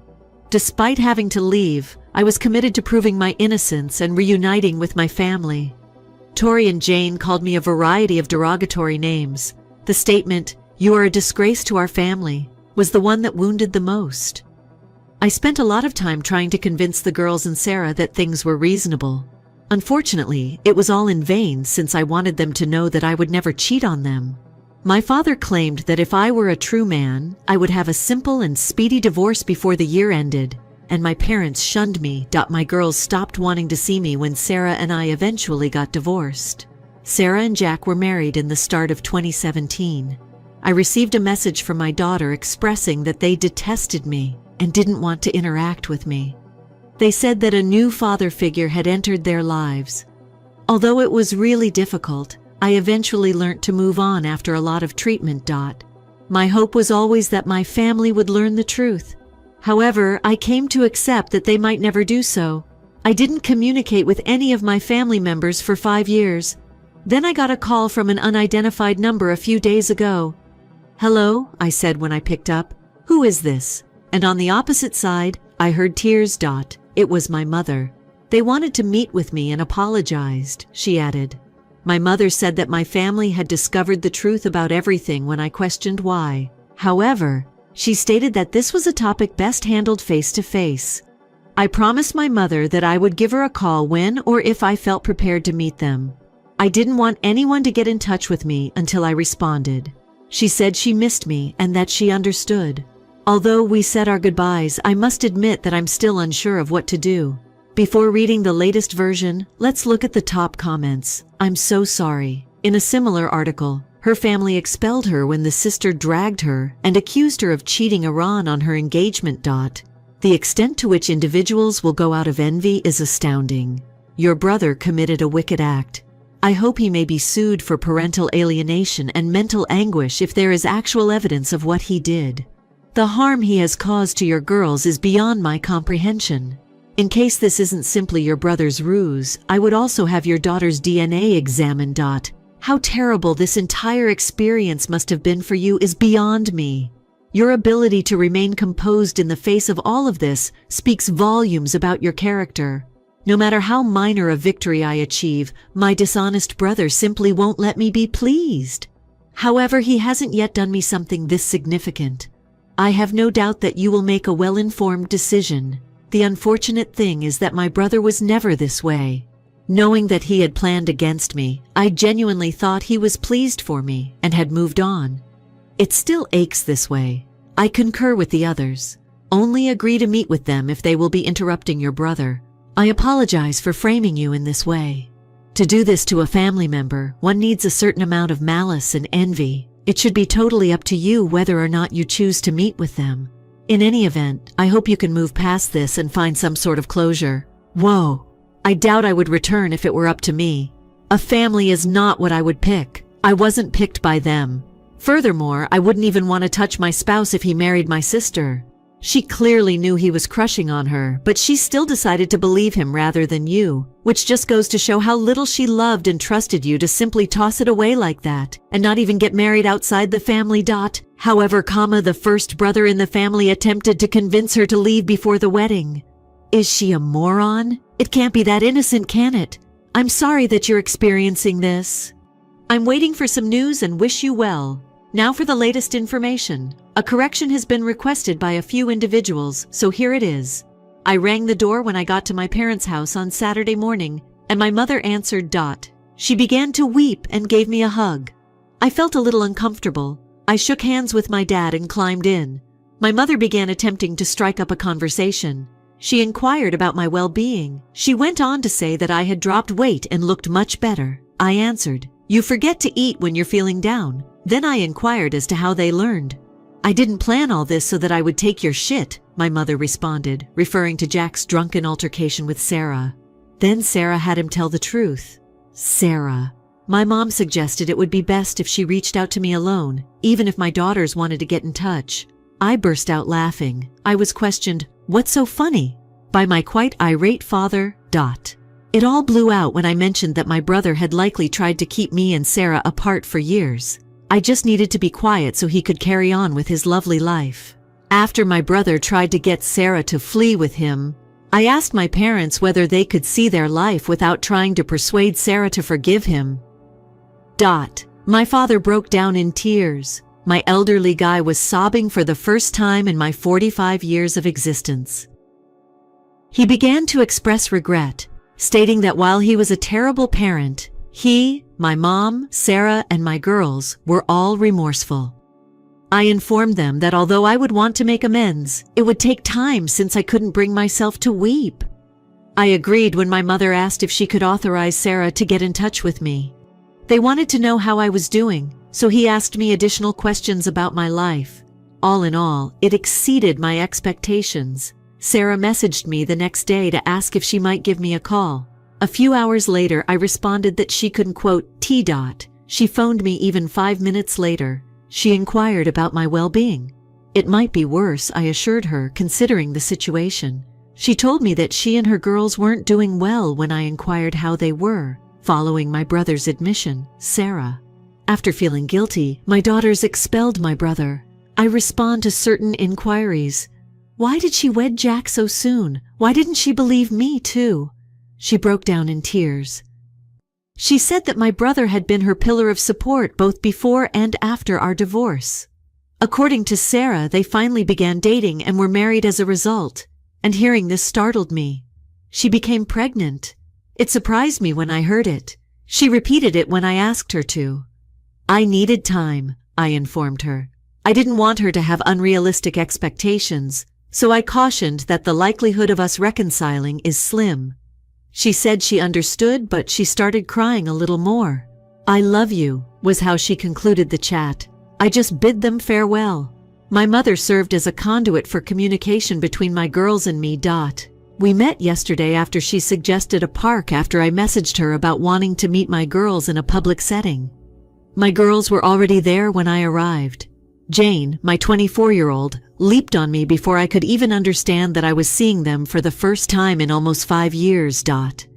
Despite having to leave, I was committed to proving my innocence and reuniting with my family. Tori and Jane called me a variety of derogatory names. The statement, "You are a disgrace to our family," was the one that wounded the most. I spent a lot of time trying to convince the girls and Sarah that things were reasonable. Unfortunately, it was all in vain since I wanted them to know that I would never cheat on them. My father claimed that if I were a true man, I would have a simple and speedy divorce before the year ended, and my parents shunned me. My girls stopped wanting to see me when Sarah and I eventually got divorced. Sarah and Jack were married in the start of 2017. I received a message from my daughter expressing that they detested me and didn't want to interact with me. They said that a new father figure had entered their lives. Although it was really difficult, I eventually learned to move on after a lot of treatment. My hope was always that my family would learn the truth. However, I came to accept that they might never do so. I didn't communicate with any of my family members for 5 years. Then I got a call from an unidentified number a few days ago. "Hello," I said when I picked up. "Who is this?" And on the opposite side, I heard tears. It was my mother. "They wanted to meet with me and apologized," she added. My mother said that my family had discovered the truth about everything when I questioned why. However, she stated that this was a topic best handled face to face. I promised my mother that I would give her a call when or if I felt prepared to meet them. I didn't want anyone to get in touch with me until I responded. She said she missed me and that she understood. Although we said our goodbyes, I must admit that I'm still unsure of what to do. Before reading the latest version, let's look at the top comments. "I'm so sorry." In a similar article, her family expelled her when the sister dragged her and accused her of cheating Iran on her engagement. The extent to which individuals will go out of envy is astounding. Your brother committed a wicked act. I hope he may be sued for parental alienation and mental anguish if there is actual evidence of what he did. The harm he has caused to your girls is beyond my comprehension. In case this isn't simply your brother's ruse, I would also have your daughter's DNA examined. How terrible this entire experience must have been for you is beyond me. Your ability to remain composed in the face of all of this speaks volumes about your character. No matter how minor a victory I achieve, my dishonest brother simply won't let me be pleased. However, he hasn't yet done me something this significant. I have no doubt that you will make a well-informed decision. The unfortunate thing is that my brother was never this way. Knowing that he had planned against me, I genuinely thought he was pleased for me and had moved on. It still aches this way. I concur with the others. Only agree to meet with them if they will be interrupting your brother. I apologize for framing you in this way. To do this to a family member, one needs a certain amount of malice and envy. It should be totally up to you whether or not you choose to meet with them. In any event, I hope you can move past this and find some sort of closure. Whoa. I doubt I would return if it were up to me. A family is not what I would pick. I wasn't picked by them. Furthermore, I wouldn't even want to touch my spouse if he married my sister. She clearly knew he was crushing on her, but she still decided to believe him rather than you, which just goes to show how little she loved and trusted you to simply toss it away like that, and not even get married outside the family. However, the first brother in the family attempted to convince her to leave before the wedding. Is she a moron? It can't be that innocent, can it? I'm sorry that you're experiencing this. I'm waiting for some news and wish you well. Now for the latest information. A correction has been requested by a few individuals, so here it is. I rang the door when I got to my parents' house on Saturday morning, and my mother answered. She began to weep and gave me a hug. I felt a little uncomfortable. I shook hands with my dad and climbed in. My mother began attempting to strike up a conversation. She inquired about my well-being. She went on to say that I had dropped weight and looked much better. I answered, "You forget to eat when you're feeling down." Then I inquired as to how they learned. "I didn't plan all this so that I would take your shit," my mother responded, referring to Jack's drunken altercation with Sarah. Then Sarah had him tell the truth. Sarah. My mom suggested it would be best if she reached out to me alone, even if my daughters wanted to get in touch. I burst out laughing. I was questioned, "What's so funny?" by my quite irate father. It all blew out when I mentioned that my brother had likely tried to keep me and Sarah apart for years. I just needed to be quiet so he could carry on with his lovely life. After my brother tried to get Sarah to flee with him, I asked my parents whether they could see their life without trying to persuade Sarah to forgive him. My father broke down in tears. My elderly guy was sobbing for the first time in my 45 years of existence. He began to express regret, stating that while he was a terrible parent, he, my mom, Sarah, and my girls were all remorseful. I informed them that although I would want to make amends, it would take time since I couldn't bring myself to weep. I agreed when my mother asked if she could authorize Sarah to get in touch with me. They wanted to know how I was doing, so he asked me additional questions about my life. All in all, it exceeded my expectations. Sarah messaged me the next day to ask if she might give me a call. A few hours later, I responded that she couldn't T. She phoned me even 5 minutes later. She inquired about my well-being. It might be worse, I assured her, considering the situation. She told me that she and her girls weren't doing well when I inquired how they were, following my brother's admission, Sarah. After feeling guilty, my daughters expelled my brother. I respond to certain inquiries. Why did she wed Jack so soon? Why didn't she believe me too? She broke down in tears. She said that my brother had been her pillar of support both before and after our divorce. According to Sarah, they finally began dating and were married as a result, and hearing this startled me. She became pregnant. It surprised me when I heard it. She repeated it when I asked her to. I needed time, I informed her. I didn't want her to have unrealistic expectations, so I cautioned that the likelihood of us reconciling is slim. She said she understood, but she started crying a little more. I love you, was how she concluded the chat. I just bid them farewell. My mother served as a conduit for communication between my girls and me. We met yesterday after she suggested a park after I messaged her about wanting to meet my girls in a public setting. My girls were already there when I arrived. Jane, my 24-year-old, leaped on me before I could even understand that I was seeing them for the first time in almost 5 years.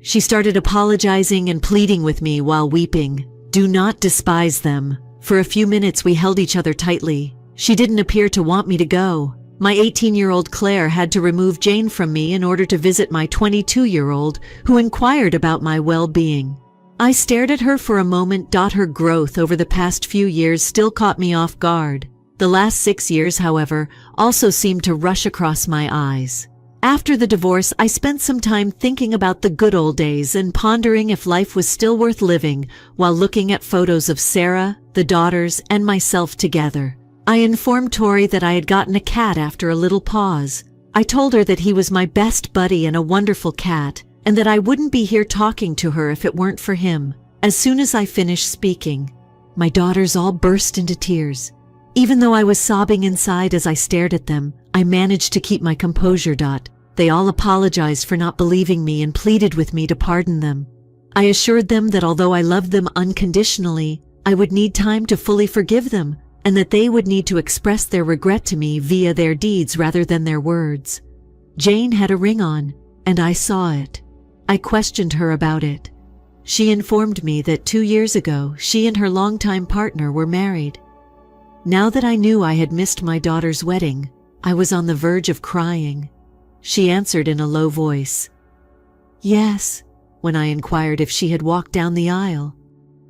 She started apologizing and pleading with me while weeping. Do not despise them. For a few minutes we held each other tightly. She didn't appear to want me to go. My 18-year-old Claire had to remove Jane from me in order to visit my 22-year-old, who inquired about my well-being. I stared at her for a moment. Her growth over the past few years still caught me off guard. The last 6 years, however, also seemed to rush across my eyes. After the divorce, I spent some time thinking about the good old days and pondering if life was still worth living while looking at photos of Sarah, the daughters, and myself together. I informed Tori that I had gotten a cat after a little pause. I told her that he was my best buddy and a wonderful cat, and that I wouldn't be here talking to her if it weren't for him. As soon as I finished speaking, my daughters all burst into tears. Even though I was sobbing inside as I stared at them, I managed to keep my composure. They all apologized for not believing me and pleaded with me to pardon them. I assured them that although I loved them unconditionally, I would need time to fully forgive them, and that they would need to express their regret to me via their deeds rather than their words. Jane had a ring on, and I saw it. I questioned her about it. She informed me that 2 years ago, she and her longtime partner were married. Now that I knew I had missed my daughter's wedding, I was on the verge of crying. She answered in a low voice, "Yes," when I inquired if she had walked down the aisle.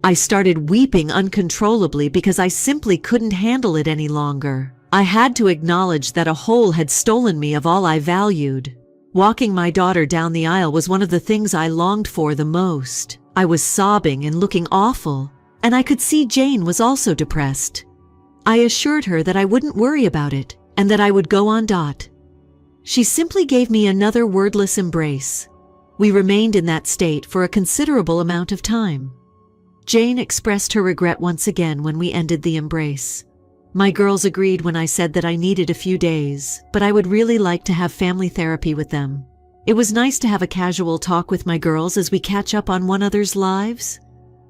I started weeping uncontrollably because I simply couldn't handle it any longer. I had to acknowledge that a hole had stolen me of all I valued. Walking my daughter down the aisle was one of the things I longed for the most. I was sobbing and looking awful, and I could see Jane was also depressed. I assured her that I wouldn't worry about it and that I would go on. She simply gave me another wordless embrace. We remained in that state for a considerable amount of time. Jane expressed her regret once again when we ended the embrace. My girls agreed when I said that I needed a few days, but I would really like to have family therapy with them. It was nice to have a casual talk with my girls as we catch up on one another's lives.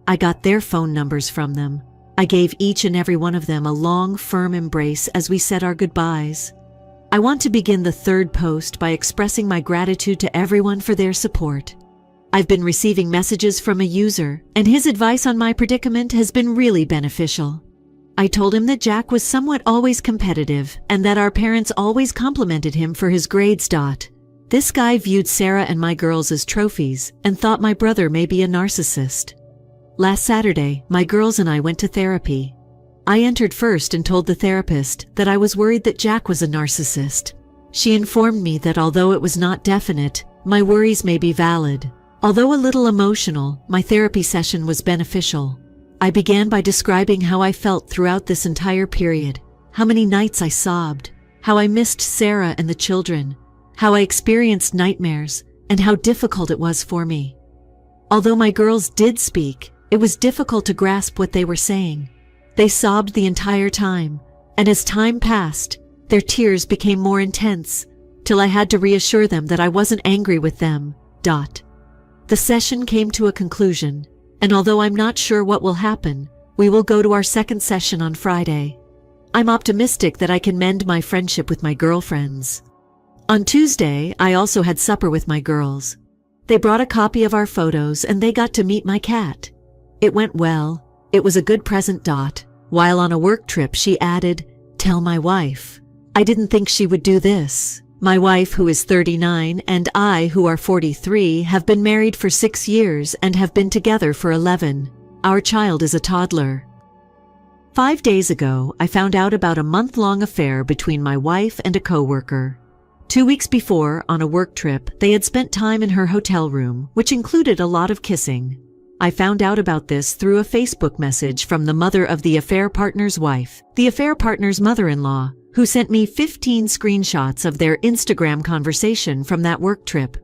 I got their phone numbers from them. I gave each and every one of them a long, firm embrace as we said our goodbyes. I want to begin the third post by expressing my gratitude to everyone for their support. I've been receiving messages from a user, and his advice on my predicament has been really beneficial. I told him that Jack was somewhat always competitive, and that our parents always complimented him for his grades. This guy viewed Sarah and my girls as trophies, and thought my brother may be a narcissist. Last Saturday, my girls and I went to therapy. I entered first and told the therapist that I was worried that Jack was a narcissist. She informed me that although it was not definite, my worries may be valid. Although a little emotional, my therapy session was beneficial. I began by describing how I felt throughout this entire period, how many nights I sobbed, how I missed Sarah and the children, how I experienced nightmares, and how difficult it was for me. Although my girls did speak, it was difficult to grasp what they were saying. They sobbed the entire time, and as time passed, their tears became more intense, till I had to reassure them that I wasn't angry with them. The session came to a conclusion, and although I'm not sure what will happen, we will go to our second session on Friday. I'm optimistic that I can mend my friendship with my girlfriends. On Tuesday, I also had supper with my girls. They brought a copy of our photos and they got to meet my cat. It went well. It was a good present. While on a work trip, she added, "Tell my wife." I didn't think she would do this. My wife, who is 39, and I, who are 43, have been married for 6 years and have been together for 11. Our child is a toddler. 5 days ago, I found out about a month-long affair between my wife and a coworker. 2 weeks before, on a work trip, they had spent time in her hotel room, which included a lot of kissing. I found out about this through a Facebook message from the mother of the affair partner's wife, the affair partner's mother-in-law, who sent me 15 screenshots of their Instagram conversation from that work trip.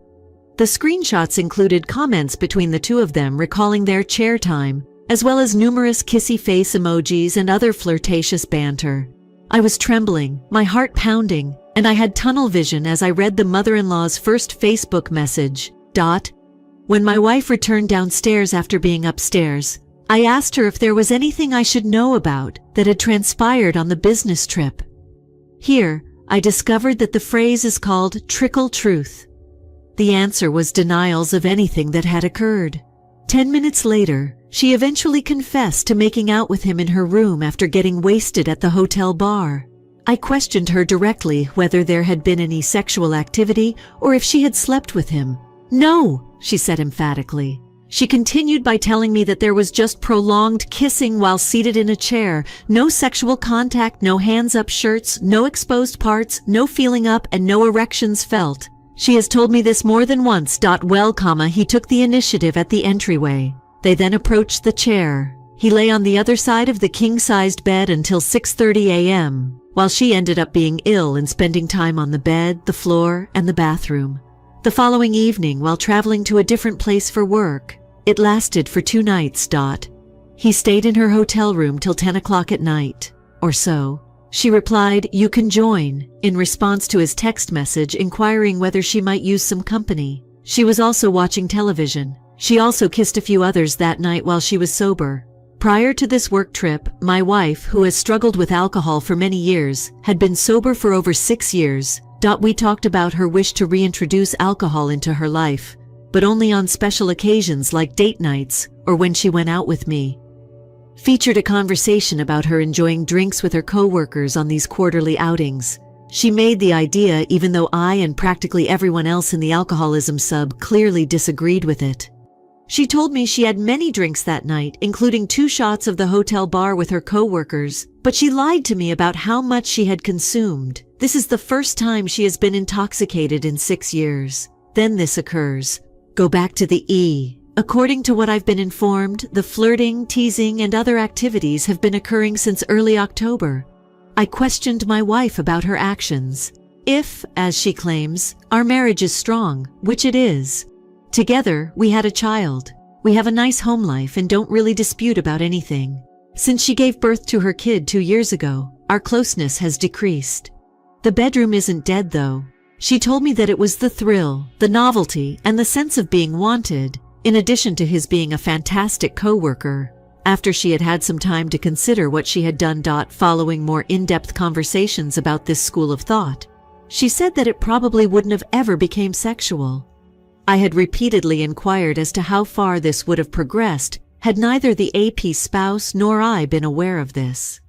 The screenshots included comments between the two of them recalling their chair time, as well as numerous kissy face emojis and other flirtatious banter. I was trembling, my heart pounding, and I had tunnel vision as I read the mother-in-law's first Facebook message. When my wife returned downstairs after being upstairs, I asked her if there was anything I should know about that had transpired on the business trip. Here, I discovered that the phrase is called trickle truth. The answer was denials of anything that had occurred. 10 minutes later, she eventually confessed to making out with him in her room after getting wasted at the hotel bar. I questioned her directly whether there had been any sexual activity or if she had slept with him. "No," she said emphatically. She continued by telling me that there was just prolonged kissing while seated in a chair, no sexual contact, no hands up shirts, no exposed parts, no feeling up, and no erections felt. She has told me this more than once. Well, he took the initiative at the entryway. They then approached the chair. He lay on the other side of the king-sized bed until 6:30 a.m., while she ended up being ill and spending time on the bed, the floor, and the bathroom. The following evening, while traveling to a different place for work, it lasted for 2 nights. He stayed in her hotel room till 10 o'clock at night, or so. She replied, "You can join," in response to his text message inquiring whether she might use some company. She was also watching television. She also kissed a few others that night while she was sober. Prior to this work trip, my wife, who has struggled with alcohol for many years, had been sober for over 6 years. We talked about her wish to reintroduce alcohol into her life, but only on special occasions like date nights or when she went out with me. Featured a conversation about her enjoying drinks with her coworkers on these quarterly outings. She made the idea even though I and practically everyone else in the alcoholism sub clearly disagreed with it. She told me she had many drinks that night, including 2 shots of the hotel bar with her coworkers, but she lied to me about how much she had consumed. This is the first time she has been intoxicated in 6 years. Then this occurs. Go back to the E. According to what I've been informed, the flirting, teasing, and other activities have been occurring since early October. I questioned my wife about her actions. If, as she claims, our marriage is strong, which it is. Together, we had a child. We have a nice home life and don't really dispute about anything. Since she gave birth to her kid 2 years ago, our closeness has decreased. The bedroom isn't dead, though. She told me that it was the thrill, the novelty, and the sense of being wanted, in addition to his being a fantastic coworker. After she had had some time to consider what she had done. Following more in-depth conversations about this school of thought, she said that it probably wouldn't have ever became sexual. I had repeatedly inquired as to how far this would have progressed had neither the AP spouse nor I been aware of this.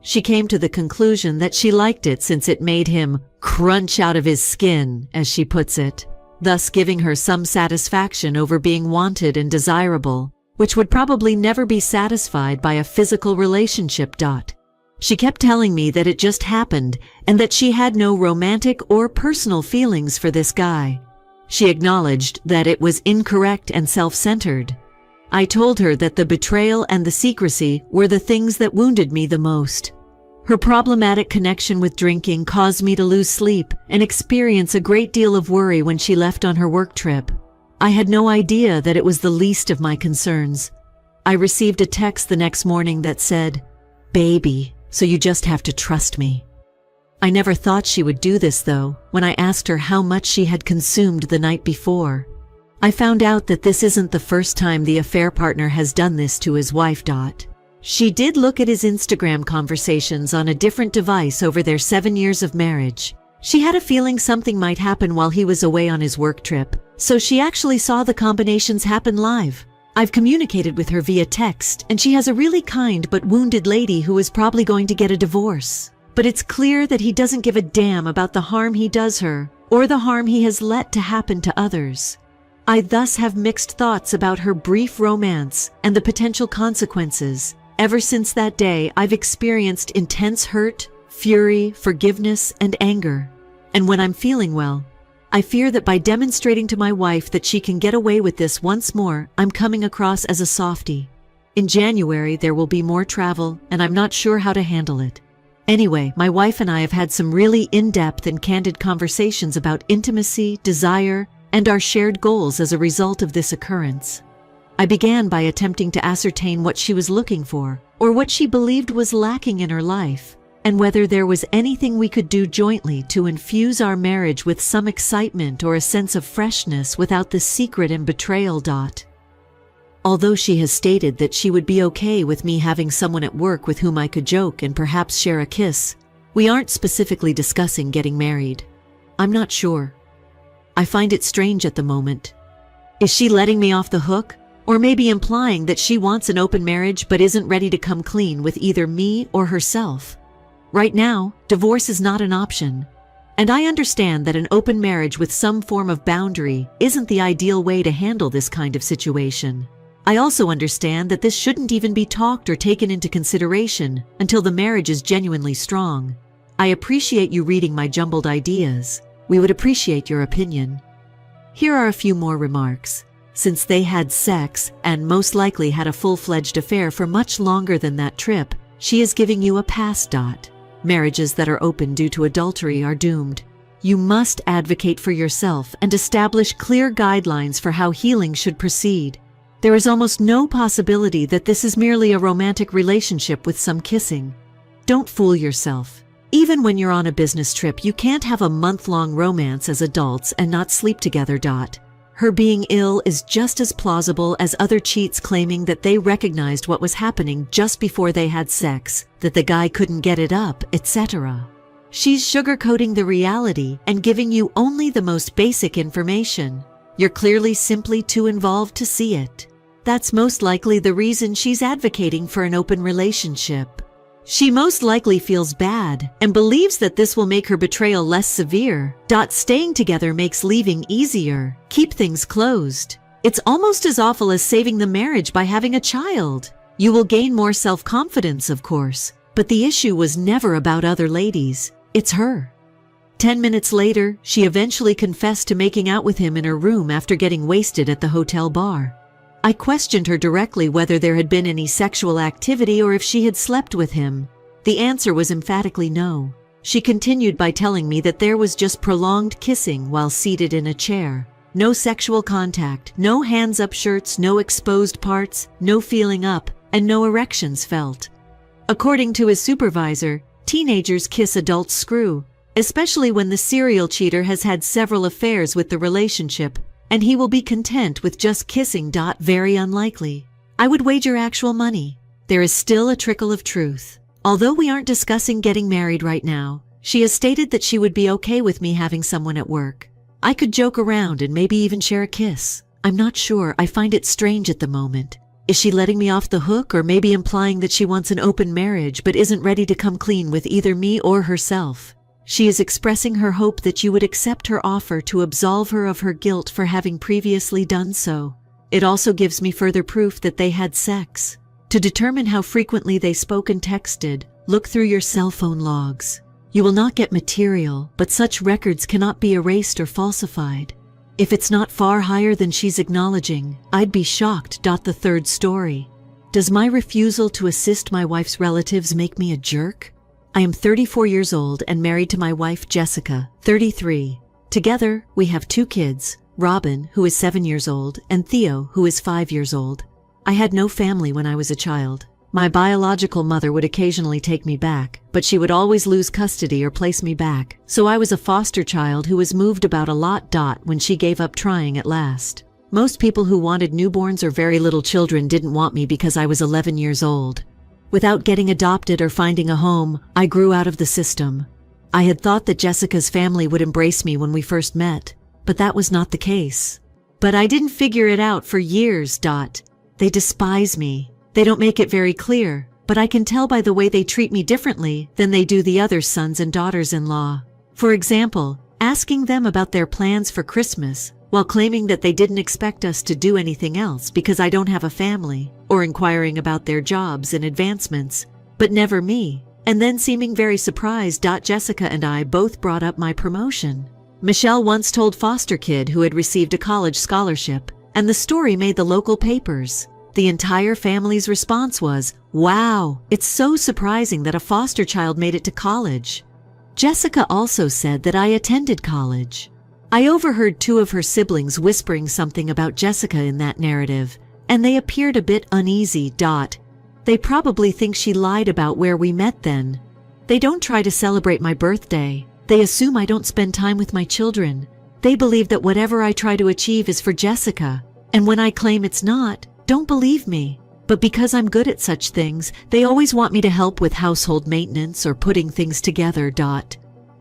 She came to the conclusion that she liked it since it made him crunch out of his skin, as she puts it, thus giving her some satisfaction over being wanted and desirable, which would probably never be satisfied by a physical relationship. She kept telling me that it just happened and that she had no romantic or personal feelings for this guy. She acknowledged that it was incorrect and self-centered. I told her that the betrayal and the secrecy were the things that wounded me the most. Her problematic connection with drinking caused me to lose sleep and experience a great deal of worry when she left on her work trip. I had no idea that it was the least of my concerns. I received a text the next morning that said, "Baby, so you just have to trust me." I never thought she would do this, though, when I asked her how much she had consumed the night before. I found out that this isn't the first time the affair partner has done this to his wife. She did look at his Instagram conversations on a different device over their 7 years of marriage. She had a feeling something might happen while he was away on his work trip, so she actually saw the combinations happen live. I've communicated with her via text, and she has a really kind but wounded lady who is probably going to get a divorce. But it's clear that he doesn't give a damn about the harm he does her, or the harm he has let to happen to others. I thus have mixed thoughts about her brief romance and the potential consequences. Ever since that day, I've experienced intense hurt, fury, forgiveness, and anger. And when I'm feeling well, I fear that by demonstrating to my wife that she can get away with this once more, I'm coming across as a softie. In January, there will be more travel, and I'm not sure how to handle it. Anyway, my wife and I have had some really in-depth and candid conversations about intimacy, desire, and our shared goals as a result of this occurrence. I began by attempting to ascertain what she was looking for, or what she believed was lacking in her life, and whether there was anything we could do jointly to infuse our marriage with some excitement or a sense of freshness without the secret and betrayal. Although she has stated that she would be okay with me having someone at work with whom I could joke and perhaps share a kiss, we aren't specifically discussing getting married. I'm not sure. I find it strange at the moment. Is she letting me off the hook? Or maybe implying that she wants an open marriage but isn't ready to come clean with either me or herself? Right now, divorce is not an option. And I understand that an open marriage with some form of boundary isn't the ideal way to handle this kind of situation. I also understand that this shouldn't even be talked or taken into consideration until the marriage is genuinely strong. I appreciate you reading my jumbled ideas. We would appreciate your opinion. Here are a few more remarks. Since they had sex, and most likely had a full-fledged affair for much longer than that trip, she is giving you a pass. Marriages that are open due to adultery are doomed. You must advocate for yourself and establish clear guidelines for how healing should proceed. There is almost no possibility that this is merely a romantic relationship with some kissing. Don't fool yourself. Even when you're on a business trip, you can't have a month-long romance as adults and not sleep together. Her being ill is just as plausible as other cheats claiming that they recognized what was happening just before they had sex, that the guy couldn't get it up, etc. She's sugarcoating the reality and giving you only the most basic information. You're clearly simply too involved to see it. That's most likely the reason she's advocating for an open relationship. She most likely feels bad and believes that this will make her betrayal less severe. Staying together makes leaving easier. Keep things closed. It's almost as awful as saving the marriage by having a child. You will gain more self-confidence, of course, but the issue was never about other ladies. It's her. 10 minutes later, she eventually confessed to making out with him in her room after getting wasted at the hotel bar. I questioned her directly whether there had been any sexual activity or if she had slept with him. The answer was emphatically no. She continued by telling me that there was just prolonged kissing while seated in a chair. No sexual contact, no hands-up shirts, no exposed parts, no feeling up, and no erections felt. According to his supervisor, teenagers kiss adults screw, especially when the serial cheater has had several affairs with the relationship, and he will be content with just kissing. Very unlikely. I would wager actual money. There is still a trickle of truth. Although we aren't discussing getting married right now, she has stated that she would be okay with me having someone at work. I could joke around and maybe even share a kiss. I'm not sure. I find it strange at the moment. Is she letting me off the hook or maybe implying that she wants an open marriage but isn't ready to come clean with either me or herself? She is expressing her hope that you would accept her offer to absolve her of her guilt for having previously done so. It also gives me further proof that they had sex. To determine how frequently they spoke and texted, look through your cell phone logs. You will not get material, but such records cannot be erased or falsified. If it's not far higher than she's acknowledging, I'd be shocked. The third story. Does my refusal to assist my wife's relatives make me a jerk? I am 34 years old and married to my wife Jessica, 33. Together, we have 2 kids, Robin, who is 7 years old, and Theo, who is 5 years old. I had no family when I was a child. My biological mother would occasionally take me back, but she would always lose custody or place me back, so I was a foster child who was moved about a lot. When she gave up trying at last. Most people who wanted newborns or very little children didn't want me because I was 11 years old. Without getting adopted or finding a home, I grew out of the system. I had thought that Jessica's family would embrace me when we first met, but that was not the case. But I didn't figure it out for years. They despise me. They don't make it very clear, but I can tell by the way they treat me differently than they do the other sons and daughters-in-law. For example, asking them about their plans for Christmas, while claiming that they didn't expect us to do anything else because I don't have a family, or inquiring about their jobs and advancements, but never me, and then seeming very surprised. Jessica and I both brought up my promotion. Michelle once told foster kid who had received a college scholarship, and the story made the local papers. The entire family's response was, "Wow, it's so surprising that a foster child made it to college." Jessica also said that I attended college. I overheard two of her siblings whispering something about Jessica in that narrative, and they appeared a bit uneasy. They probably think she lied about where we met then. They don't try to celebrate my birthday. They assume I don't spend time with my children. They believe that whatever I try to achieve is for Jessica, and when I claim it's not, don't believe me. But because I'm good at such things, they always want me to help with household maintenance or putting things together.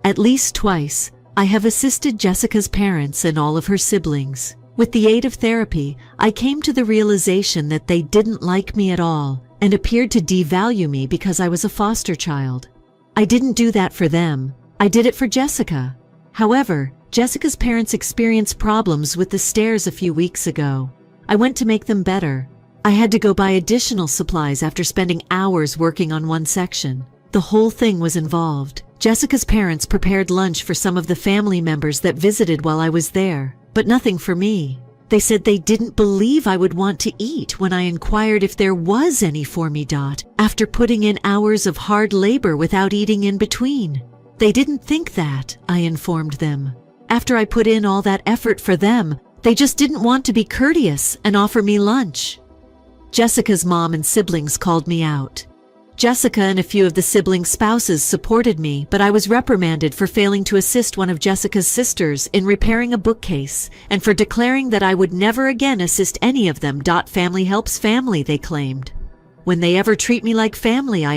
At least twice, I have assisted Jessica's parents and all of her siblings. With the aid of therapy, I came to the realization that they didn't like me at all and appeared to devalue me because I was a foster child. I didn't do that for them. I did it for Jessica. However, Jessica's parents experienced problems with the stairs a few weeks ago. I went to make them better. I had to go buy additional supplies after spending hours working on one section. The whole thing was involved. Jessica's parents prepared lunch for some of the family members that visited while I was there, but nothing for me. They said they didn't believe I would want to eat when I inquired if there was any for me. After putting in hours of hard labor without eating in between. They didn't think that, I informed them. After I put in all that effort for them, they just didn't want to be courteous and offer me lunch. Jessica's mom and siblings called me out. Jessica and a few of the siblings' spouses supported me, but I was reprimanded for failing to assist one of Jessica's sisters in repairing a bookcase and for declaring that I would never again assist any of them. Family helps family, they claimed. When they ever treat me like family, I